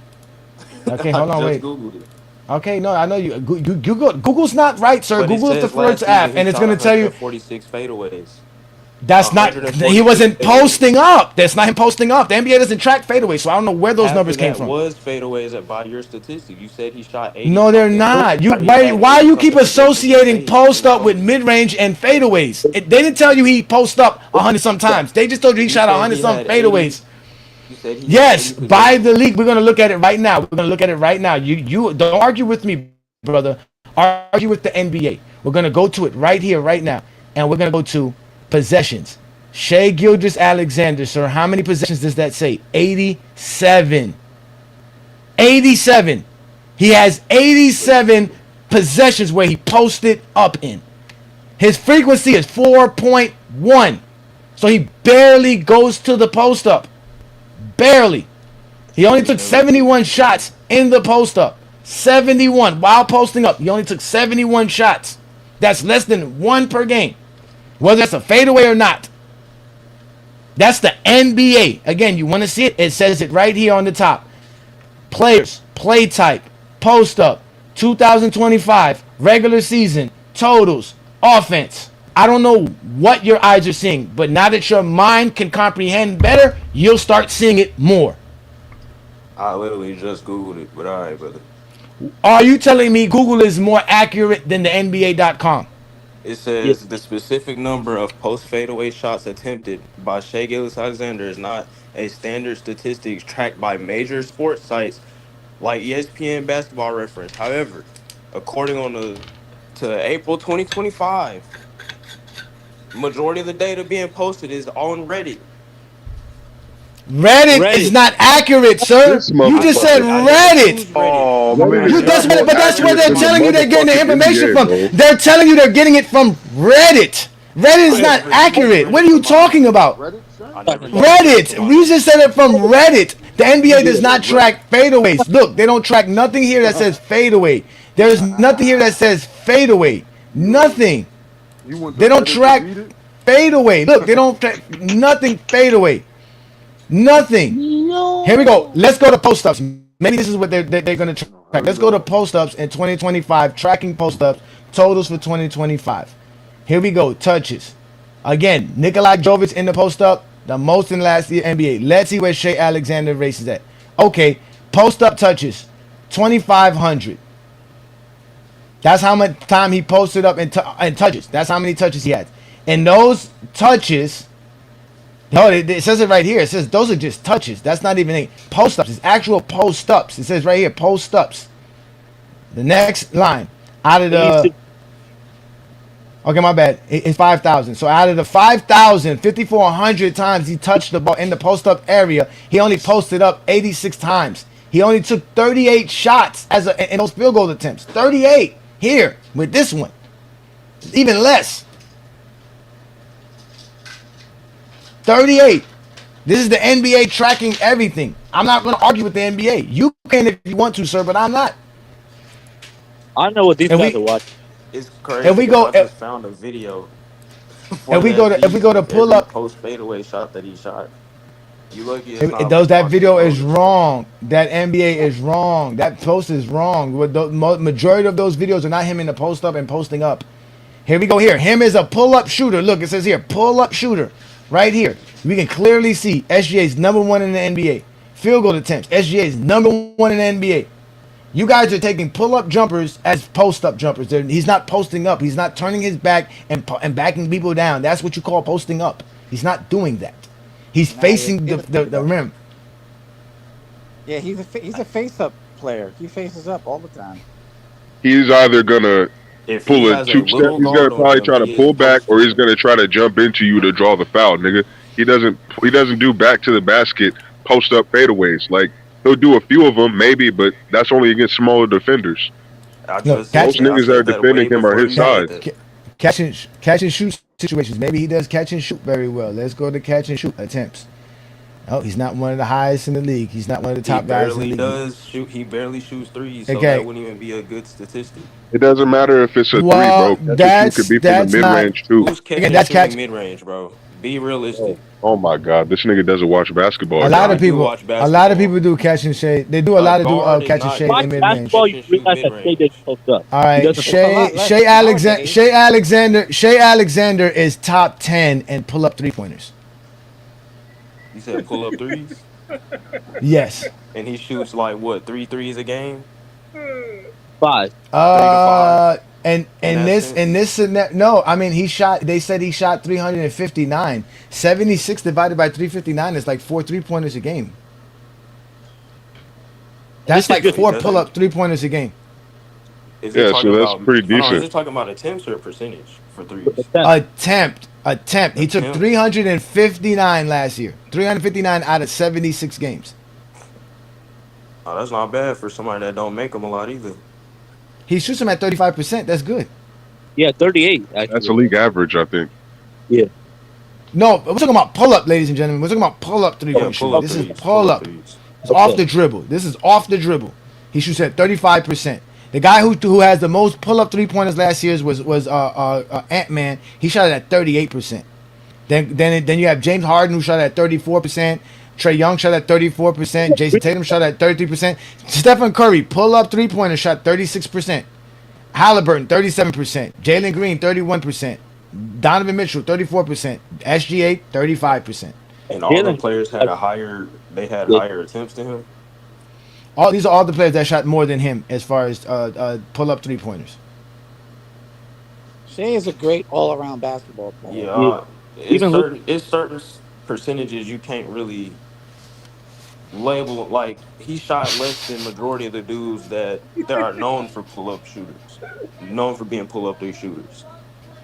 Speaker 4: Okay,
Speaker 12: I
Speaker 4: hold on,
Speaker 12: just
Speaker 4: wait.
Speaker 12: googled it.
Speaker 4: Okay, no, I know you. Google's not right, sir.
Speaker 12: But it
Speaker 4: Google is the
Speaker 12: says last
Speaker 4: first
Speaker 12: season
Speaker 4: app,
Speaker 12: he
Speaker 4: and it's
Speaker 12: shot
Speaker 4: gonna tell you
Speaker 12: 146 fadeaways.
Speaker 4: that's not. He
Speaker 12: 146
Speaker 4: wasn't posting
Speaker 12: fadeaways.
Speaker 4: up. That's not him posting up. The NBA doesn't track fadeaway, so I don't know where those
Speaker 12: Half
Speaker 4: numbers
Speaker 12: of
Speaker 4: came
Speaker 12: that
Speaker 4: from.
Speaker 12: was fadeaways by your statistic. You said he shot 80
Speaker 4: No, they're
Speaker 12: something,
Speaker 4: not. You
Speaker 12: or he had
Speaker 4: why
Speaker 12: 80
Speaker 4: you keep
Speaker 12: something possessions of
Speaker 4: associating
Speaker 12: fades
Speaker 4: post
Speaker 12: in the
Speaker 4: up with
Speaker 12: post.
Speaker 4: mid range and fadeaways? They didn't tell you he post up 100 sometimes. They just told you he
Speaker 12: You
Speaker 4: shot
Speaker 12: said
Speaker 4: 100
Speaker 12: he
Speaker 4: some
Speaker 12: had 80.
Speaker 4: fadeaways.
Speaker 12: You said he had
Speaker 4: Yes,
Speaker 12: 80
Speaker 4: by the
Speaker 12: possessions.
Speaker 4: league. We're gonna look at it right now. We're gonna look at it right now. You don't argue with me, brother. Argue with the NBA. We're gonna go to it right here, right now, and we're gonna go to possessions. Shea Gildress Alexander, sir. How many possessions does that say? 87. 87. He has 87 possessions where he posted up in. His frequency is 4.1. So he barely goes to the post up. Barely. He only took 71 shots in the post up. 71 while posting up. He only took 71 shots. That's less than one per game. Whether that's a fadeaway or not. That's the NBA. Again, you want to see it? It says it right here on the top. Players, play type, post up, 2025, regular season, totals, offense. I don't know what your eyes are seeing, but now that your mind can comprehend better, you'll start seeing it more.
Speaker 12: I literally just googled it, but all right, brother.
Speaker 4: Are you telling me Google is more accurate than the NBA.com?
Speaker 12: It
Speaker 11: Yeah.
Speaker 12: says the specific number of post fadeaway shots attempted by Shea Gilgeous-Alexander is not a standard statistic tracked by major sports sites like ESPN Basketball Reference. However, according to April 2025, majority of the data being posted is on Reddit.
Speaker 4: Reddit is not accurate, sir.
Speaker 8: This
Speaker 4: You just said
Speaker 8: motherfucker.
Speaker 12: I never use
Speaker 4: Reddit.
Speaker 12: Reddit.
Speaker 9: Oh
Speaker 8: Reddit
Speaker 9: man,
Speaker 8: is not more
Speaker 4: But that's where
Speaker 8: accurate
Speaker 4: they're
Speaker 8: than the
Speaker 4: telling you they're getting the
Speaker 8: motherfucking
Speaker 4: information
Speaker 8: NBA,
Speaker 4: from.
Speaker 8: bro.
Speaker 4: They're telling you they're getting it from Reddit. Reddit is
Speaker 12: I
Speaker 4: not
Speaker 12: never use
Speaker 4: accurate.
Speaker 12: Reddit
Speaker 4: What are you
Speaker 12: for my
Speaker 4: talking about?
Speaker 9: Reddit, sir?
Speaker 12: I never use
Speaker 4: Reddit.
Speaker 12: for my
Speaker 4: We just said it from Reddit. The NBA does
Speaker 12: Yeah,
Speaker 4: not
Speaker 12: Reddit.
Speaker 4: track fadeaways. Look, they don't track nothing here that says fadeaway. There's nothing here that says fadeaway. Nothing.
Speaker 9: You went to
Speaker 4: They don't
Speaker 9: Reddit to
Speaker 4: track
Speaker 9: read it?
Speaker 4: fadeaway. Look, they don't track nothing fadeaway. Nothing. Here we go. Let's go to post ups. Maybe this is what they're going to track. Let's go to post ups in 2025. Tracking post ups. Totals for 2025. Here we go. Touches. Again, Nikolai Jovic in the post up. The most in last year NBA. Let's see where Shea Alexander races at. Okay. Post up touches. 2,500. That's how much time he posted up and touches. That's how many touches he had. And those touches... No, it says it right here. It says those are just touches. That's not even a post-ups. It's actual post-ups. It says right here, post-ups. The next line. Out of the... Okay, my bad. It's 5,000. So out of the 5,000, 5,400 times he touched the ball in the post-up area, he only posted up 86 times. He only took 38 shots in those field goal attempts. 38 here with this one. Even less. 38. This is the NBA tracking everything. I'm not going to argue with the NBA. You can if you want to, sir, but I'm not.
Speaker 11: I know what these guys are watching.
Speaker 12: It's crazy.
Speaker 4: If we go,
Speaker 12: I just found a video.
Speaker 4: if we go to pull up,
Speaker 12: post fadeaway shot that he shot. You lucky it's not
Speaker 4: That
Speaker 12: Washington
Speaker 4: video is
Speaker 12: Bullets.
Speaker 4: wrong. That NBA is wrong. That post is wrong. The majority of those videos are not him in the post up and posting up. Here we go. Here, him is a pull up shooter. Look, it says here, pull up shooter, right here. We can clearly see SGA is number one in the NBA. Field goal attempts. SGA is number one in the NBA. You guys are taking pull up jumpers as post up jumpers. He's not posting up. He's not turning his back and backing people down. That's what you call posting up. He's not doing that. He's facing the rim.
Speaker 10: Yeah, he's a face up player. He faces up all the time.
Speaker 8: He's either gonna
Speaker 12: If he
Speaker 8: pull a
Speaker 12: has a
Speaker 8: two step.
Speaker 12: little
Speaker 8: He's gonna
Speaker 12: guard on
Speaker 8: probably
Speaker 12: him,
Speaker 8: try to
Speaker 12: he is
Speaker 8: pull back, or he's
Speaker 12: posting.
Speaker 8: gonna try to jump into you to draw the foul, nigga. He doesn't do back to the basket post up fadeaways. Like he'll do a few of them maybe, but that's only against smaller defenders.
Speaker 12: I
Speaker 4: No,
Speaker 12: just
Speaker 4: catch,
Speaker 8: Most niggas that are
Speaker 12: that way
Speaker 8: defending him are
Speaker 12: before
Speaker 8: his
Speaker 12: you said
Speaker 8: size.
Speaker 12: that.
Speaker 4: catch and shoot situations. Maybe he does catch and shoot very well. Let's go to catch and shoot attempts. Oh, he's not one of the highest in the league. He's not one of the
Speaker 12: He
Speaker 4: top guys in
Speaker 12: barely
Speaker 4: the league.
Speaker 12: does shoot. He barely shoots threes, so
Speaker 4: Okay.
Speaker 12: that wouldn't even be a good statistic.
Speaker 8: It doesn't matter if it's a three,
Speaker 4: Well,
Speaker 8: bro. Catch and shoot could be from the
Speaker 4: that's
Speaker 8: mid
Speaker 4: not.
Speaker 8: range too.
Speaker 12: Who's catching
Speaker 4: Again,
Speaker 12: and
Speaker 4: that's
Speaker 12: shooting
Speaker 4: catch.
Speaker 12: mid range, bro? Be realistic.
Speaker 8: Oh my god, this nigga doesn't watch basketball.
Speaker 4: A
Speaker 8: y'all.
Speaker 4: lot of
Speaker 12: I do
Speaker 4: people.
Speaker 12: watch
Speaker 4: A lot of
Speaker 12: basketball.
Speaker 4: people do catch and shade. They do a
Speaker 12: A
Speaker 4: lot of
Speaker 12: guard is
Speaker 4: catch and
Speaker 12: not
Speaker 4: shade
Speaker 11: Watch
Speaker 4: in mid range.
Speaker 11: basketball, you
Speaker 12: Shoot
Speaker 11: realize that
Speaker 12: mid-range.
Speaker 11: Shea doesn't post up.
Speaker 4: All
Speaker 11: He
Speaker 4: right,
Speaker 11: doesn't
Speaker 10: It's a lot less nowadays.
Speaker 4: Shea Alexander is top 10 in pull up 3-pointers.
Speaker 12: You said pull up threes,
Speaker 4: Yes.
Speaker 12: and he shoots like what 3 threes a game,
Speaker 11: 5.
Speaker 12: 3 to 5.
Speaker 4: And
Speaker 12: In
Speaker 4: in
Speaker 12: that
Speaker 4: this
Speaker 12: sense,
Speaker 4: no, I mean he shot. They said he shot 359. 76 divided by 359 is like 4 3-pointers a game. That's
Speaker 11: This is
Speaker 4: like
Speaker 11: just-
Speaker 4: 4
Speaker 12: Doesn't-
Speaker 4: pull up 3-pointers a game.
Speaker 12: is
Speaker 8: Yeah,
Speaker 12: it
Speaker 8: so
Speaker 12: talking
Speaker 8: that's
Speaker 12: about?
Speaker 8: pretty
Speaker 12: Hold on, is
Speaker 8: decent.
Speaker 12: it talking about attempts or percentage for threes?
Speaker 4: Attempt. He took
Speaker 12: Attempt.
Speaker 4: 359 last year. 359 out of 76 games.
Speaker 12: Oh, that's not bad for somebody that don't make them a lot either.
Speaker 4: He shoots them at 35%. That's good.
Speaker 11: Yeah, 38. Actually.
Speaker 8: That's a league average, I think.
Speaker 11: Yeah.
Speaker 4: No, we're talking about pull up, ladies and gentlemen. We're talking about pull up 3-point
Speaker 12: pull
Speaker 4: shooting.
Speaker 12: up
Speaker 4: This
Speaker 12: threes.
Speaker 4: is pull up.
Speaker 12: threes.
Speaker 4: It's off the dribble. This is off the dribble. He shoots at 35%. The guy who has the most pull up 3-pointers last year was Ant-Man. He shot it at 38%. Then you have James Harden who shot at 34%. Trae Young shot at 34%. Jason Tatum shot at 33%. Stephen Curry pull up 3-pointer shot 36%. Halliburton 37%. Jalen Green 31%. Donovan Mitchell 34%. SGA 35%.
Speaker 12: And all the
Speaker 11: Jalen-
Speaker 12: players had higher attempts than him.
Speaker 4: These are all the players that shot more than him as far as pull up 3-pointers.
Speaker 10: Shea is a great all around basketball player.
Speaker 12: Yeah,
Speaker 11: Even
Speaker 12: it's certain percentages you can't really label. Like he shot less than majority of the dudes that are known for pull up shooters, known for being pull up three shooters,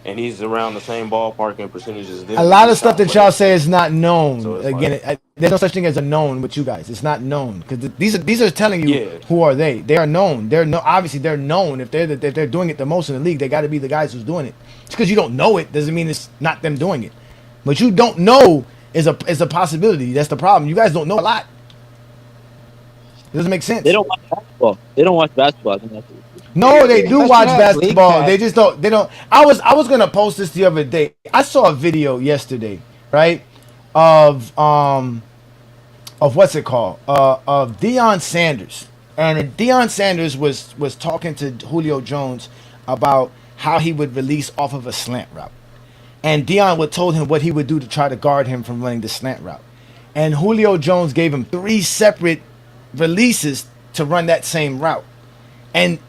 Speaker 12: and he's around the same ballpark and percentages as them.
Speaker 4: A lot
Speaker 12: He
Speaker 4: of stuff
Speaker 12: shot
Speaker 4: that y'all
Speaker 12: less.
Speaker 4: say is not known.
Speaker 12: So it's
Speaker 4: Again, there's no such thing as a known with you guys. It's not known because these are telling you
Speaker 12: Yeah.
Speaker 4: who are they. They are known. Obviously they're known. If they're doing it the most in the league, they got to be the guys who's doing it. Just because you don't know it doesn't mean it's not them doing it. But you don't know is a possibility. That's the problem. You guys don't know a lot. It doesn't make sense.
Speaker 11: They don't watch basketball. They don't watch basketball. I think that's it.
Speaker 4: No, they do
Speaker 10: Especially
Speaker 4: watch
Speaker 10: that league
Speaker 4: basketball.
Speaker 10: pass.
Speaker 4: They just don't. They don't. I was gonna post this the other day. I saw a video yesterday, right? Of what's it called? Of Deion Sanders, and Deion Sanders was talking to Julio Jones about how he would release off of a slant route, and Deion would told him what he would do to try to guard him from running the slant route, and Julio Jones gave him 3 separate releases to run that same route, and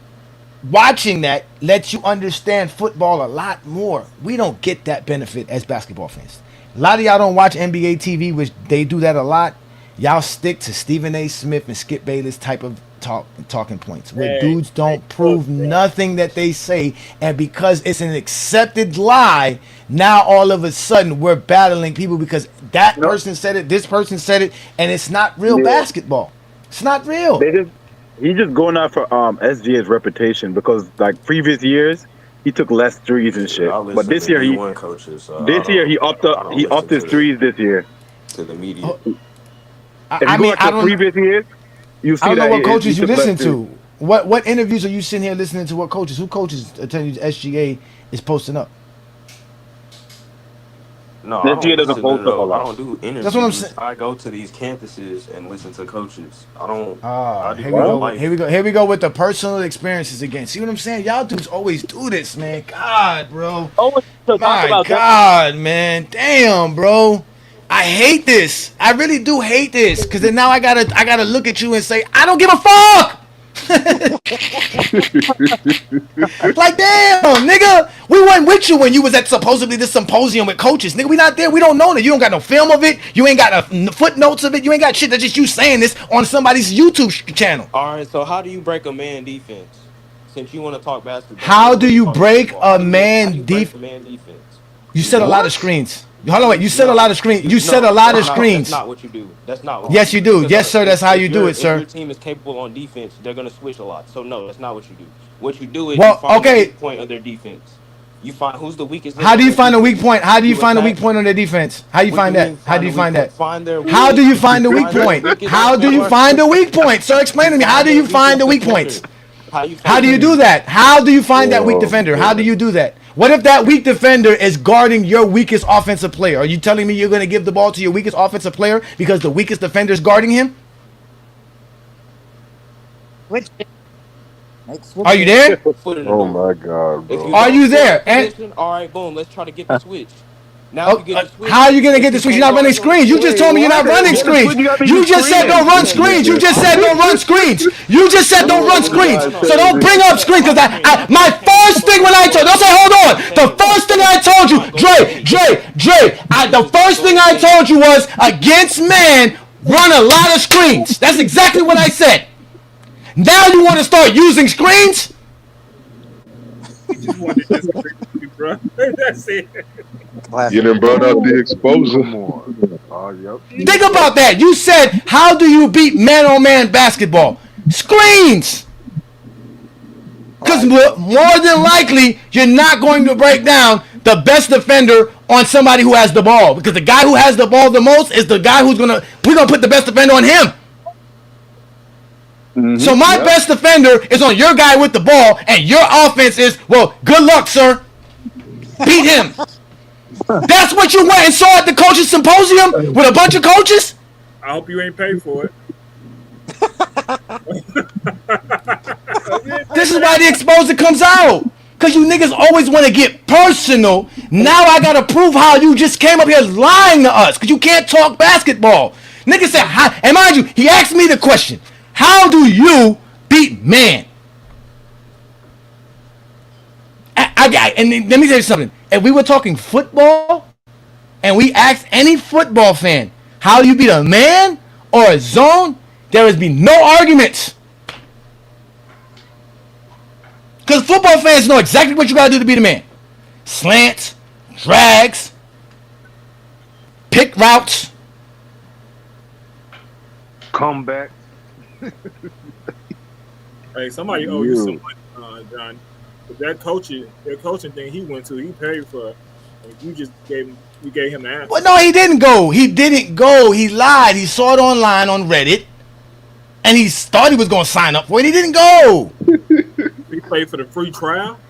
Speaker 4: watching that lets you understand football a lot more. We don't get that benefit as basketball fans. A lot of y'all don't watch NBA TV, which they do that a lot. Y'all stick to Stephen A. Smith and Skip Bayless type of talking points, where dudes don't prove nothing that they say, and because it's an accepted lie, now all of a sudden we're battling people because that person said it, this person said it, and it's not real basketball. It's not real.
Speaker 13: He's just going after SGA's reputation because like previous years he took less threes and shit.
Speaker 12: I
Speaker 13: But
Speaker 12: listen
Speaker 13: this
Speaker 12: to
Speaker 13: year he
Speaker 12: D1 coaches. So
Speaker 13: he upped his threes this year.
Speaker 12: to the media.
Speaker 13: If you go back to previous years, you see
Speaker 4: I don't know
Speaker 13: that
Speaker 4: what coaches
Speaker 13: he
Speaker 4: you
Speaker 13: took
Speaker 4: listen
Speaker 13: less
Speaker 4: to.
Speaker 13: threes.
Speaker 4: What interviews are you sitting here listening to? What coaches? Who coaches are telling you SGA is posting up?
Speaker 12: No, I don't
Speaker 13: SGA doesn't
Speaker 12: listen. No,
Speaker 13: post
Speaker 12: no,
Speaker 13: up a
Speaker 12: no. I
Speaker 13: lot.
Speaker 12: don't do
Speaker 4: That's what I'm
Speaker 12: interviews.
Speaker 4: saying.
Speaker 12: I go to these campuses and listen to coaches. I don't.
Speaker 4: Ah,
Speaker 12: I do
Speaker 4: here we
Speaker 12: real
Speaker 4: go.
Speaker 12: life.
Speaker 4: Here we go with the personal experiences again. See what I'm saying? Y'all dudes always do this, man. God, bro.
Speaker 11: Oh, so talk
Speaker 4: My
Speaker 11: about them.
Speaker 4: God, man. Damn, bro. I hate this. I really do hate this. Cause then now I gotta look at you and say, I don't give a fuck. Like, damn, nigga. We weren't with you when you was at supposedly this symposium with coaches. Nigga, we not there. We don't know that. You don't got no film of it. You ain't got no footnotes of it. You ain't got shit. That's just you saying this on somebody's YouTube channel.
Speaker 12: All right. So how do you break a man defense? Since you want to talk basketball,
Speaker 4: How
Speaker 12: let's
Speaker 4: do
Speaker 12: really
Speaker 4: you
Speaker 12: talk
Speaker 4: break
Speaker 12: basketball.
Speaker 4: a
Speaker 12: How do
Speaker 4: man
Speaker 12: you break
Speaker 4: def?
Speaker 12: a man defense?
Speaker 4: You
Speaker 12: You
Speaker 4: said a
Speaker 12: don't.
Speaker 4: lot of screens. Hold on, wait. You said a lot
Speaker 12: No,
Speaker 4: of screens. You said a
Speaker 12: no,
Speaker 4: lot of
Speaker 12: that's
Speaker 4: screens.
Speaker 12: not what you do. That's not what you
Speaker 4: Yes,
Speaker 12: do.
Speaker 4: you do.
Speaker 12: Because
Speaker 4: Yes, sir. That's how you do it,
Speaker 12: if your
Speaker 4: sir.
Speaker 12: team is capable on defense, they're gonna switch a lot. So no, that's not what you do. What you do is you
Speaker 4: Well,
Speaker 12: find the
Speaker 4: okay.
Speaker 12: weak point of their defense. You find who's the weakest link
Speaker 4: How do
Speaker 12: on
Speaker 4: you
Speaker 12: their
Speaker 4: find a weak
Speaker 12: defense.
Speaker 4: point? How do you
Speaker 12: You
Speaker 4: find a weak
Speaker 12: attack.
Speaker 4: point on their defense? How you
Speaker 12: What do
Speaker 4: find
Speaker 12: you
Speaker 4: that?
Speaker 12: mean
Speaker 4: How
Speaker 12: find
Speaker 4: do
Speaker 12: a
Speaker 4: you
Speaker 12: weak
Speaker 4: find
Speaker 12: point?
Speaker 4: that?
Speaker 12: Find their
Speaker 4: How do you
Speaker 12: weakest.
Speaker 4: find the weak
Speaker 12: Find their
Speaker 4: point?
Speaker 12: weakest
Speaker 4: How do you
Speaker 12: defender.
Speaker 4: find the weak point? Sir, explain
Speaker 12: You
Speaker 4: to me. How
Speaker 12: find
Speaker 4: do
Speaker 12: their
Speaker 4: you find
Speaker 12: weakest
Speaker 4: the weak points?
Speaker 12: defender. How you
Speaker 4: How
Speaker 12: find
Speaker 4: do
Speaker 12: their
Speaker 4: you do
Speaker 12: weakest?
Speaker 4: that? How do you find that weak
Speaker 13: Oh
Speaker 4: defender? How do
Speaker 13: man.
Speaker 4: you do that? What if that weak defender is guarding your weakest offensive player? Are you telling me you're going to give the ball to your weakest offensive player because the weakest defender is guarding him?
Speaker 10: Switch it. Make switch
Speaker 4: Are you
Speaker 10: it.
Speaker 4: there?
Speaker 12: Foot in the
Speaker 9: Oh
Speaker 12: door.
Speaker 9: my God,
Speaker 12: If you
Speaker 9: bro.
Speaker 4: Are
Speaker 12: don't
Speaker 4: you
Speaker 12: score
Speaker 4: there?
Speaker 12: that
Speaker 4: And
Speaker 12: position, all right, boom. Let's try to get the switch. Now, if you get the switch,
Speaker 4: how are you going to
Speaker 12: if
Speaker 4: get the
Speaker 12: he
Speaker 4: switch? You're
Speaker 12: can't
Speaker 4: not running
Speaker 12: guard you on the
Speaker 4: screens. You
Speaker 12: switch,
Speaker 4: just
Speaker 13: Wait,
Speaker 4: told me you're
Speaker 13: what?
Speaker 4: not running
Speaker 13: Get the
Speaker 4: screens.
Speaker 13: switch. You gotta be
Speaker 4: You
Speaker 13: using
Speaker 4: just said
Speaker 13: screens.
Speaker 4: don't run
Speaker 12: yeah, yeah,
Speaker 4: screens.
Speaker 12: yeah.
Speaker 4: You just said don't run screens. You just said don't run
Speaker 13: Oh,
Speaker 12: No, no,
Speaker 13: this
Speaker 12: no,
Speaker 4: screens.
Speaker 12: no,
Speaker 13: guy's
Speaker 12: no.
Speaker 4: So don't
Speaker 13: crazy.
Speaker 4: bring
Speaker 12: You
Speaker 4: up
Speaker 12: said
Speaker 4: screens because
Speaker 12: run screens. I'm
Speaker 4: my
Speaker 12: saying change the
Speaker 4: first thing when
Speaker 12: focus.
Speaker 4: I
Speaker 12: Go
Speaker 4: told,
Speaker 12: to
Speaker 4: don't say hold on.
Speaker 12: I'm
Speaker 4: The
Speaker 12: saying
Speaker 4: first thing I told you,
Speaker 12: not Golden State.
Speaker 4: The
Speaker 12: This is not
Speaker 4: first thing
Speaker 12: Golden
Speaker 4: I
Speaker 12: State.
Speaker 4: told you was against man, run a lot of screens. That's exactly what I said. Now you want to start using screens?
Speaker 6: He just wanted to disagree with you, bro. That's it.
Speaker 8: You
Speaker 10: Classic.
Speaker 8: done brought out the exposer.
Speaker 9: Come on. Oh, yep.
Speaker 4: Think about that. You said, how do you beat man-on-man basketball? Screens. Because
Speaker 10: Right.
Speaker 4: more than likely, you're not going to break down the best defender on somebody who has the ball. Because the guy who has the ball the most is the guy we're going to put the best defender on him. So my
Speaker 13: Yep.
Speaker 4: best defender is on your guy with the ball, and your offense is, well, good luck, sir. Beat him. That's what you went and saw at the coaches symposium with a bunch of coaches?
Speaker 6: I hope you ain't paid for it.
Speaker 4: This is why the exposure comes out. Because you niggas always want to get personal. Now I got to prove how you just came up here lying to us. Because you can't talk basketball. Niggas said, and mind you, he asked me the question, how do you beat man? And let me tell you something. If we were talking football, and we asked any football fan, how do you beat a man or a zone? There would be no arguments. Because football fans know exactly what you got to do to beat a man. Slants, drags, pick routes.
Speaker 9: Comeback.
Speaker 6: Hey, somebody owe you some money, John. But that coaching thing he went to, he paid for. And you gave him the answer.
Speaker 4: Well, no, he didn't go. He didn't go. He lied. He saw it online on Reddit. And he thought he was going to sign up for it. He didn't go.
Speaker 6: He paid for the free trial.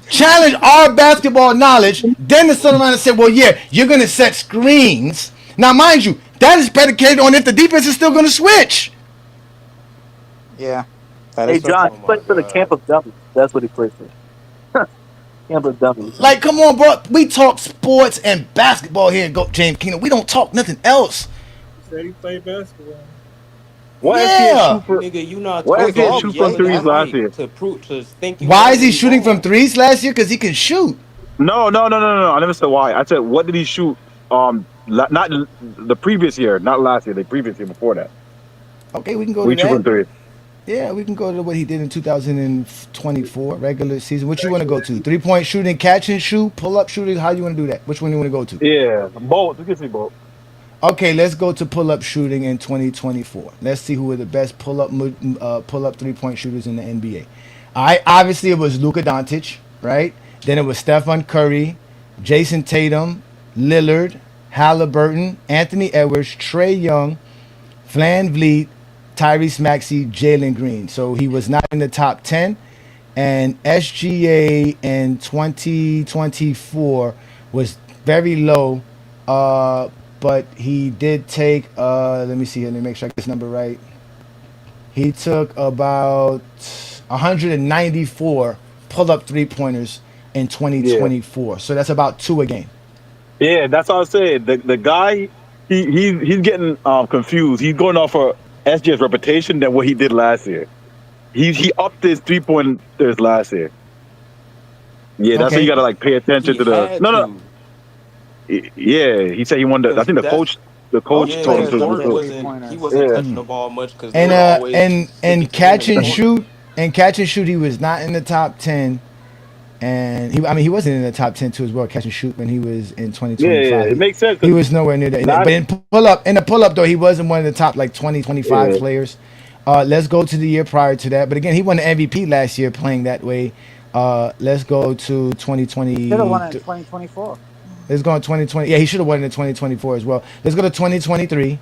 Speaker 4: Challenge our basketball knowledge. Then the son around and said, well, yeah, you're going to set screens. Now, mind you, that is predicated on if the defense is still going to switch.
Speaker 10: Yeah.
Speaker 11: Hey, John, he played for the Camp of Dummies. That's what he played for. Camp of Dummies.
Speaker 4: Like, come on, bro. We talk sports and basketball here in Go James Kingdom. We don't talk nothing else.
Speaker 6: He said he played basketball.
Speaker 13: Why
Speaker 4: Yeah.
Speaker 12: Nigga, you not
Speaker 13: Why is he
Speaker 12: talking
Speaker 13: shoot
Speaker 12: yelling
Speaker 13: from threes
Speaker 12: at
Speaker 13: last
Speaker 12: me
Speaker 13: year?
Speaker 12: to prove to think you.
Speaker 4: Why is he
Speaker 12: already
Speaker 4: shooting from
Speaker 12: wrong.
Speaker 4: threes last year? Because he can shoot.
Speaker 13: No. I never said why. I said what did he shoot? Not the previous year, not last year. The previous year before that.
Speaker 4: Okay, we can go
Speaker 13: We
Speaker 4: to
Speaker 13: shoot from
Speaker 4: that.
Speaker 13: three.
Speaker 4: Yeah, we can go to what he did in 2024 regular season. What you want to go to? 3-point shooting, catch and shoot, pull up shooting. How you want to do that? Which one you want to go to?
Speaker 13: Yeah, both. We can see both.
Speaker 4: Okay, let's go to pull up shooting in 2024. Let's see who are the best pull up 3-point shooters in the NBA. All right, obviously it was Luka Doncic, right? Then it was Stephen Curry, Jason Tatum, Lillard, Halliburton, Anthony Edwards, Trae Young, Van Vliet, Tyrese Maxey, Jalen Green. So he was not in the top 10. and SGA in 2024 was very low, but he did take. Let me see here. Let me make sure I get this number right. He took about 194 pull-up three-pointers in
Speaker 13: Yeah.
Speaker 4: 2024. So that's about 2 a game.
Speaker 13: Yeah, that's what I said. The guy, he's getting confused. He's going off for SG's reputation than what he did last year. He upped his 3-pointers last year. Yeah, that's why you
Speaker 4: Okay.
Speaker 13: gotta like pay attention
Speaker 12: He
Speaker 13: to the
Speaker 12: had
Speaker 13: no.
Speaker 12: to.
Speaker 13: Yeah, he said he wanted. I think the
Speaker 12: That's
Speaker 13: coach
Speaker 12: yeah,
Speaker 13: told him
Speaker 10: Players
Speaker 12: because
Speaker 13: to.
Speaker 10: love
Speaker 12: Jordan
Speaker 10: their
Speaker 13: To
Speaker 12: he
Speaker 10: three-pointers.
Speaker 12: wasn't
Speaker 13: yeah,
Speaker 12: touching the ball much because they
Speaker 4: And
Speaker 12: were always sticking
Speaker 4: and
Speaker 12: to him
Speaker 4: catch
Speaker 12: in the
Speaker 4: and
Speaker 12: corner.
Speaker 4: shoot he was not in the top 10. And he wasn't in the top 10 too as well, catch and shoot, when he was in
Speaker 13: yeah,
Speaker 4: 2025.
Speaker 13: it makes sense.
Speaker 4: He
Speaker 13: 'Cause
Speaker 4: was nowhere near that.
Speaker 13: not,
Speaker 4: But in the pull up though, he wasn't one of the top like 20, 25
Speaker 13: yeah,
Speaker 4: players. Let's go to the year prior to that. But again, he won the MVP last year playing that way. Let's go to
Speaker 10: Should have won
Speaker 4: 2020.
Speaker 10: it in 2024.
Speaker 4: Let's go in 2020. Yeah, he should have won it in 2024 as well. Let's go to 2023.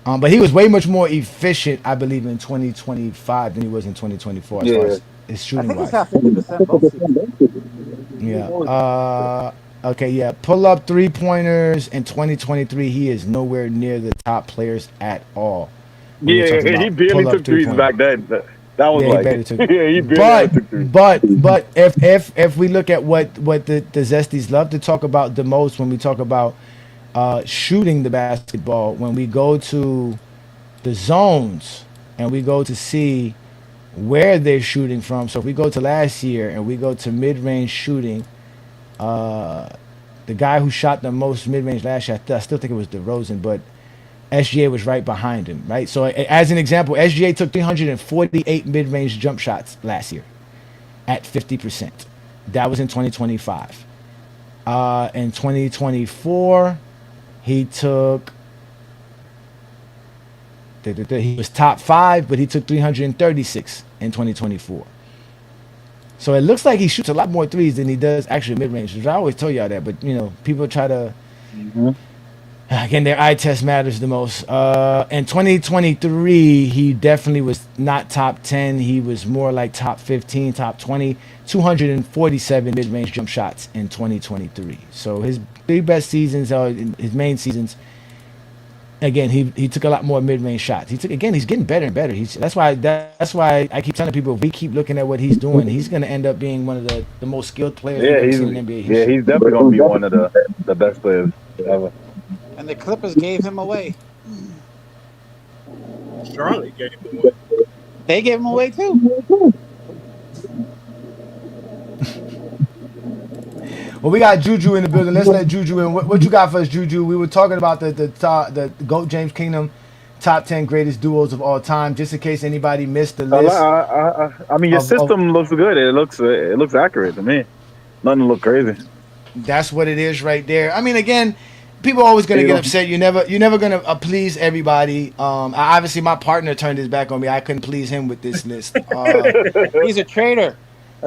Speaker 4: But he was way much more efficient, I believe, in 2025 than he was in 2024 as far
Speaker 13: yeah.
Speaker 4: as his
Speaker 10: I
Speaker 4: shooting
Speaker 10: think he
Speaker 4: wise.
Speaker 10: shot 50% both seasons.
Speaker 4: Yeah. Okay. Yeah. Pull up three pointers in 2023. He is nowhere near the top players at all. When we're
Speaker 13: Yeah,
Speaker 4: talking
Speaker 13: he
Speaker 4: about
Speaker 13: barely
Speaker 4: pull up
Speaker 13: took
Speaker 4: three
Speaker 13: threes
Speaker 4: pointers.
Speaker 13: back then. That was
Speaker 4: Yeah, he
Speaker 13: like,
Speaker 4: better took.
Speaker 13: yeah, he barely ever
Speaker 4: But
Speaker 13: took threes.
Speaker 4: but if we look at what the Zesties love to talk about the most when we talk about shooting the basketball, when we go to the zones and we go to see where they're shooting from. So if we go to last year and we go to mid-range shooting, the guy who shot the most mid-range last year, I still think it was DeRozan, but SGA was right behind him, right? So as an example, SGA took 348 mid-range jump shots last year at 50%. That was in 2025. In 2024, he took he was top 5, but he took 336 in 2024. So it looks like he shoots a lot more threes than he does actually mid-range. I always tell y'all that, but people try to again, their eye test matters the most. In 2023, he definitely was not top 10. He was more like top 15, top 20, 247 mid-range jump shots in 2023. So his 3 best seasons are his main seasons. Again, he took a lot more mid-range shots. He's getting better and better. That's why I keep telling people, if we keep looking at what he's doing, he's going to end up being one of the most skilled players we've
Speaker 13: Yeah,
Speaker 4: ever
Speaker 13: he's
Speaker 4: seen in NBA history.
Speaker 13: he's definitely gonna be one of the best players ever.
Speaker 10: And the Clippers gave him away.
Speaker 6: Charlotte gave him away.
Speaker 10: They gave him away too.
Speaker 4: Well, we got Juju in the building. Let's let Juju in. What you got for us, Juju? We were talking about the GOAT James Kingdom top 10 greatest duos of all time. Just in case anybody missed the list.
Speaker 13: I mean, your system looks good. It looks accurate to me. Nothing look crazy.
Speaker 4: That's what it is right there. I mean, again, people are always going to get upset. You're never going to please everybody. Obviously, my partner turned his back on me. I couldn't please him with this list.
Speaker 10: He's a traitor.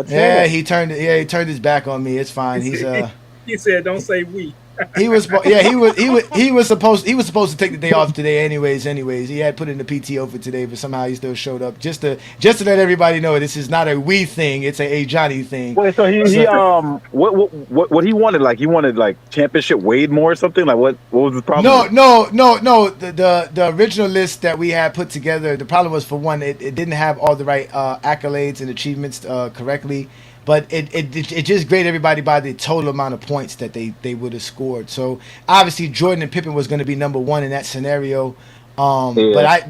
Speaker 4: Yeah, he turned his back on me. It's fine.
Speaker 6: He said, "Don't say we."
Speaker 4: He was supposed to take the day off today anyways. He had put in the PTO for today, but somehow he still showed up just to let everybody know this is not a we thing, it's a Johnny thing.
Speaker 13: Wait, so what he wanted? Like he wanted like championship Wade more or something? Like what was the problem?
Speaker 4: No. The original list that we had put together, the problem was, for one, it didn't have all the right accolades and achievements correctly. But it just graded everybody by the total amount of points that they would have scored. So obviously Jordan and Pippen was going to be number one in that scenario. But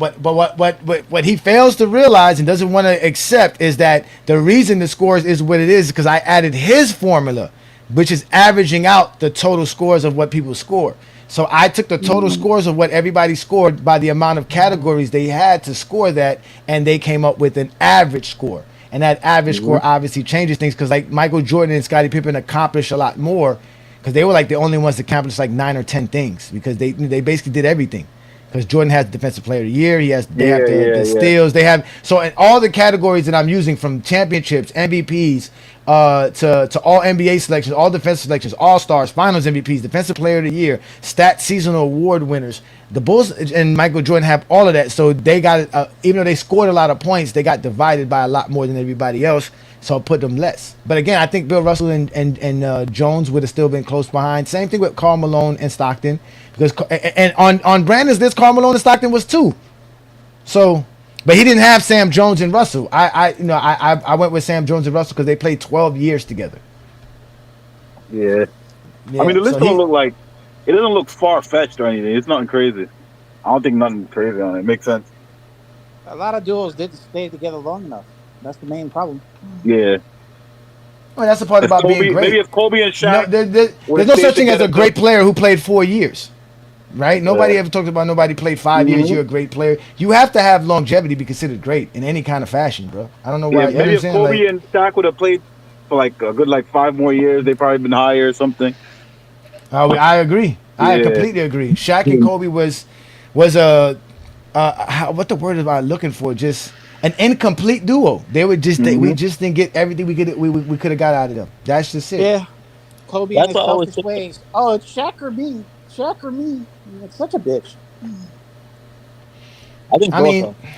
Speaker 4: what he fails to realize and doesn't want to accept is that the reason the scores is what it is because I added his formula, which is averaging out the total scores of what people score. So I took the total scores of what everybody scored by the amount of categories they had to score that, and they came up with an average score. And that average score obviously changes things because like Michael Jordan and Scottie Pippen accomplished a lot more because they were like the only ones that accomplished like 9 or 10 things because they basically did everything. Because Jordan has the Defensive Player of the Year, they have the steals, they have in all the categories that I'm using, from championships, MVPs, to all NBA selections, all defensive selections, All Stars, Finals MVPs, Defensive Player of the Year, stat seasonal award winners. The Bulls and Michael Jordan have all of that, so they got even though they scored a lot of points, they got divided by a lot more than everybody else so I put them less. But again, I think Bill Russell and Jones would have still been close behind. Same thing with Karl Malone and Stockton, because and on Brandon's list, Karl Malone and Stockton was 2. So, but he didn't have Sam Jones and Russell. I went with Sam Jones and Russell because they played 12 years together.
Speaker 13: Yeah.
Speaker 4: Yeah,
Speaker 13: I mean, the list
Speaker 4: so
Speaker 13: don't look like it doesn't look far fetched or anything. It's nothing crazy. I don't think nothing crazy on it. Makes sense.
Speaker 10: A lot of duos didn't stay together long enough. That's the main problem.
Speaker 13: Yeah.
Speaker 4: Well, that's the part
Speaker 13: It's
Speaker 4: about
Speaker 13: Kobe,
Speaker 4: being great.
Speaker 13: maybe it's Kobe and
Speaker 4: No,
Speaker 13: Shaq.
Speaker 4: there's no such thing as a great player who played 4 years, right? Nobody
Speaker 13: Yeah.
Speaker 4: ever talks about nobody played 5 years. You're a great player. You have to have longevity to be considered great in any kind of fashion, bro. I don't know why.
Speaker 13: Yeah,
Speaker 4: You know what
Speaker 13: maybe
Speaker 4: I'm
Speaker 13: if
Speaker 4: saying?
Speaker 13: Kobe
Speaker 4: Like,
Speaker 13: and Shaq would have played for like a good 5 more years, they probably been higher or something.
Speaker 4: I agree. I
Speaker 13: Yeah.
Speaker 4: completely agree. Shaq and Kobe was a what the word am I looking for? Just an incomplete duo. They were just we just didn't get everything we could have got out of them. That's just it.
Speaker 10: Yeah. Kobe
Speaker 11: That's
Speaker 10: and his
Speaker 11: what I always
Speaker 10: selfish ways. Oh, it's Shaq or me. Shaq or me. It's such a bitch.
Speaker 11: I think
Speaker 4: I
Speaker 11: both
Speaker 4: mean,
Speaker 11: of them.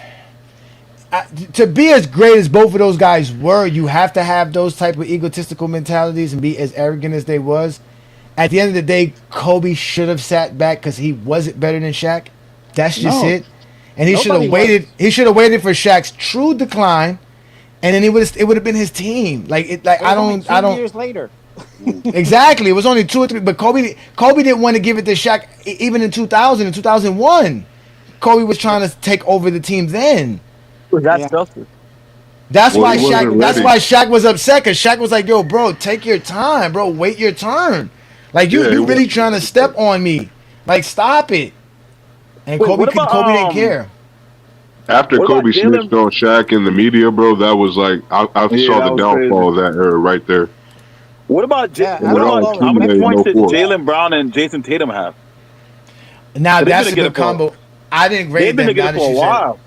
Speaker 4: to be as great as both of those guys were, you have to have those type of egotistical mentalities and be as arrogant as they was. At the end of the day, Kobe should have sat back because he wasn't better than Shaq. That's just
Speaker 10: No.
Speaker 4: it. And he should
Speaker 10: Nobody
Speaker 4: have waited. He should have waited for Shaq's true decline, and then it would have been his team. Like it. Like
Speaker 10: It was
Speaker 4: I
Speaker 10: only
Speaker 4: don't.
Speaker 10: 2 years later.
Speaker 4: Exactly. It was only 2 or 3. But Kobe didn't want to give it to Shaq even in 2000 and 2001. Kobe was trying to take over the team then.
Speaker 13: That's
Speaker 10: Yeah.
Speaker 13: selfish.
Speaker 4: That's
Speaker 8: Well,
Speaker 4: why
Speaker 8: he wasn't
Speaker 4: Shaq. That's
Speaker 8: ready.
Speaker 4: why Shaq was upset because Shaq was like, "Yo, bro, take your time, bro. Wait your turn. Like
Speaker 8: Yeah,
Speaker 4: you
Speaker 8: he
Speaker 4: really
Speaker 8: wasn't
Speaker 4: trying to
Speaker 8: ready.
Speaker 4: step on me. Like stop it." And
Speaker 13: Wait,
Speaker 4: Kobe
Speaker 13: what about,
Speaker 4: Kobe didn't care.
Speaker 8: After
Speaker 13: What about
Speaker 8: Kobe
Speaker 13: Jalen?
Speaker 8: snitched on Shaq in the media, bro, that was like I
Speaker 13: Yeah,
Speaker 8: saw
Speaker 13: that
Speaker 8: the
Speaker 13: was
Speaker 8: downfall of
Speaker 13: crazy.
Speaker 8: that era right there.
Speaker 13: What about
Speaker 10: Yeah,
Speaker 8: And
Speaker 10: I
Speaker 13: what
Speaker 8: it
Speaker 10: was
Speaker 8: all
Speaker 10: all
Speaker 13: about
Speaker 10: over
Speaker 13: how
Speaker 10: it.
Speaker 13: many
Speaker 8: accumulated in
Speaker 13: points did
Speaker 8: 04.
Speaker 13: Jalen Brown and Jason Tatum have?
Speaker 4: Now
Speaker 13: They've
Speaker 4: that's
Speaker 13: been
Speaker 4: a good
Speaker 13: together for
Speaker 4: combo. I didn't grade
Speaker 13: they've been
Speaker 4: them. Now
Speaker 13: together
Speaker 4: that
Speaker 13: for a
Speaker 4: you said it.
Speaker 13: while.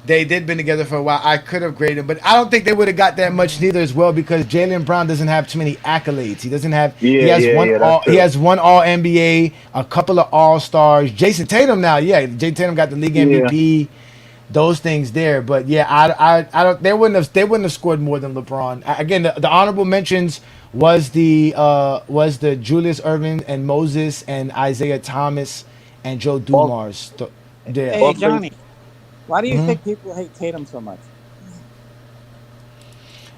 Speaker 4: They did been together for a while. I could have graded them, but I don't think they would have got that much neither as well because Jalen Brown doesn't have too many accolades. He doesn't have.
Speaker 13: Yeah,
Speaker 4: he has
Speaker 13: yeah,
Speaker 4: one.
Speaker 13: yeah,
Speaker 4: All,
Speaker 13: that's
Speaker 4: he
Speaker 13: true.
Speaker 4: has one All NBA, a couple of All Stars. Jason Tatum now, yeah, Jason Tatum got the league
Speaker 13: Yeah.
Speaker 4: MVP. Those things there, but yeah, I don't. They wouldn't have scored more than LeBron. Again, the honorable mentions was the Julius Erving and Moses and Isaiah Thomas and Joe Dumars. Yeah.
Speaker 10: Hey, Johnny, why do you
Speaker 4: Mhm.
Speaker 10: think people hate Tatum so much?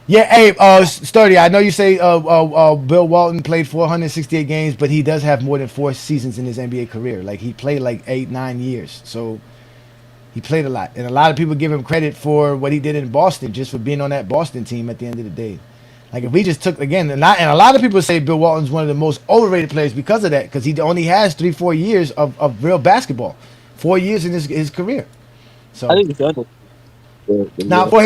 Speaker 4: Yeah, hey, Sturdy, I know you say Bill Walton played 468 games, but he does have more than 4 seasons in his NBA career. Like, he played like 8, 9 years. So, he played a lot. And a lot of people give him credit for what he did in Boston, just for being on that Boston team at the end of the day. Like, if we just took, again, and a lot of people say Bill Walton's one of the most overrated players because of that, because he only has 3, 4 years of real basketball. 4 years in his career. So,
Speaker 11: I think it's under.
Speaker 4: now for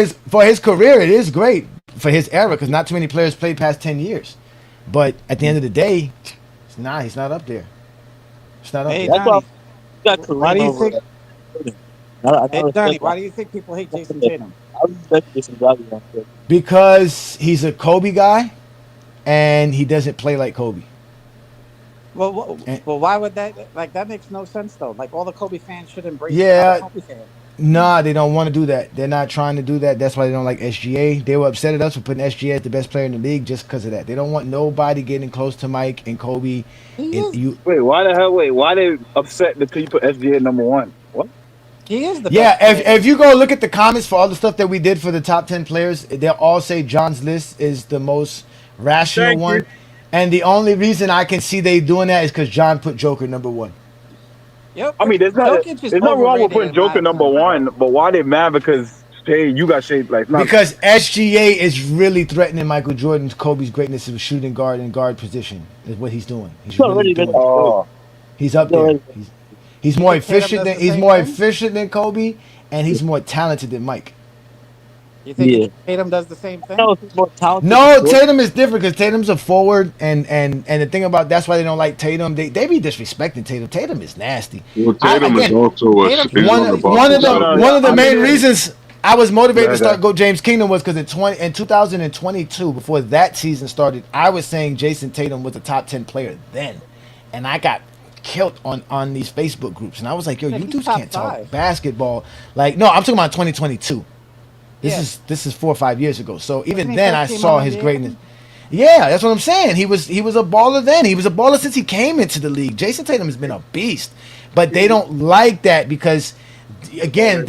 Speaker 4: his career, it is great for his era because not too many players played past 10 years. But at the end of the day, he's not up there. It's not up
Speaker 10: Hey,
Speaker 4: there.
Speaker 11: That's why
Speaker 10: Johnny,
Speaker 11: you got
Speaker 10: why do
Speaker 11: Kareem
Speaker 10: you
Speaker 11: over
Speaker 10: think?
Speaker 11: I
Speaker 10: Hey,
Speaker 11: respect
Speaker 10: Johnny,
Speaker 11: that.
Speaker 10: why do you think people hate Jason Tatum?
Speaker 11: I respect Jason Tatum.
Speaker 4: Because he's a Kobe guy, and he doesn't play like Kobe.
Speaker 10: Well,
Speaker 4: And-
Speaker 10: why would that? Like, that makes no sense though. Like, all the Kobe fans should embrace
Speaker 4: Yeah.
Speaker 10: another Kobe fan.
Speaker 4: Nah, they don't want to do that. They're not trying to do that. That's why they don't like SGA. They were upset at us for putting SGA as the best player in the league just because of that. They don't want nobody getting close to Mike and Kobe.
Speaker 10: He
Speaker 4: And
Speaker 10: is.
Speaker 4: you,
Speaker 13: Wait, why the hell? Wait, why they upset until you put SGA number 1? What?
Speaker 10: He is the
Speaker 4: yeah,
Speaker 10: best player.
Speaker 4: if you go look at the comments for all the stuff that we did for the top 10 players, they'll all say John's list is the most rational
Speaker 6: Thank
Speaker 4: one.
Speaker 6: you.
Speaker 4: And the only reason I can see they doing that is because John put Joker number 1.
Speaker 10: Yep.
Speaker 13: I mean, there's
Speaker 10: Jokic is
Speaker 13: no wrong with
Speaker 10: overrated
Speaker 13: putting
Speaker 10: in my
Speaker 13: Joker number
Speaker 10: opinion.
Speaker 13: 1, but why they mad because hey, you got shaped like not
Speaker 4: Because SGA is really threatening Michael Jordan's Kobe's greatness of shooting guard and guard position is what he's doing. He's really doing it.
Speaker 13: Oh,
Speaker 4: He's up there. He's more
Speaker 10: think Tatum
Speaker 4: efficient
Speaker 10: does
Speaker 4: than
Speaker 10: the
Speaker 4: he's
Speaker 10: same
Speaker 4: more
Speaker 10: thing?
Speaker 4: efficient than Kobe, and he's more talented than Mike.
Speaker 10: You think
Speaker 11: Yeah.
Speaker 10: Tatum does the same thing?
Speaker 11: No, he's more talented.
Speaker 4: No,
Speaker 11: than Jordan.
Speaker 4: Tatum is different because Tatum's a forward, and the thing about that's why they don't like Tatum. They be disrespecting Tatum. Tatum is nasty.
Speaker 8: Well, Tatum is
Speaker 4: again,
Speaker 8: also a
Speaker 10: Tatum-
Speaker 8: is
Speaker 4: One
Speaker 8: on the
Speaker 4: of the
Speaker 8: Boston
Speaker 4: one of the
Speaker 13: I
Speaker 4: main
Speaker 13: mean,
Speaker 4: reasons I was motivated to
Speaker 13: Yeah,
Speaker 4: start
Speaker 13: that-
Speaker 4: Go James Kingdom was because in 2022, before that season started, I was saying Jason Tatum was a top 10 player then, and I got killed on these Facebook groups, and I was like, yo,
Speaker 10: Yeah,
Speaker 4: you
Speaker 10: he's
Speaker 4: dudes
Speaker 10: top
Speaker 4: can't talk
Speaker 10: 5.
Speaker 4: basketball. Like, no, I'm talking about 2022. This is 4 or 5 years ago. So even
Speaker 10: Wasn't he
Speaker 4: then,
Speaker 10: first
Speaker 4: I
Speaker 10: team
Speaker 4: saw his
Speaker 10: All-NBA?
Speaker 4: greatness. Yeah, that's what I'm saying. He was a baller then. He was a baller since he came into the league. Jason Tatum has been a beast, but they don't like that because, again,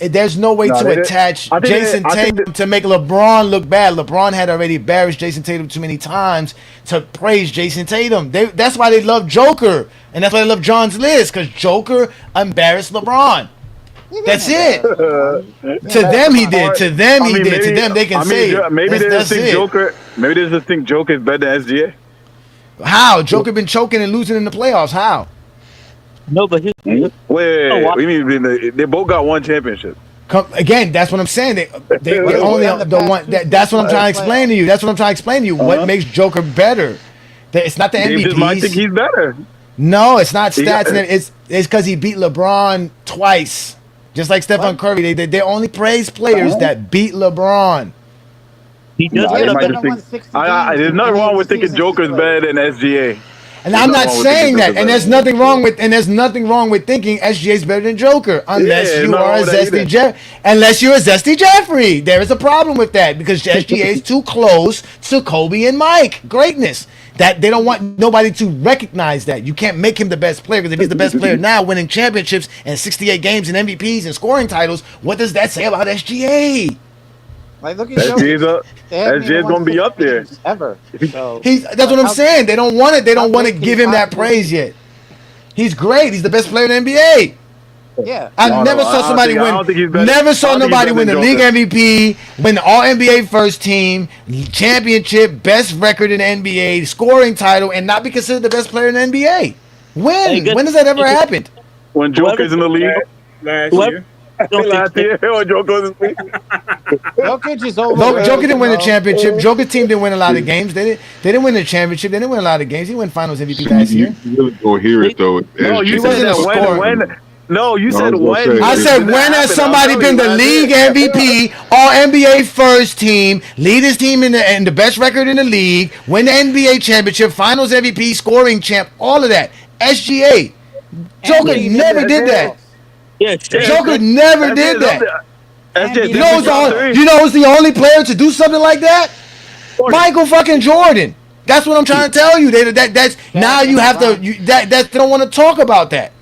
Speaker 4: there's no way
Speaker 13: No,
Speaker 4: to
Speaker 13: they didn't-
Speaker 4: attach
Speaker 13: I think they-
Speaker 4: Jason
Speaker 13: I think
Speaker 4: Tatum to make LeBron look bad. LeBron had already embarrassed Jason Tatum too many times to praise Jason Tatum. That's why they love Joker, and that's why they love John's list, because Joker embarrassed LeBron. That's it. To them he did. To them he did. To them they can say it.
Speaker 13: Maybe they
Speaker 4: That's
Speaker 13: just think
Speaker 4: it.
Speaker 13: Joker. Maybe they just think Joker is better than SGA.
Speaker 4: How? Joker been choking and losing in the playoffs. How?
Speaker 11: No, but his
Speaker 13: Wait. What do you mean? They both got one championship.
Speaker 4: Again, that's what I'm saying. They only the one. That's what I'm trying to explain to you. That's what I'm trying to explain to you. What makes Joker better? It's not the
Speaker 13: They just might think
Speaker 4: MVPs.
Speaker 13: he's better.
Speaker 4: No, it's not
Speaker 13: He got-
Speaker 4: stats. It's because he beat LeBron twice, just like Stephen Curry. They only praise players that beat LeBron.
Speaker 11: he does
Speaker 13: Nah,
Speaker 11: get
Speaker 13: they
Speaker 11: a
Speaker 13: might
Speaker 11: better.
Speaker 13: just think. There's nothing wrong with thinking Joker's better than SGA.
Speaker 4: And I'm not saying that. And there's nothing wrong with thinking SGA's better than Joker, unless
Speaker 13: Yeah,
Speaker 4: you
Speaker 13: no
Speaker 4: are a
Speaker 13: wrong with that
Speaker 4: zesty unless you're a zesty Jeffrey. There is a problem with that because SGA is too close to Kobe and Mike greatness. That they don't want nobody to recognize that. You can't make him the best player, because if he's the best player now, winning championships and 68 games and MVPs and scoring titles, what does that say about SGA?
Speaker 10: Like, look at
Speaker 13: SGA's gonna be up there
Speaker 10: ever. So
Speaker 4: That's what I'm saying. They don't want it. They don't want to give him that praise yet. He's great. He's the best player in the NBA.
Speaker 10: Yeah,
Speaker 4: I never saw somebody win. Never saw nobody win the league MVP, win the All NBA first team, championship, best record in the NBA, scoring title, and not be considered the best player in the NBA. When? When has that ever happened?
Speaker 13: When Joker's in the league
Speaker 6: last year.
Speaker 13: last year, when Joker's in the league.
Speaker 10: Jokic is over.
Speaker 4: Joker didn't win the championship. Joker's team didn't win a lot of games. They didn't win the championship. They didn't win a lot of games. He won Finals MVP last year.
Speaker 8: You really don't hear it though.
Speaker 13: No, you said that when. No, you said when.
Speaker 4: I said when has somebody been the league MVP, All NBA first team, lead his team in the best record in the league, win the NBA championship, Finals MVP, scoring champ, all of that. SGA. Joker never did that.
Speaker 11: Yeah,
Speaker 4: Joker never did that. You know who's the only player to do something like that? Michael fucking Jordan. That's what I'm trying to tell you. That's now you have to. They don't want to talk about that.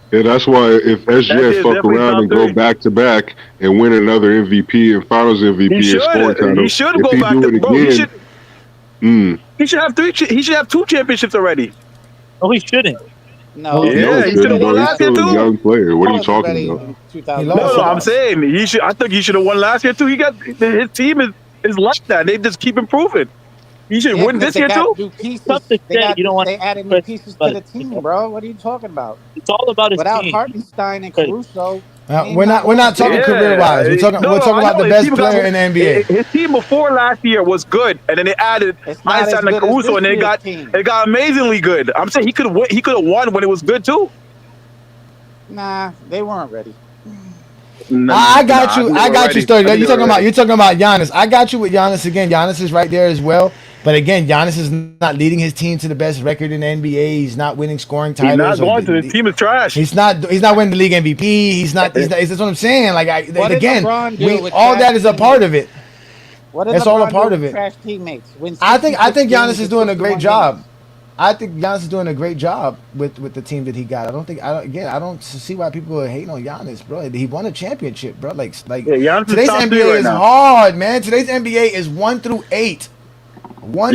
Speaker 8: Yeah, that's why if SGA fuck around and go back to back and win another MVP and Finals MVP and scoring title,
Speaker 13: He should
Speaker 8: if
Speaker 13: go
Speaker 8: he
Speaker 13: back
Speaker 8: do
Speaker 13: to
Speaker 8: it
Speaker 13: bro.
Speaker 8: again,
Speaker 13: He should have three. He should have 2 championships already.
Speaker 11: No, he shouldn't.
Speaker 10: No,
Speaker 13: yeah, he should have won
Speaker 8: he's
Speaker 13: last year
Speaker 8: still a
Speaker 13: too.
Speaker 8: young player. What are you talking about?
Speaker 13: No, I'm saying he should. I think he should have won last year too. His team is like that. They just keep improving. He should win this year too.
Speaker 10: They added new pieces to the team, bro. What are you talking about?
Speaker 11: It's all about his
Speaker 10: Without
Speaker 11: team.
Speaker 10: Hartenstein and Caruso.
Speaker 4: We're not talking career wise. We're talking about the best player in the NBA.
Speaker 13: His team before last year was good, and then they added Einstein and Caruso, and it got amazingly good. I'm saying he could have won when it was good too.
Speaker 10: Nah, they weren't ready.
Speaker 4: I got you, Sturdy. You're talking about Giannis. I got you with Giannis again. Giannis is right there as well. But again, Giannis is not leading his team to the best record in the NBA. He's not winning scoring titles.
Speaker 13: He's not going to. The team is trash.
Speaker 4: He's not winning the league MVP. He's not. That's what I'm saying. Like again, all that is a part of it. That's all a part of it.
Speaker 10: Trash teammates.
Speaker 4: I think Giannis is doing a great job. I think Giannis is doing a great job with the team that he got. I don't see why people are hating on Giannis, bro. He won a championship, bro. Like today's NBA is hard, man. Today's NBA is 1 through 8. 1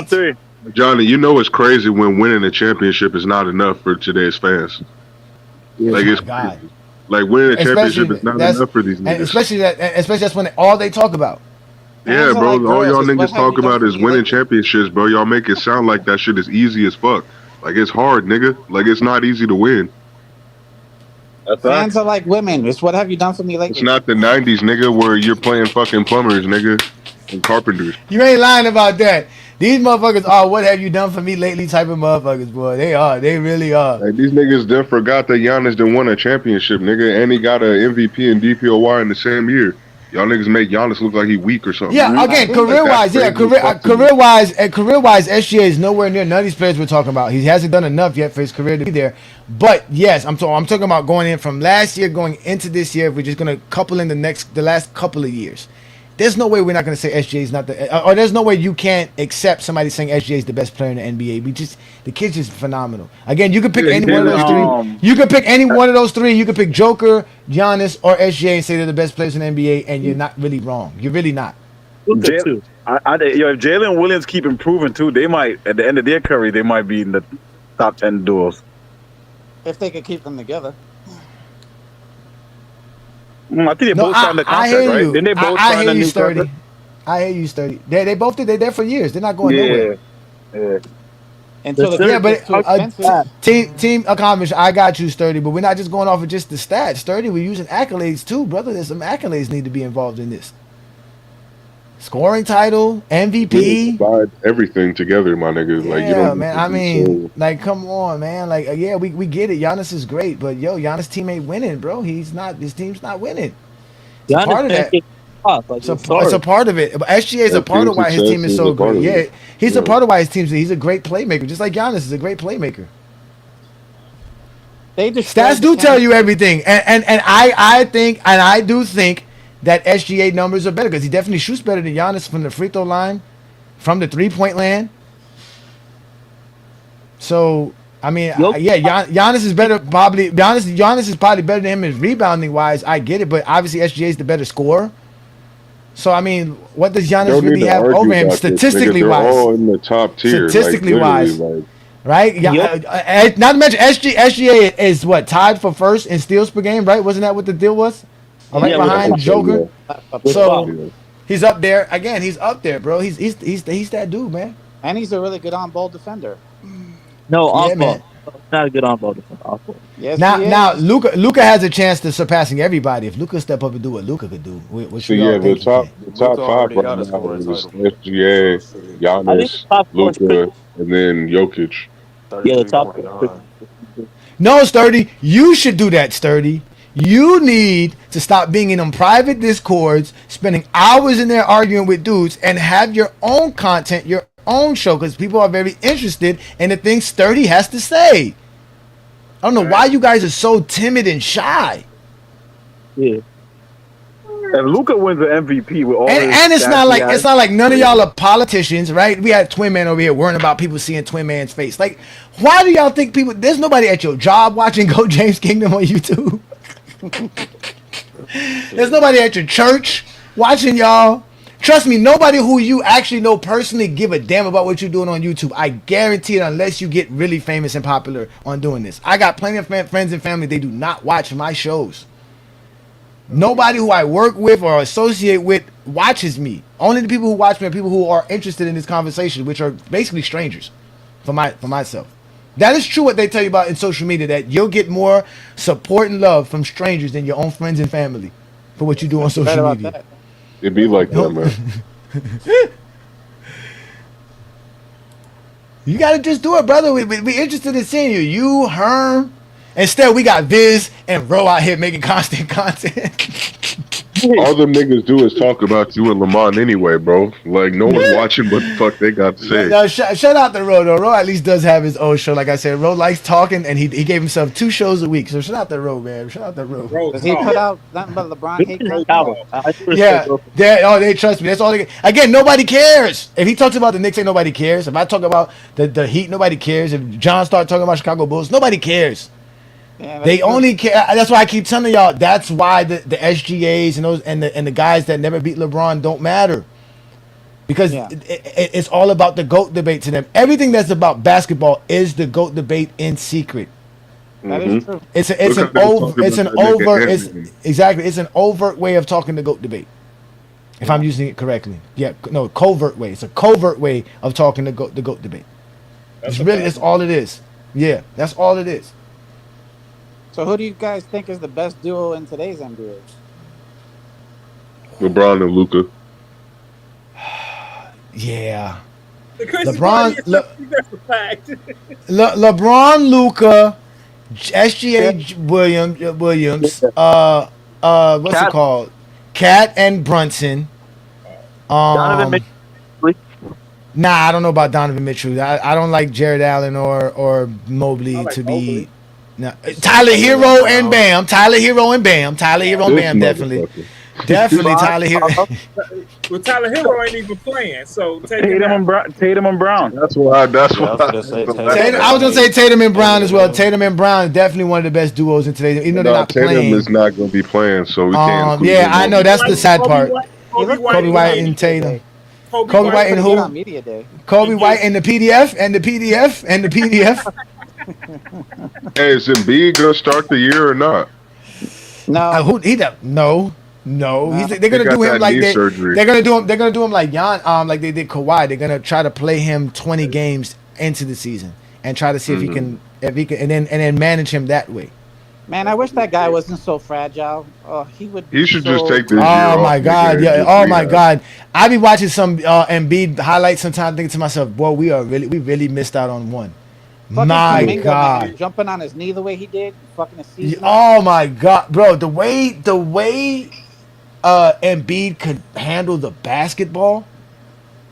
Speaker 4: through 8.
Speaker 8: Johnny, you know it's crazy when winning a championship is not enough for today's fans. Like it's crazy. Like winning a championship is not enough for these niggas.
Speaker 4: Especially that's when all they talk about.
Speaker 8: Yeah, bro. All y'all niggas talk about is winning championships, bro. Y'all make it sound like that shit is easy as fuck. Like it's hard, nigga. Like it's not easy to win.
Speaker 10: Fans are like women. It's what have you done for me lately?
Speaker 8: It's not the 90s, nigga, where you're playing fucking plumbers, nigga, and carpenters.
Speaker 4: You ain't lying about that. These motherfuckers are what have you done for me lately type of motherfuckers, boy. They are. They really are.
Speaker 8: Like, these niggas done forgot that Giannis done won a championship, nigga, and he got a MVP and DPOY in the same year. Y'all niggas make Giannis look like he weak or something.
Speaker 4: Yeah, again, career wise, career wise, SGA is nowhere near none of these players we're talking about. He hasn't done enough yet for his career to be there. But yes, I'm talking about going in from last year going into this year. If we're just gonna couple in the last couple of years, there's no way we're not gonna say SGA is not or there's no way you can't accept somebody saying SGA is the best player in the NBA. The kid's just phenomenal. Again, you can pick any one of those three. You can pick any one of those three. You can pick Joker, Giannis, or SGA and say they're the best players in the NBA, and you're not really wrong. You're really not.
Speaker 13: If Jalen Williams keep improving too, they might at the end of their career they might be in the top 10 duels.
Speaker 10: If they could keep them together.
Speaker 13: I think they both signed the contract, right? Didn't they both sign a new contract?
Speaker 4: I hear you, Sturdy. They both did. They're there for years. They're not going nowhere.
Speaker 13: Yeah.
Speaker 10: Until
Speaker 4: team accomplished. I got you, Sturdy. But we're not just going off of just the stats, Sturdy. We're using accolades too, brother. There's some accolades need to be involved in this. Scoring title, MVP,
Speaker 8: everything together, my nigga.
Speaker 4: Yeah,
Speaker 8: like you don't.
Speaker 4: Man. I mean, like, come on, man. Like, yeah, we get it. Giannis is great, but Giannis' team ain't winning, bro. He's not. His team's not winning. It's a part of that. It's a part of it. But SGA is a part of why his team is so great. Yeah, he's a part of why his team's. He's a great playmaker, just like Giannis is a great playmaker. Stats do tell you everything, and I do think that SGA numbers are better because he definitely shoots better than Giannis from the free throw line, from the 3-point land. So I mean, Giannis is better. Probably Giannis is probably better than him in rebounding wise. I get it, but obviously SGA is the better scorer. So I mean, what does Giannis really have over him statistically wise?
Speaker 8: They're all in the top tier,
Speaker 4: statistically wise, right? Yeah, not to mention SGA is what tied for first in steals per game, right? Wasn't that what the deal was? Right behind Joker. So he's up there again. He's up there, bro. He's that dude, man.
Speaker 10: And he's a really good on-ball defender.
Speaker 11: No, off-ball. Not a good on-ball defender. Off-ball.
Speaker 10: Yes,
Speaker 4: now Luka has a chance to surpassing everybody. If Luka step up and do what Luka could do,
Speaker 8: the top five right now is SGA, Giannis, Luka, and then Jokic.
Speaker 11: Yeah, the top.
Speaker 4: No, Sturdy, you should do that, Sturdy. You need to stop being in them private discords, spending hours in there arguing with dudes, and have your own content, your own show, because people are very interested in the things Sturdy has to say. I don't know why you guys are so timid and shy.
Speaker 13: Yeah. If Luka wins the MVP with all
Speaker 4: and it's not like none of y'all are politicians, right? We had Twin Man over here worrying about people seeing Twin Man's face. Like, why do y'all think people? There's nobody at your job watching Go James Kingdom on YouTube. There's nobody at your church watching y'all. Trust me, nobody who you actually know personally give a damn about what you're doing on YouTube. I guarantee it, unless you get really famous and popular on doing this. I got plenty of friends and family, they do not watch my shows. Nobody who I work with or associate with watches me. Only the people who watch me are people who are interested in this conversation, which are basically strangers for myself. That is true what they tell you about in social media, that you'll get more support and love from strangers than your own friends and family for what you do on social media.
Speaker 8: That. It be like that, man.
Speaker 4: You gotta just do it, brother. We interested in seeing you. You, Herm. Instead, we got Viz and Ro out here making constant content.
Speaker 8: All them niggas do is talk about you and Lamont anyway, bro. Like, no one's watching what the fuck they got to say.
Speaker 4: No, shout out to Ro, though. Ro at least does have his own show. Like I said, Ro likes talking, and he gave himself 2 shows a week. So shout out to Ro, man. Shout out to Ro.
Speaker 10: Does he put out nothing but LeBron hate?
Speaker 4: Yeah, they trust me. That's all they get. Again, nobody cares. If he talks about the Knicks, ain't nobody cares. If I talk about the Heat, nobody cares. If John starts talking about Chicago Bulls, nobody cares. Yeah, they only care. That's why I keep telling y'all. That's why the SGAs and those and the guys that never beat LeBron don't matter, because it's all about the GOAT debate to them. Everything that's about basketball is the GOAT debate in secret.
Speaker 10: That is true.
Speaker 4: It's an overt way of talking the GOAT debate. If I'm using it correctly, covert way. It's a covert way of talking the GOAT debate. That's all it is. Yeah, that's all it is.
Speaker 10: So who do you guys think is the best duo in today's NBA?
Speaker 8: LeBron and Luka.
Speaker 4: Yeah.
Speaker 6: LeBron, that's a fact.
Speaker 4: LeBron, Luka, SGA Williams, what's it called? Cat and Brunson.
Speaker 13: Donovan Mitchell.
Speaker 4: Nah, I don't know about Donovan Mitchell. I don't like Jared Allen or Mobley
Speaker 6: I like
Speaker 4: to be.
Speaker 6: Mobley.
Speaker 4: No, Tyler Hero and Bam. Tyler Hero and Bam. Tyler Hero and
Speaker 8: This
Speaker 4: Bam. Definitely.
Speaker 8: motherfucker.
Speaker 4: Definitely Tyler Hero.
Speaker 6: Well, Tyler Hero ain't even playing, so take him
Speaker 13: Tatum
Speaker 6: out.
Speaker 13: and Brown. Tatum and Brown.
Speaker 8: That's why. That's
Speaker 12: Yeah, I
Speaker 8: why.
Speaker 12: was gonna say
Speaker 4: Tatum, I was gonna say Tatum and Brown as well. Tatum and Brown is definitely one of the best duos in today's. Even though they're
Speaker 8: No,
Speaker 4: not
Speaker 8: Tatum
Speaker 4: playing.
Speaker 8: is not going to be playing, so we can't. include
Speaker 4: Yeah,
Speaker 8: him
Speaker 4: I
Speaker 8: on
Speaker 4: know
Speaker 8: it.
Speaker 4: that's the sad part.
Speaker 6: Kobe
Speaker 4: Kobe White and Tatum. Kobe White and
Speaker 10: Pretty
Speaker 4: who?
Speaker 10: good on media day.
Speaker 4: Kobe White and the PDF and the PDF and the PDF.
Speaker 8: Hey, is Embiid going to start the year or not?
Speaker 10: No,
Speaker 4: No. They're
Speaker 8: He
Speaker 4: gonna
Speaker 8: got
Speaker 4: do him
Speaker 8: that
Speaker 4: like
Speaker 8: knee surgery.
Speaker 4: they're gonna do him. They're gonna do him like like they did Kawhi. They're gonna try to play him 20 games into the season and try to see if he can, and then manage him that way.
Speaker 10: man, I wish that guy wasn't so fragile. Oh, he would.
Speaker 8: He
Speaker 10: be
Speaker 8: should
Speaker 10: so
Speaker 8: just take this year
Speaker 4: Oh
Speaker 8: off.
Speaker 4: my
Speaker 8: nigga,
Speaker 4: God!
Speaker 8: and
Speaker 4: Yeah.
Speaker 8: just
Speaker 4: Oh my
Speaker 8: rehab.
Speaker 4: God! I be watching some Embiid highlights sometimes, thinking to myself, "Boy, we really missed out on one."
Speaker 10: Fucking
Speaker 4: My
Speaker 10: Kuminga,
Speaker 4: God!
Speaker 10: man, jumping on his knee the way he did, fucking a season.
Speaker 4: Oh my God, bro! The way Embiid could handle the basketball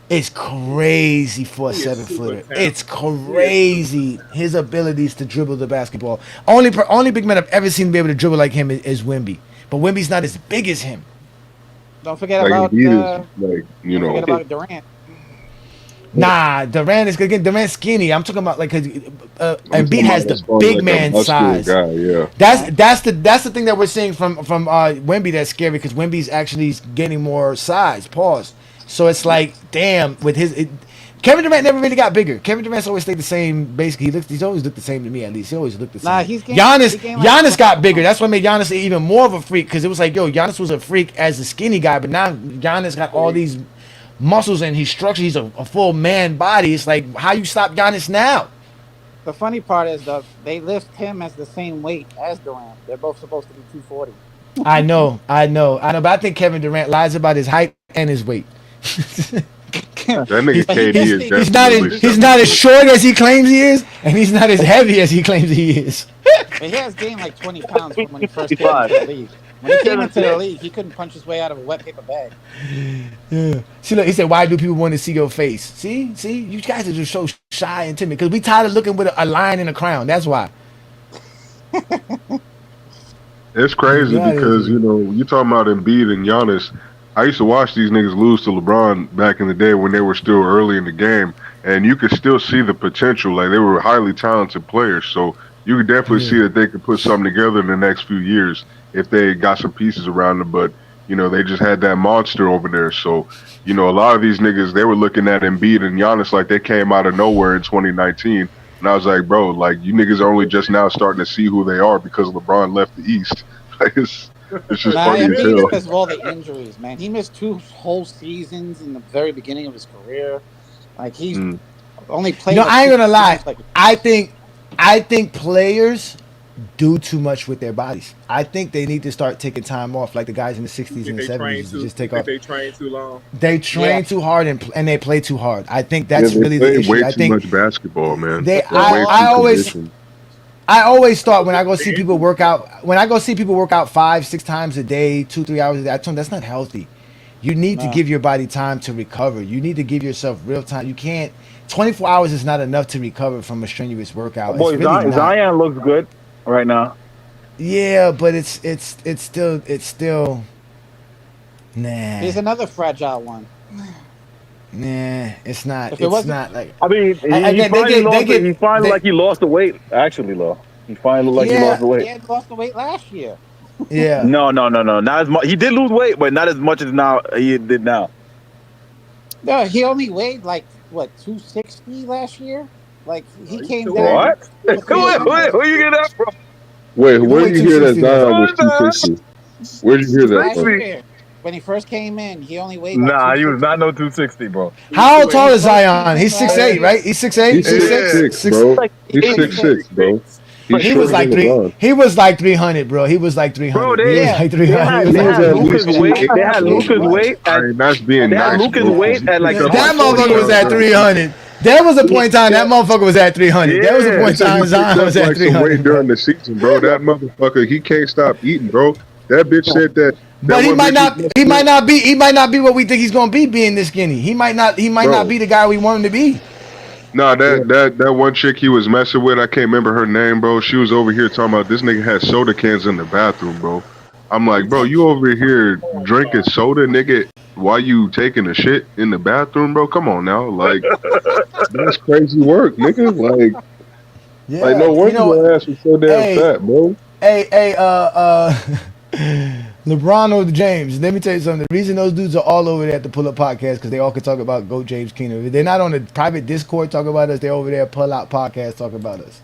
Speaker 4: is crazy for a
Speaker 6: He is
Speaker 4: 7-footer.
Speaker 6: super
Speaker 4: It's crazy his abilities to dribble the basketball. Only big man I've ever seen be able to dribble like him is Wemby, but Wemby's not as big as him.
Speaker 10: Don't forget
Speaker 8: Like
Speaker 10: about
Speaker 8: Embiid is like
Speaker 10: don't forget about Durant.
Speaker 4: Nah, Durant is again. Durant's skinny. I'm talking about like because
Speaker 8: I'm
Speaker 4: Embiid
Speaker 8: talking
Speaker 4: has
Speaker 8: about
Speaker 4: the
Speaker 8: as far as,
Speaker 4: big
Speaker 8: like, a
Speaker 4: man
Speaker 8: muscular
Speaker 4: size.
Speaker 8: guy, yeah.
Speaker 4: That's the thing that we're seeing from Wemby that's scary because Wemby's actually getting more size. Pause. So it's like, damn, with Kevin Durant never really got bigger. Kevin Durant's always stayed the same. Basically, he's always looked the same to me at least. He always looked the same.
Speaker 10: Nah, he's gained,
Speaker 4: Giannis
Speaker 10: he gained like
Speaker 4: Giannis got bigger. That's what made Giannis even more of a freak because it was like, yo, Giannis was a freak as a skinny guy, but now Giannis got all these muscles and he's structured. He's a full man body. It's like, how you stop Giannis now?
Speaker 10: The funny part is though they list him as the same weight as Durant. They're both supposed to be 240.
Speaker 4: I know, but I think Kevin Durant lies about his height and his weight.
Speaker 8: That nigga KD is definitely
Speaker 4: He's not as short as he claims he is, and he's not as heavy as he claims he is.
Speaker 10: But he has gained like 20 pounds from when he first came into the league. When he came into the league, he couldn't punch his way out of a wet paper bag.
Speaker 4: Yeah. See, look, he said, "Why do people want to see your face?" See, you guys are just so shy and timid because we tired of looking with a lion and a crown. That's why.
Speaker 8: It's crazy because, you talking about Embiid and Giannis. I used to watch these niggas lose to LeBron back in the day when they were still early in the game, and you could still see the potential. Like, they were highly talented players, so you could definitely see that they could put something together in the next few years if they got some pieces around them. But, they just had that monster over there. So, a lot of these niggas, they were looking at Embiid and Giannis like they came out of nowhere in 2019. And I was like, bro, like, you niggas are only just now starting to see who they are because LeBron left the East. Like, it's just funny as hell.
Speaker 10: Because of all the injuries, man. He missed 2 whole seasons in the very beginning of his career. Like, he's only played.
Speaker 4: I ain't gonna lie. I think players do too much with their bodies. I think they need to start taking time off, like the guys in the 60s and the 70s. Just take off.
Speaker 6: They train too long.
Speaker 4: They train too hard and they play too hard. I think that's really the issue.
Speaker 8: I think way too much basketball, man.
Speaker 4: I always thought when I go see people work out, 5-6 times a day, 2-3 hours a day, I told them that's not healthy. You need to give your body time to recover. You need to give yourself real time. You can't. 24 hours is not enough to recover from a strenuous workout.
Speaker 13: Boy, really Zion looks good right now.
Speaker 4: Yeah, but it's still. Nah.
Speaker 10: He's another fragile one.
Speaker 4: Nah, it's not.
Speaker 10: It's
Speaker 4: not like.
Speaker 13: I mean, he finally lost the weight. Actually, though, he finally looked like he lost the weight.
Speaker 10: He had lost the weight last year.
Speaker 4: Yeah.
Speaker 13: No. Not as much. He did lose weight, but not as much as now he did now.
Speaker 10: No, he only weighed like what 260 last year. Like he came down.
Speaker 13: What? Where you get that from?
Speaker 8: Wait, where did you hear that Zion was 260? Where did you hear that from?
Speaker 10: When he first came in, he only weighed.
Speaker 13: Nah, he was not no 260, bro.
Speaker 4: How tall is Zion? He's 6'8", right? He's 6'8".
Speaker 8: He's 6'6", bro. He's 6'6", bro.
Speaker 4: He was like 300, bro. He was like 300.
Speaker 13: Bro,
Speaker 4: They had
Speaker 13: Lucas' weight.
Speaker 8: That's being nice.
Speaker 13: Lucas' weight at like
Speaker 4: that motherfucker was at 300. There was a point in time that motherfucker was at 300. There was a point in time Zion was at 300.
Speaker 8: During the season, bro. That motherfucker, he can't stop eating, bro. That bitch said that
Speaker 4: But he
Speaker 8: one
Speaker 4: might
Speaker 8: bitch
Speaker 4: not.
Speaker 8: was messing
Speaker 4: He might
Speaker 8: with,
Speaker 4: not be. He might not be what we think he's gonna be. Being this skinny, he might not. He might not
Speaker 8: bro.
Speaker 4: be the guy we want him to be.
Speaker 8: Nah, that one chick he was messing with, I can't remember her name, bro. She was over here talking about this nigga had soda cans in the bathroom, bro. I'm like, bro, you over here drinking soda, nigga, while you taking a shit in the bathroom, bro? Come on now, like that's crazy work, nigga. Like
Speaker 4: Yeah,
Speaker 8: no
Speaker 4: you
Speaker 8: wonder
Speaker 4: know.
Speaker 8: your ass was so damn
Speaker 4: Hey,
Speaker 8: fat, bro.
Speaker 4: hey, LeBron or James. Let me tell you something. The reason those dudes are all over there at the Pull Up Podcast because they all can talk about Go James Keenum. If they're not on the private Discord talking about us, they're over there Pull Out Podcast talking about us.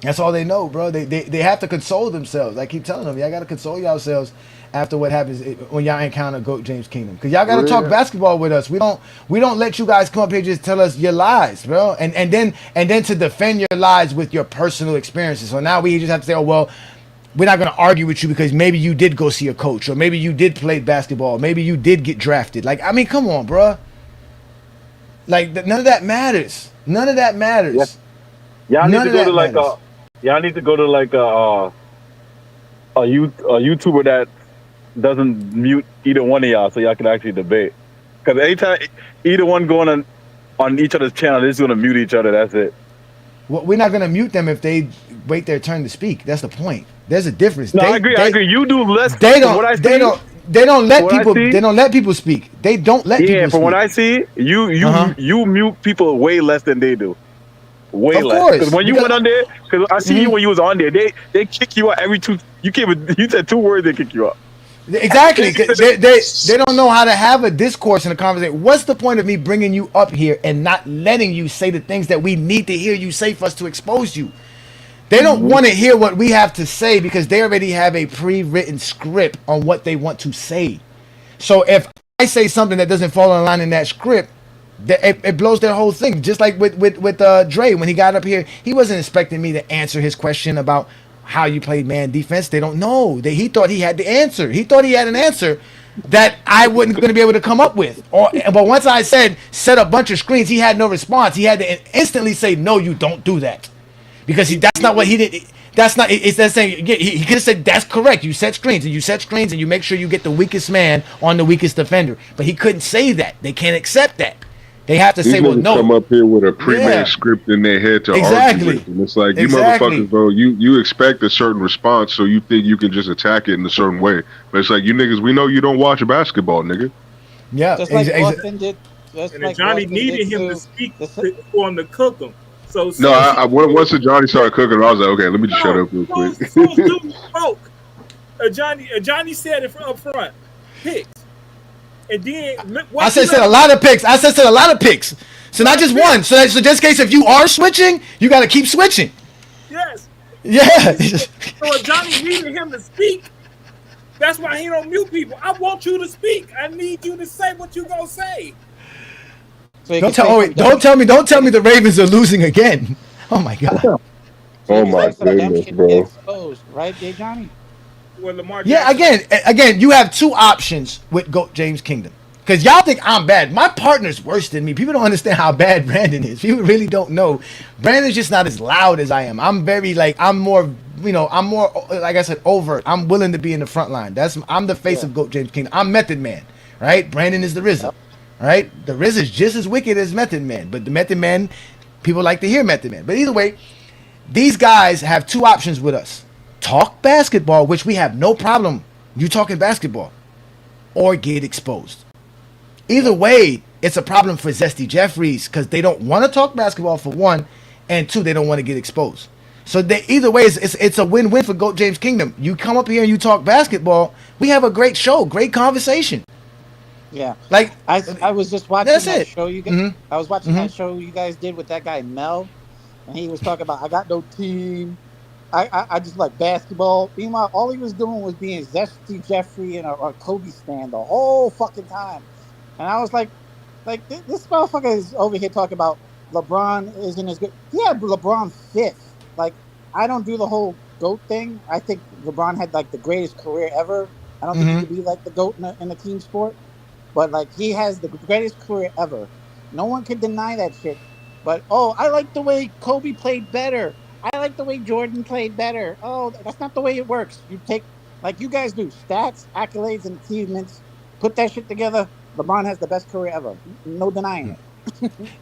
Speaker 4: That's all they know, bro. They have to console themselves. I keep telling them, y'all got to console yourselves after what happens when y'all encounter Goat James Keenum, because y'all got to talk basketball with us. We don't let you guys come up here and just tell us your lies, bro. And then to defend your lies with your personal experiences. So now we just have to say, oh well, we're not going to argue with you because maybe you did go see a coach, or maybe you did play basketball, maybe you did get drafted. Like, I mean, come on, bro. Like, none of that matters. None of that matters.
Speaker 13: Y'all need
Speaker 4: None
Speaker 13: to
Speaker 4: of
Speaker 13: go to
Speaker 4: that
Speaker 13: like
Speaker 4: matters.
Speaker 13: y'all need to go to like a YouTuber that doesn't mute either one of y'all, so y'all can actually debate. Because anytime either one going on each other's channel, they're just gonna mute each other. That's it.
Speaker 4: Well, we're not going to mute them if they wait their turn to speak. That's the point. There's a difference.
Speaker 13: No, I agree. I agree. You do less.
Speaker 4: They
Speaker 13: From what
Speaker 4: don't.
Speaker 13: I
Speaker 4: They
Speaker 13: see,
Speaker 4: don't. They don't let
Speaker 13: what I
Speaker 4: people.
Speaker 13: see,
Speaker 4: They don't let people speak. They don't let
Speaker 13: yeah.
Speaker 4: people
Speaker 13: From what
Speaker 4: speak.
Speaker 13: I see, you
Speaker 4: Uh-huh.
Speaker 13: you mute people way less than they do. Way
Speaker 4: Of
Speaker 13: less. Because
Speaker 4: course,
Speaker 13: when you
Speaker 4: because
Speaker 13: went on there, because I see you
Speaker 4: mhm.
Speaker 13: when you was on there, they kick you out every two. You came. You said 2 words, they kick you out.
Speaker 4: Exactly. 'Cause they don't know how to have a discourse and a conversation. What's the point of me bringing you up here and not letting you say the things that we need to hear you say for us to expose you? They don't want to hear what we have to say because they already have a pre-written script on what they want to say. So if I say something that doesn't fall in line in that script, it blows their whole thing. Just like with Dre when he got up here, he wasn't expecting me to answer his question about how you played man defense. They don't know. He thought he had the answer. He thought he had an answer that I wasn't going to be able to come up with. But once I said set a bunch of screens, he had no response. He had to instantly say, "No, you don't do that," because that's not what he did. That's not. It's that saying. He could have said that's correct. You set screens and you set screens and you make sure you get the weakest man on the weakest defender. But he couldn't say that. They can't accept that. They have to
Speaker 8: These
Speaker 4: say, well,
Speaker 8: niggas come
Speaker 4: no.
Speaker 8: up here with a pre-made
Speaker 4: Yeah,
Speaker 8: script in their head to argue
Speaker 4: exactly,
Speaker 8: with, and it's like you
Speaker 4: exactly.
Speaker 8: motherfuckers, bro. You expect a certain response, so you think you can just attack it in a certain way. But it's like you niggas, we know you don't watch basketball, nigga.
Speaker 4: Yeah,
Speaker 10: Just like Boston did. Just
Speaker 6: And then
Speaker 10: like
Speaker 6: Johnny
Speaker 10: Boston did
Speaker 6: needed him to
Speaker 10: to
Speaker 6: speak
Speaker 10: the.
Speaker 6: for him to cook him. So as
Speaker 8: No,
Speaker 6: soon as he
Speaker 8: once the Johnny started cooking, I was like, okay, let me just shut
Speaker 6: no,
Speaker 8: up real quick.
Speaker 6: soon as dude spoke, Johnny said it up front, picks, and then
Speaker 4: I
Speaker 6: once he
Speaker 4: said
Speaker 6: let
Speaker 4: a
Speaker 6: him
Speaker 4: lot of picks. I said a lot of picks. So not just one. So just in case if you are switching, you got to keep switching.
Speaker 6: yes,
Speaker 4: Yeah.
Speaker 6: so if Johnny needed him to speak, that's why he don't mute people. I want you to speak. I need you to say what you gonna say.
Speaker 10: So you
Speaker 4: Don't
Speaker 10: can
Speaker 4: tell.
Speaker 10: say
Speaker 4: Oh
Speaker 10: some
Speaker 4: wait. Don't
Speaker 10: dumb.
Speaker 4: tell me. Don't
Speaker 10: So
Speaker 4: tell
Speaker 10: you
Speaker 4: me
Speaker 10: can,
Speaker 4: the Ravens are losing again. Oh my God.
Speaker 10: so you
Speaker 8: Oh
Speaker 10: can
Speaker 8: my
Speaker 10: say some dumb
Speaker 8: goodness,
Speaker 10: shit and get
Speaker 8: bro.
Speaker 10: exposed, right, Jay Johnny?
Speaker 6: Well, Lamar
Speaker 4: Yeah.
Speaker 6: Jackson.
Speaker 4: Again, you have two options with Goat James Kingdom. Because y'all think I'm bad. My partner's worse than me. People don't understand how bad Brandon is. People really don't know. Brandon's just not as loud as I am. I'm very I'm more, I'm more, like I said, overt. I'm willing to be in the front line. I'm the face
Speaker 10: Yeah.
Speaker 4: of Goat James Kingdom. I'm Method Man, right? Brandon is the RZA,
Speaker 10: Yep.
Speaker 4: right? The RZA is just as wicked as Method Man. But the Method Man, people like to hear Method Man. But either way, these guys have two options with us. Talk basketball, which we have no problem you talking basketball, or get exposed. Either
Speaker 10: Yep.
Speaker 4: way, it's a problem for Zesty Jeffries because they don't want to talk basketball for one, and two, they don't want to get exposed. So either way, it's a win-win for Goat James Kingdom. You come up here and you talk basketball, we have a great show, great conversation.
Speaker 10: Yeah.
Speaker 4: Like
Speaker 10: I was just watching
Speaker 4: that's
Speaker 10: that
Speaker 4: it.
Speaker 10: show you guys.
Speaker 4: Mm-hmm.
Speaker 10: I was watching
Speaker 4: Mm-hmm.
Speaker 10: that show you guys did with that guy Mel, and he was talking about I got no team. I just like basketball. Meanwhile, all he was doing was being Zesty Jeffrey and a Kobe stand the whole fucking time. And I was like this motherfucker is over here talking about LeBron isn't as good. Yeah, LeBron fifth. Like I don't do the whole GOAT thing. I think LeBron had like the greatest career ever. I don't think he
Speaker 4: Mm-hmm.
Speaker 10: could be like the GOAT in a team sport. But like he has the greatest career ever. No one can deny that shit. But oh, I like the way Kobe played better. I like the way Jordan played better. Oh, that's not the way it works. like you guys do. Stats, accolades, and achievements. Put that shit together. LeBron has the best career ever. No denying it.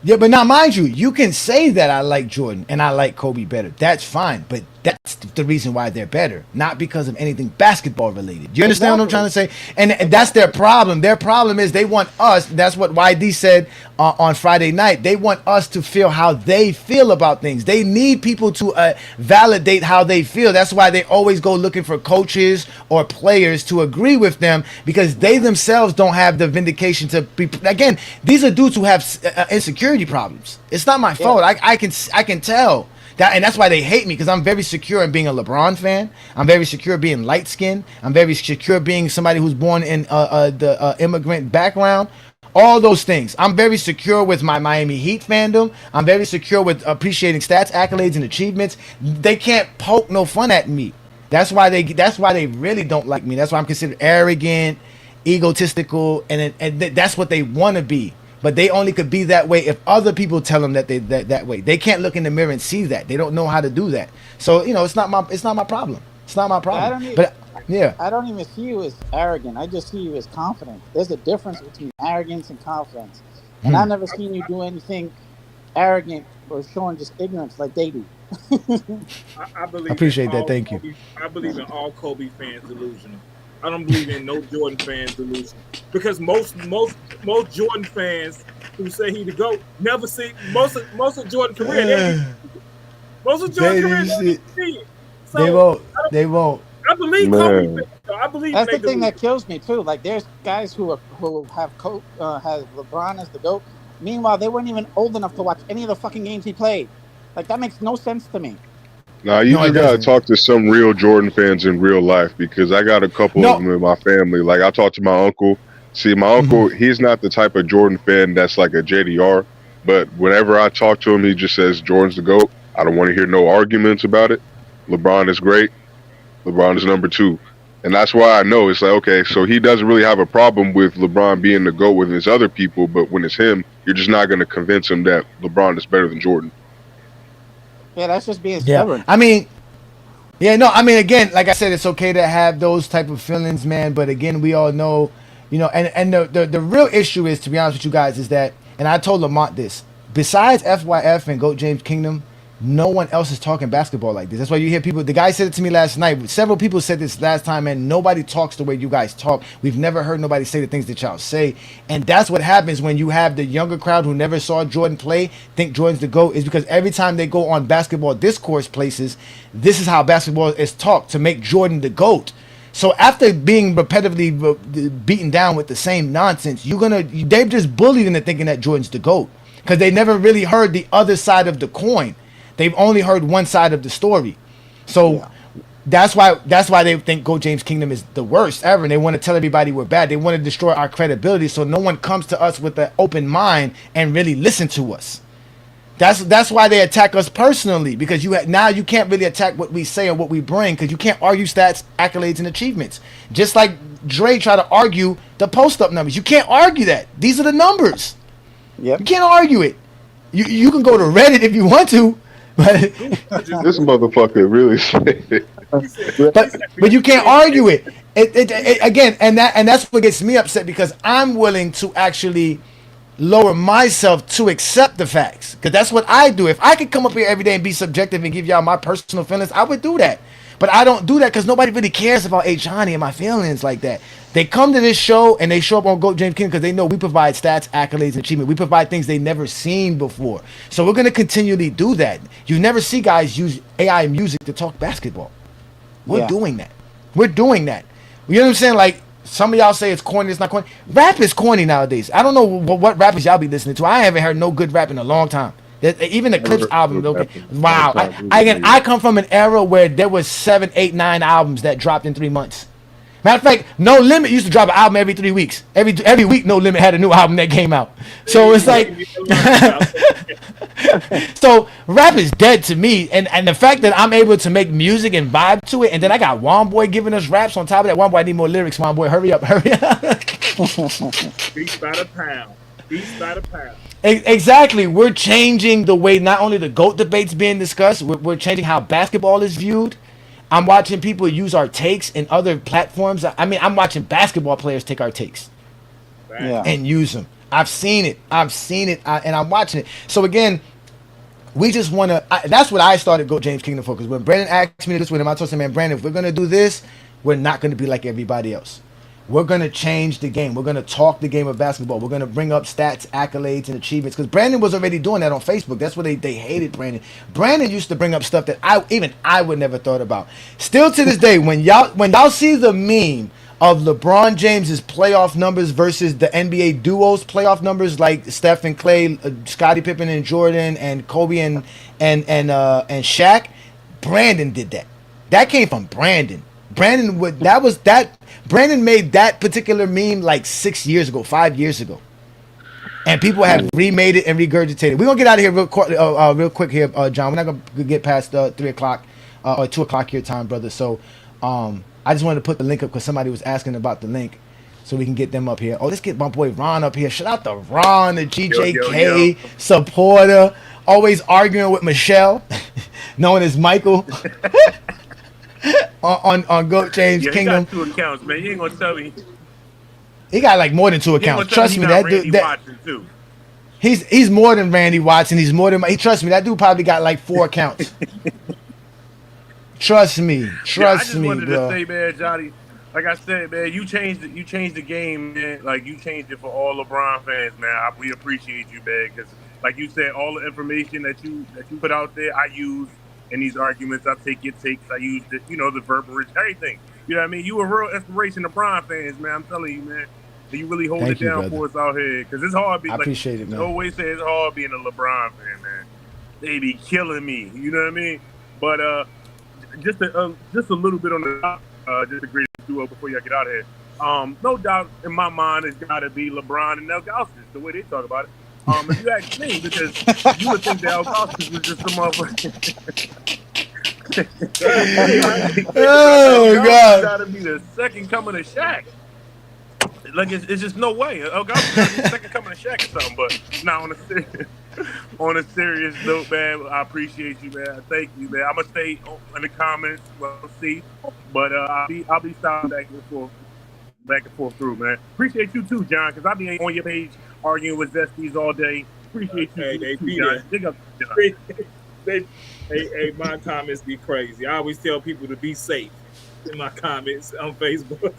Speaker 4: Yeah, but now mind you, you can say that I like Jordan and I like Kobe better. That's fine, but that's the reason why they're better, not because of anything basketball related. You understand what I'm trying to say? And that's their problem. Their problem is they want us. That's what YD said on Friday night. They want us to feel how they feel about things. They need people to validate how they feel. That's why they always go looking for coaches or players to agree with them because they themselves don't have the vindication to be. Again, these are dudes who have insecurity problems. It's not my fault. I can tell that, and that's why they hate me because I'm very secure in being a LeBron fan. I'm very secure being light skinned. I'm very secure being somebody who's born in the immigrant background. All those things. I'm very secure with my Miami Heat fandom. I'm very secure with appreciating stats, accolades, and achievements. They can't poke no fun at me. That's why they really don't like me. That's why I'm considered arrogant, egotistical, and that's what they want to be. But they only could be that way if other people tell them that they that way. They can't look in the mirror and see that. They don't know how to do that. So it's not my problem. It's not my problem. But yeah,
Speaker 10: I don't even see you as arrogant. I just see you as confident. There's a difference between arrogance and confidence. And I've never seen you do anything arrogant or showing just ignorance like they do.
Speaker 6: I believe.
Speaker 4: I appreciate that. Thank you.
Speaker 6: I believe in all Kobe fans delusional. I don't believe in no Jordan fans delusional because most Jordan fans who say he the GOAT never see most of Jordan's career. Most of Jordan's career never see it. So
Speaker 4: they won't.
Speaker 6: I believe Kobe. I believe
Speaker 10: that's the thing that kills me too. Like there's guys who have LeBron as the GOAT. Meanwhile, they weren't even old enough to watch any of the fucking games he played. Like that makes no sense to me.
Speaker 8: Nah, you just gotta talk to some real Jordan fans in real life because I got a couple of them in my family. Like I talked to my uncle. See, my uncle, he's not the type of Jordan fan that's like a JDR. But whenever I talk to him, he just says Jordan's the GOAT. I don't want to hear no arguments about it. LeBron is great. LeBron is number 2. And that's why I know it's like, okay, so he doesn't really have a problem with LeBron being the GOAT with his other people, but when it's him, you're just not going to convince him that LeBron is better than Jordan.
Speaker 10: Yeah, that's just being stubborn.
Speaker 4: I mean, again, like I said, it's okay to have those type of feelings, man. But again, we all know, and the real issue is, to be honest with you guys, is that, and I told Lamont this, besides FYF and GOAT James Kingdom, no one else is talking basketball like this. That's why you hear people. The guy said it to me last night. Several people said this last time, and nobody talks the way you guys talk. We've never heard nobody say the things that y'all say, and that's what happens when you have the younger crowd who never saw Jordan play think Jordan's the GOAT. Is because every time they go on basketball discourse places, this is how basketball is talked to make Jordan the GOAT. So after being repetitively beaten down with the same nonsense, they're just bullied into thinking that Jordan's the GOAT because they never really heard the other side of the coin. They've only heard one side of the story. So that's why they think GOAT James Kingdom is the worst ever. And they want to tell everybody we're bad. They want to destroy our credibility so no one comes to us with an open mind and really listen to us. That's why they attack us personally, because now you can't really attack what we say or what we bring, because you can't argue stats, accolades, and achievements. Just like Dre tried to argue the post-up numbers. You can't argue that. These are the numbers. You can't argue it. You can go to Reddit if you want to.
Speaker 8: This motherfucker really said it.
Speaker 4: But you can't argue it. Again, and that's what gets me upset, because I'm willing to actually lower myself to accept the facts, because that's what I do. If I could come up here every day and be subjective and give y'all my personal feelings, I would do that. But I don't do that because nobody really cares about Johnny and my feelings like that. They come to this show and they show up on GOAT James King because they know we provide stats, accolades, and achievement. We provide things they never seen before. So we're going to continually do that. You never see guys use AI music to talk basketball. We're doing that. We're doing that. You know what I'm saying? Like, some of y'all say it's corny, it's not corny. Rap is corny nowadays. I don't know what rappers y'all be listening to. I haven't heard no good rap in a long time. Even the Clips album. Okay. Wow. I come from an era where there was 7, 8, 9 albums that dropped in 3 months. Matter of fact, No Limit used to drop an album every 3 weeks. Every week, No Limit had a new album that came out. So it's like, so rap is dead to me. And the fact that I'm able to make music and vibe to it, and then I got Womboy giving us raps on top of that. Womboy, I need more lyrics. Womboy, hurry up.
Speaker 6: Beats by the pound.
Speaker 4: Exactly. We're changing the way not only the GOAT debate's being discussed, we're changing how basketball is viewed. I'm watching people use our takes in other platforms. I mean, I'm watching basketball players take our takes
Speaker 10: Yeah.
Speaker 4: and use them. I've seen it. And I'm watching it. So again, we just want to. That's what I started Go James Kingdom for. Because when Brandon asked me this with him, I told him, man, Brandon, if we're gonna do this, we're not gonna be like everybody else. We're gonna change the game. We're gonna talk the game of basketball. We're gonna bring up stats, accolades, and achievements. Because Brandon was already doing that on Facebook. That's what they hated Brandon. Brandon used to bring up stuff that I would never thought about. Still to this day, when y'all see the meme of LeBron James's playoff numbers versus the NBA duos playoff numbers, like Steph and Clay, Scottie Pippen and Jordan, and Kobe and Shaq, Brandon did that. That came from Brandon. Brandon made that particular meme like 5 years ago, and people have remade it and regurgitated. We're gonna get out of here real quick here, John. We're not gonna get past 3 o'clock or 2 o'clock your time, brother. So, I just wanted to put the link up because somebody was asking about the link, so we can get them up here. Oh, let's get my boy Ron up here. Shout out to Ron, the GJK supporter, always arguing with Michelle, known as Michael. on Goat James Kingdom.
Speaker 14: He got 2 accounts, man. You ain't gonna tell me.
Speaker 4: He got like more than 2 accounts. Trust me, that dude.
Speaker 14: Too.
Speaker 4: He's more than Randy Watson. He's more than. Trust me, that dude probably got like 4 accounts. Trust me,
Speaker 14: I just wanted
Speaker 4: bro.
Speaker 14: to say, man, Johnny. Like I said, man, you changed the game, man. Like you changed it for all LeBron fans, man. We appreciate you, man, because like you said, all the information that you put out there, I use in these arguments. I take your takes. I use the verbiage, everything. You know what I mean? You a real inspiration to LeBron fans, man. I'm telling you, man. You really hold it down for us out here, because it's hard.
Speaker 4: I appreciate it, man.
Speaker 14: I always say it's hard being a LeBron fan, man. They be killing me. You know what I mean? But just a little bit on the just the greatest duo before y'all get out of here. No doubt in my mind it's got to be LeBron and Elgauskas, the way they talk about it. If you ask me, because you would think that Elgauskas was just a motherfucker.
Speaker 4: Oh God!
Speaker 14: Got to be the second coming of Shaq. Like it's just no way. Elgauskas got to be the second coming of Shaq or something. But now on a serious note, man, I appreciate you, man. Thank you, man. I'm gonna stay in the comments. We'll see, but I'll be stopping back and forth through, man. Appreciate you too, John, because I'll be on your page arguing with Zesties all day. Appreciate you,
Speaker 6: They
Speaker 14: too,
Speaker 6: be
Speaker 14: John.
Speaker 6: there. Hey, my comments be crazy. I always tell people to be safe in my comments on Facebook.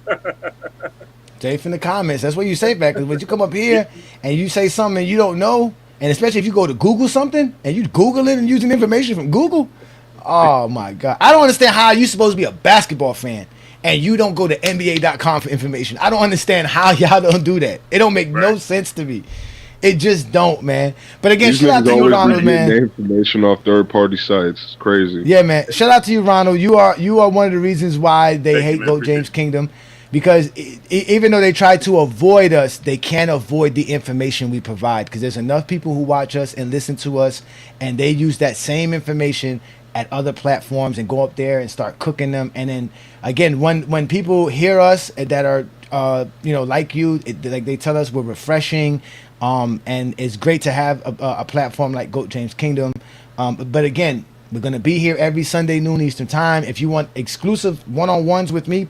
Speaker 4: Safe in the comments. That's what you say back. Because when you come up here and you say something you don't know, and especially if you go to Google something and you Google it and using information from Google, oh my God. I don't understand how you're supposed to be a basketball fan and you don't go to NBA.com for information. I don't understand how y'all don't do that. It don't make no sense to me. It just don't, man. But again, shout out to you, Ronald, man.
Speaker 8: Information off third-party sites. It's crazy.
Speaker 4: Yeah, man. Shout out to you, Ronald. You are one of the reasons why they hate Goat James Kingdom. Because even though they try to avoid us, they can't avoid the information we provide. Because there's enough people who watch us and listen to us, and they use that same information at other platforms and go up there and start cooking them. And then again, when people hear us that are like you, like they tell us we're refreshing, and it's great to have a platform like Goat James Kingdom. But again, we're going to be here every Sunday noon Eastern time. If you want exclusive one-on-ones with me,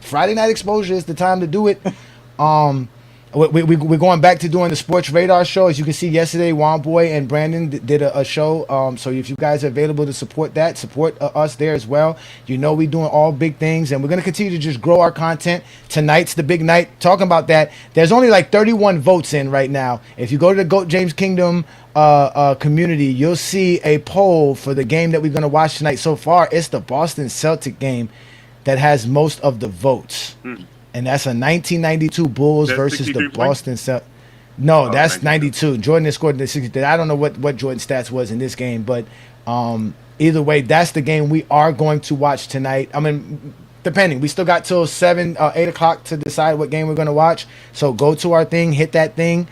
Speaker 4: Friday Night Exposure is the time to do it. We're going back to doing the Sports Radar show. As you can see, yesterday, Juan Boy and Brandon did a show. So if you guys are available to support that, support us there as well. You know we're doing all big things, and we're going to continue to just grow our content. Tonight's the big night. Talking about that, there's only like 31 votes in right now. If you go to the Goat James Kingdom community, you'll see a poll for the game that we're going to watch tonight. So far, it's the Boston Celtic game that has most of the votes. And that's a 1992 Bulls versus the Boston Celtics. No, that's 92. Jordan has scored in the 60. I don't know what Jordan's stats was in this game, but either way, that's the game we are going to watch tonight. I mean, depending. We still got till 8 o'clock to decide what game we're going to watch. So go to our thing, hit that thing.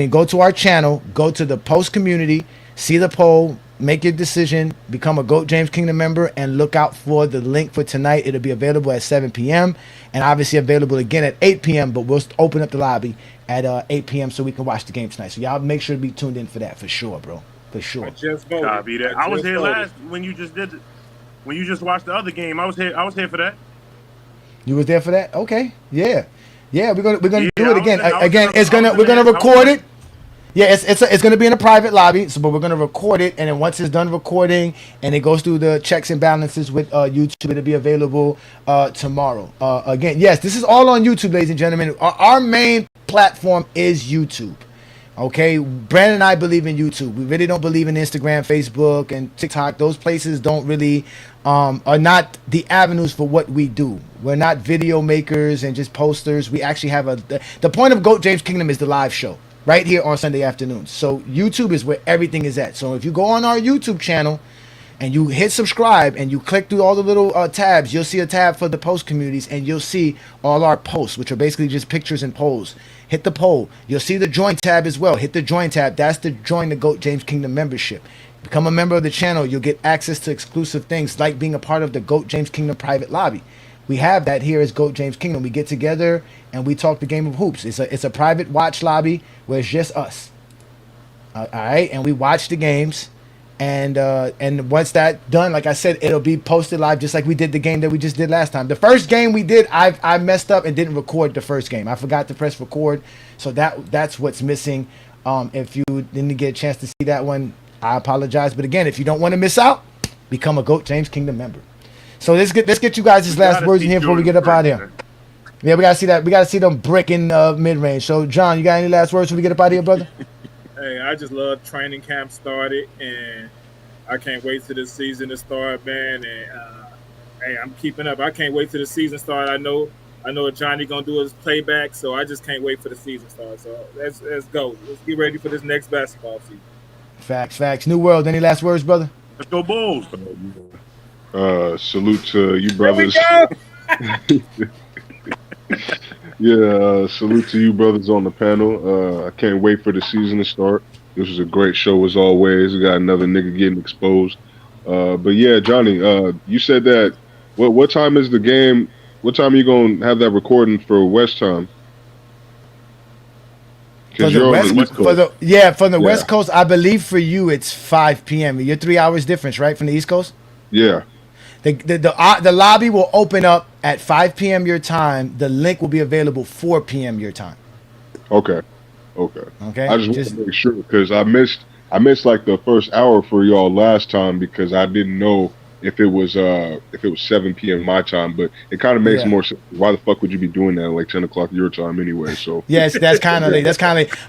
Speaker 4: Go to our channel, go to the post community, see the poll, make your decision, become a Goat James Kingdom member, and look out for the link for tonight. It'll be available at 7 p.m. and obviously available again at 8 p.m., but we'll open up the lobby at 8 p.m. so we can watch the game tonight. So y'all make sure to be tuned in for that, for sure, bro. For sure.
Speaker 6: I just voted.
Speaker 14: I was here last when you just did it. When you just watched the other game, I was here. I was here for that.
Speaker 4: You was there for that? Okay. Yeah. Yeah, we're gonna do
Speaker 14: Yeah,
Speaker 4: it again.
Speaker 14: I was
Speaker 4: Again,
Speaker 14: in the,
Speaker 4: we're gonna
Speaker 14: I was
Speaker 4: record it. Yeah, it's gonna be in a private lobby. So, but we're gonna record it, and then once it's done recording, and it goes through the checks and balances with YouTube, it'll be available tomorrow. Again, yes, this is all on YouTube, ladies and gentlemen. Our main platform is YouTube. Okay, Brandon and I believe in YouTube. We really don't believe in Instagram, Facebook, and TikTok. Those places don't really are not the avenues for what we do. We're not video makers and just posters. We actually have the point of GOAT James Kingdom is the live show right here on Sunday afternoons. So YouTube is where everything is at. So if you go on our YouTube channel and you hit subscribe and you click through all the little tabs, you'll see a tab for the post communities, and you'll see all our posts, which are basically just pictures and polls. Hit the poll. You'll see the join tab as well. Hit the join tab. That's the join the GOAT James Kingdom membership. Become a member of the channel. You'll get access to exclusive things like being a part of the GOAT James Kingdom private lobby. We have that here as GOAT James Kingdom. We get together and we talk the game of hoops. It's a private watch lobby where it's just us. All right, and we watch the games. And once that's done, like I said, it'll be posted live just like we did the game that we just did last time. The first game we did, I messed up and didn't record the first game. I forgot to press record, so that's what's missing. If you didn't get a chance to see that one, I apologize. But again, if you don't want to miss out, become a GOAT James Kingdom member. So let's get you guys' last words in here before we get up out of here. Yeah, we gotta see that. We gotta see them breaking mid range. So John, you got any last words before we get up out of here, brother?
Speaker 6: Hey, I just love training camp started, and I can't wait till the season to start, man. And hey, I'm keeping up. I can't wait till the season start. I know Johnny gonna do his playback, so I just can't wait for the season start. So let's go. Let's get ready for this next basketball season.
Speaker 4: Facts. New world. Any last words, brother?
Speaker 14: Let's go Bulls.
Speaker 8: Salute to you, brothers. Salute to you, brothers on the panel. I can't wait for the season to start. This was a great show as always. We got another nigga getting exposed. But yeah, Johnny, you said that. What time is the game? What time are you gonna have that recording for West time?
Speaker 4: For the West Coast, I believe for you it's 5 p.m. You're 3 hours difference, right, from the East Coast?
Speaker 8: Yeah.
Speaker 4: The lobby will open up at 5 p.m. your time. The link will be available 4 p.m. your time.
Speaker 8: Okay. I just want to make sure because I missed like the first hour for y'all last time because I didn't know if it was 7 p.m. my time, but it kind of makes more sense. Why the fuck would you be doing that at like 10 o'clock your time anyway? So
Speaker 4: yes, that's kind of late.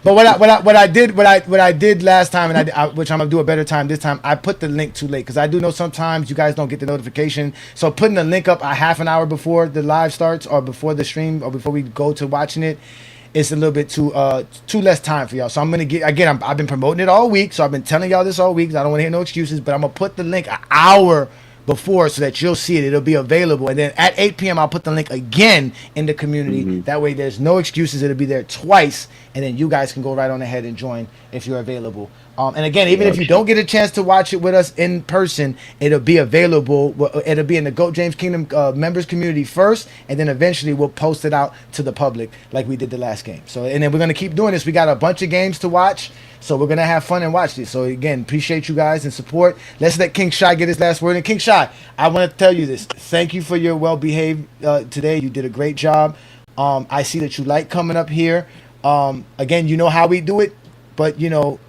Speaker 4: But what I did last time, and which I'm gonna do a better time this time. I put the link too late because I do know sometimes you guys don't get the notification. So putting the link up a half an hour before the live starts or before the stream or before we go to watching it, it's a little bit too less time for y'all. So I'm gonna get again. I've been promoting it all week, so I've been telling y'all this all week. I don't want to hear no excuses, but I'm gonna put the link an hour before so that you'll see it. It'll be available, and then at 8 p.m. I'll put the link again in the community. Mm-hmm. That way, there's no excuses. It'll be there twice, and then you guys can go right on ahead and join if you're available. And again, even if you don't get a chance to watch it with us in person, it'll be available. It'll be in the GOAT James Kingdom members community first, and then eventually we'll post it out to the public like we did the last game. So, and then we're gonna keep doing this. We got a bunch of games to watch, so we're gonna have fun and watch this. So again, appreciate you guys and support. Let's let King Shy get his last word. And King Shy, I want to tell you this. Thank you for your well-behaved today. You did a great job. I see that you like coming up here. Again, you know how we do it, but you know.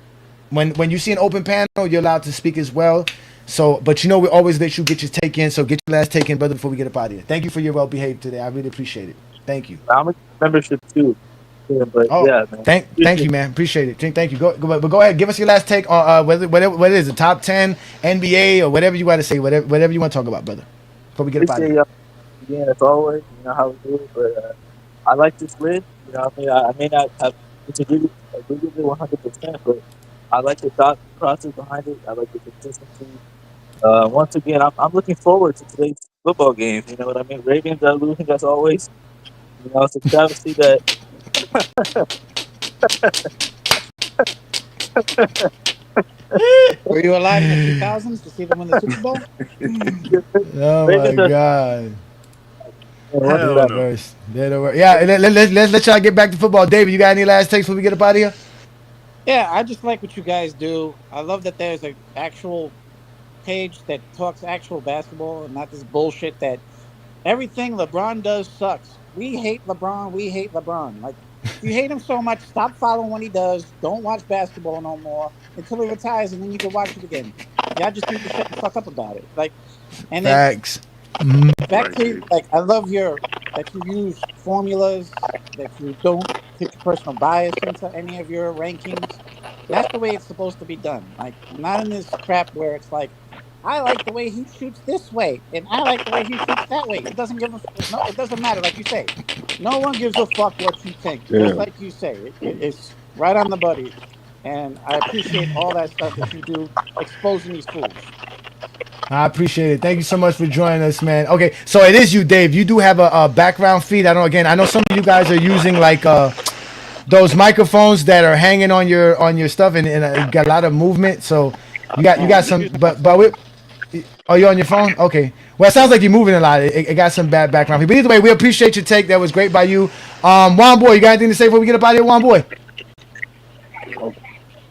Speaker 4: When you see an open panel, you're allowed to speak as well. So, but you know we always let you get your take in. So get your last take in, brother, before we get up out of here. Thank you for your well behaved today. I really appreciate it. Thank you.
Speaker 11: I'm a membership too. Yeah, but man.
Speaker 4: Thank you, man. Appreciate it. Thank you. Go ahead. Give us your last take on what it is, the top 10 NBA or whatever you want to say, whatever you want to talk about, brother. Before we get up out of here.
Speaker 11: Yeah, as always, you know how we do it, but I like this list. You know, I may not have agree with it 100%, but I like the thought process behind it. I like the consistency. Once again, I'm looking forward to today's football game. You know what I mean? Ravens are losing as always. You know, it's a travesty that.
Speaker 10: Were you alive in the 2000s to see them win the Super Bowl?
Speaker 4: Oh my God! Yeah, let's let y'all get back to football. David, you got any last takes before we get up out of here?
Speaker 10: Yeah, I just like what you guys do. I love that there's an actual page that talks actual basketball and not this bullshit that everything LeBron does sucks. We hate LeBron. We hate LeBron. Like, if you hate him so much, stop following what he does. Don't watch basketball no more until he retires, and then you can watch it again. Y'all just need to shut the fuck up about it. Like, and then
Speaker 4: Facts. Mhm.
Speaker 10: back to, like, I love that you use formulas, that you don't put your personal bias into any of your rankings. That's the way it's supposed to be done. Like, not in this crap where it's like, I like the way he shoots this way, and I like the way he shoots that way. It doesn't give a no. It doesn't matter. Like you say, no one gives a fuck what you think.
Speaker 8: Yeah.
Speaker 10: Just like you say, it's right on the buddy. And I appreciate all that stuff that you do, exposing these fools.
Speaker 4: I appreciate it. Thank you so much for joining us, man. Okay, so it is you, Dave. You do have a background feed. I know some of you guys are using like those microphones that are hanging on your stuff, and you got a lot of movement. So you got some, but oh, you're on your phone? Okay. Well, it sounds like you're moving a lot. It got some bad background feed. But either way, we appreciate your take. That was great by you. Juan Boy, you got anything to say before we get up out of here, Juan Boy?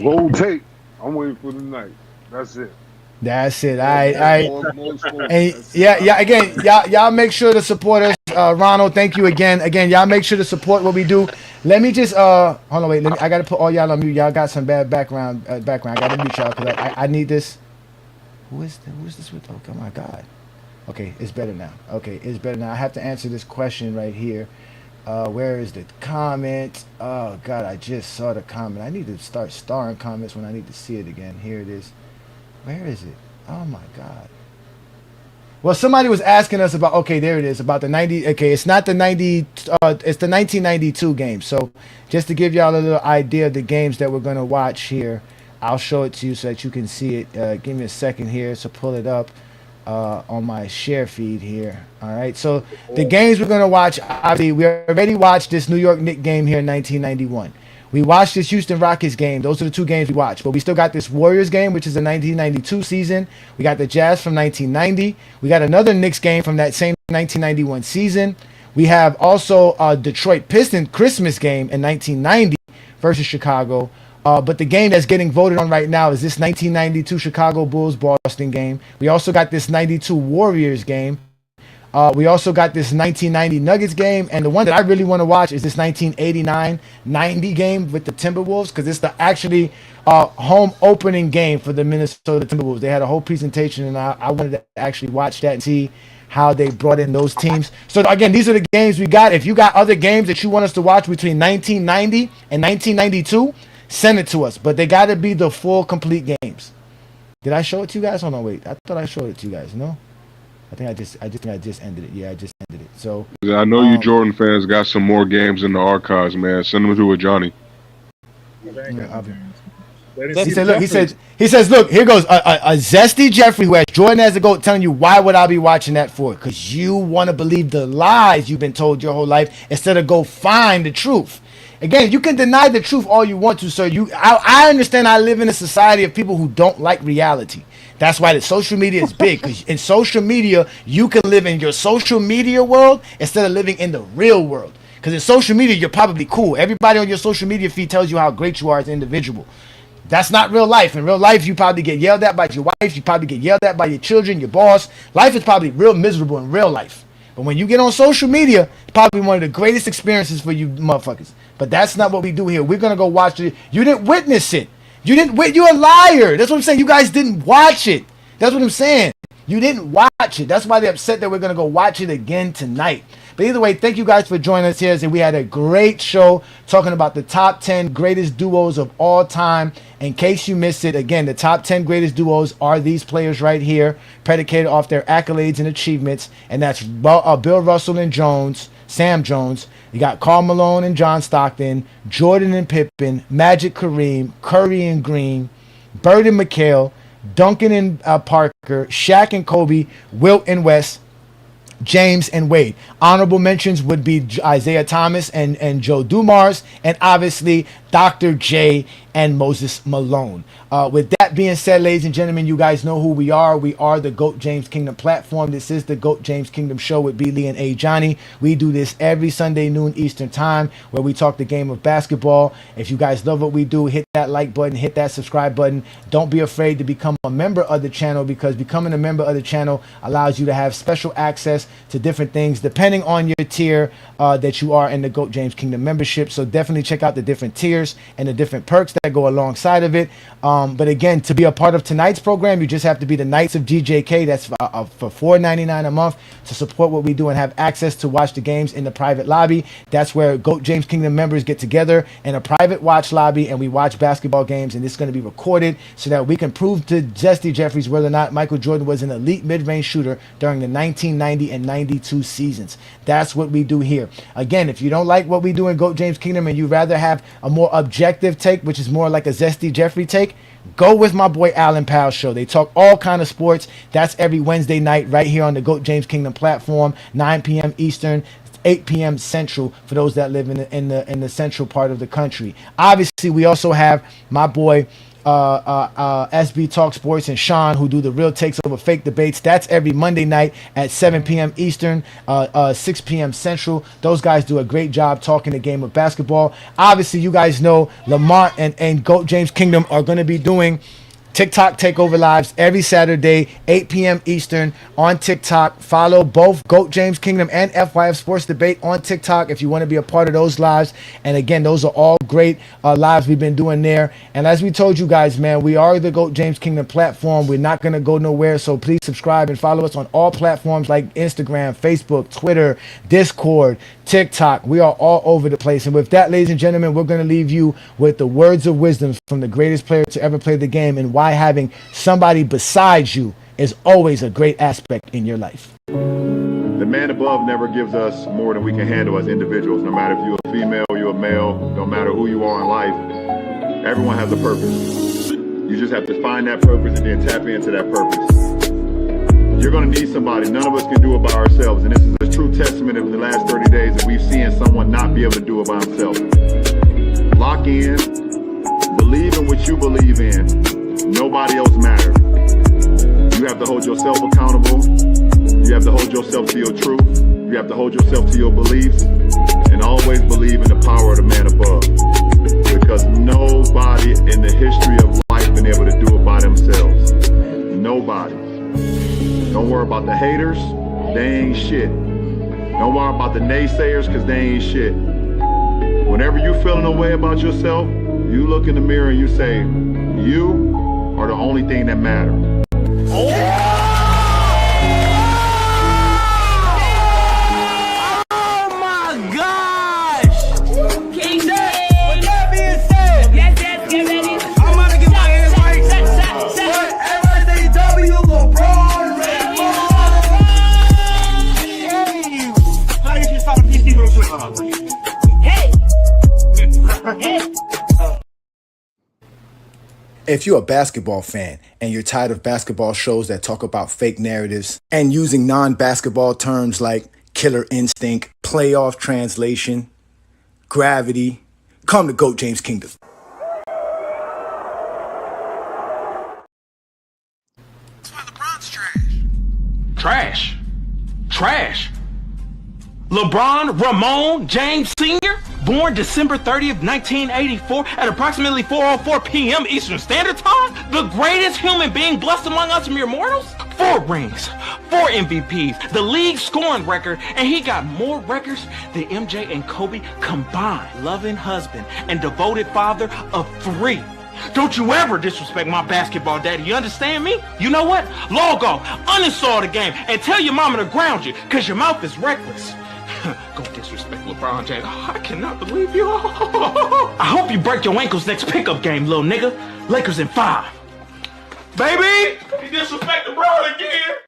Speaker 9: Roll tape. I'm waiting for the night. That's it.
Speaker 4: That's it. All right.
Speaker 9: More smoke.
Speaker 4: And
Speaker 9: That's
Speaker 4: yeah. Again, y'all make sure to support us. Ronald, thank you again. Again, y'all make sure to support what we do. Let me just hold on, wait. I gotta put all y'all on mute. Y'all got some bad background. I gotta mute y'all because I need this. Who is this with? Oh my God. Okay, it's better now. I have to answer this question right here. Where is the comment? Oh God, I just saw the comment. I need to start starring comments when I need to see it again. Here it is. Where is it? Oh my God. Well, somebody was asking us about. Okay, there it is. About the 90. Okay, it's not the 90. It's the 1992 game. So, just to give y'all a little idea of the games that we're gonna watch here, I'll show it to you so that you can see it. Give me a second here. So pull it up on my share feed here. All right. So the games we're gonna watch. Obviously, we already watched this New York Knicks game here in 1991. We watched this Houston Rockets game. Those are the two games we watched. But we still got this Warriors game, which is the 1992 season. We got the Jazz from 1990. We got another Knicks game from that same 1991 season. We have also a Detroit Pistons Christmas game in 1990 versus Chicago. But the game that's getting voted on right now is this 1992 Chicago Bulls Boston game. We also got this 92 Warriors game. We also got this 1990 Nuggets game, and the one that I really want to watch is this 1989-90 game with the Timberwolves, because it's the actually home opening game for the Minnesota Timberwolves. They had a whole presentation, and I wanted to actually watch that and see how they brought in those teams. So again, these are the games we got. If you got other games that you want us to watch between 1990 and 1992, send it to us. But they got to be the full, complete games. Did I show it to you guys? Hold on, wait. I thought I showed it to you guys. No? I think I just ended it. Yeah, I just ended it. So
Speaker 8: I know you Jordan fans got some more games in the archives, man. Send them to Johnny.
Speaker 4: He said, look. He says, look. Here goes a zesty Jeffrey who has Jordan as a GOAT, telling you why would I be watching that for? Because you want to believe the lies you've been told your whole life instead of go find the truth. Again, you can deny the truth all you want to, sir. I understand. I live in a society of people who don't like reality. That's why the social media is big, because in social media, you can live in your social media world instead of living in the real world. Because in social media, you're probably cool. Everybody on your social media feed tells you how great you are as an individual. That's not real life. In real life, you probably get yelled at by your wife. You probably get yelled at by your children, your boss. Life is probably real miserable in real life. But when you get on social media, it's probably one of the greatest experiences for you motherfuckers. But that's not what we do here. We're going to go watch it. You didn't witness it. You're a liar. That's what I'm saying. You guys didn't watch it. That's what I'm saying. You didn't watch it. That's why they're upset that we're going to go watch it again tonight. But either way, thank you guys for joining us here. And we had a great show talking about the top 10 greatest duos of all time. In case you missed it, again, the top 10 greatest duos are these players right here, predicated off their accolades and achievements. And that's Bill Russell and Sam Jones. You got Karl Malone and John Stockton, Jordan and Pippen, Magic Kareem, Curry and Green, Bird and McHale, Duncan and Parker, Shaq and Kobe, Wilt and West, James and Wade. Honorable mentions would be Isaiah Thomas and Joe Dumars, and obviously Dr. J, and Moses Malone. With that being said, ladies and gentlemen, you guys know who we are. We are the GOAT James Kingdom platform. This is the GOAT James Kingdom show with B. Lee and A. Johnny. We do this every Sunday noon Eastern time, where we talk the game of basketball. If you guys love what we do, hit that like button, hit that subscribe button. Don't be afraid to become a member of the channel, because becoming a member of the channel allows you to have special access to different things depending on your tier that you are in the GOAT James Kingdom membership. So definitely check out the different tiers and the different perks that go alongside of it. But again, to be a part of tonight's program, you just have to be the Knights of GJK. That's for $4.99 a month to support what we do and have access to watch the games in the private lobby. That's where GOAT James Kingdom members get together in a private watch lobby, and we watch basketball games, and it's going to be recorded so that we can prove to Zesty Jeffries whether or not Michael Jordan was an elite mid-range shooter during the 1990 and 92 seasons. That's what we do here. Again, if you don't like what we do in GOAT James Kingdom and you'd rather have a more objective take, which is more like a Zesty Jeffrey take, go with my boy Alan Powell's show. They talk all kind of sports. That's every Wednesday night right here on the GOAT James Kingdom platform, 9 p.m. Eastern, 8 p.m. Central for those that live in the central part of the country. Obviously, we also have my boy SB Talk Sports and Sean, who do the real takes over fake debates. That's every Monday night at 7 p.m. Eastern, 6 p.m. Central. Those guys do a great job talking the game of basketball. Obviously, you guys know Lamont and GOAT James Kingdom are going to be doing TikTok Takeover Lives every Saturday, 8 p.m. Eastern on TikTok. Follow both GOAT James Kingdom and FYF Sports Debate on TikTok if you want to be a part of those lives. And again, those are all great lives we've been doing there. And as we told you guys, man, we are the GOAT James Kingdom platform. We're not going to go nowhere, so please subscribe and follow us on all platforms like Instagram, Facebook, Twitter, Discord, TikTok. We are all over the place. And with that, ladies and gentlemen, we're going to leave you with the words of wisdom from the greatest player to ever play the game, and why having somebody besides you is always a great aspect in your life.
Speaker 15: The man above never gives us more than we can handle as individuals. No matter if you're a female, you're a male, no matter who you are in life, everyone has a purpose. You just have to find that purpose and then tap into that purpose. You're going to need somebody. None of us can do it by ourselves. And this is a true testament of the last 30 days that we've seen someone not be able to do it by himself. Lock in, believe in what you believe in. Nobody else matters. You have to hold yourself accountable. You have to hold yourself to your truth. You have to hold yourself to your beliefs. And always believe in the power of the man above. Because nobody in the history of life been able to do it by themselves. Nobody. Don't worry about the haters. They ain't shit. Don't worry about the naysayers, because they ain't shit. Whenever you feeling a way about yourself, you look in the mirror and you say, you are the only thing that matters.
Speaker 4: If you're a basketball fan and you're tired of basketball shows that talk about fake narratives and using non-basketball terms like killer instinct, playoff translation, gravity, come to GOAT James Kingdom.
Speaker 16: Trash. Trash. LeBron Ramon James Sr., born December 30th, 1984 at approximately 4:04 p.m. Eastern Standard Time, the greatest human being blessed among us mere mortals? 4 rings, 4 MVPs, the league scoring record, and he got more records than MJ and Kobe combined. Loving husband and devoted father of 3. Don't you ever disrespect my basketball daddy, you understand me? You know what? Log off, uninstall the game, and tell your mama to ground you, because your mouth is reckless. Go disrespect LeBron James. Oh, I cannot believe you. I hope you break your ankles next pickup game, little nigga. Lakers in 5. Baby! He disrespect LeBron again.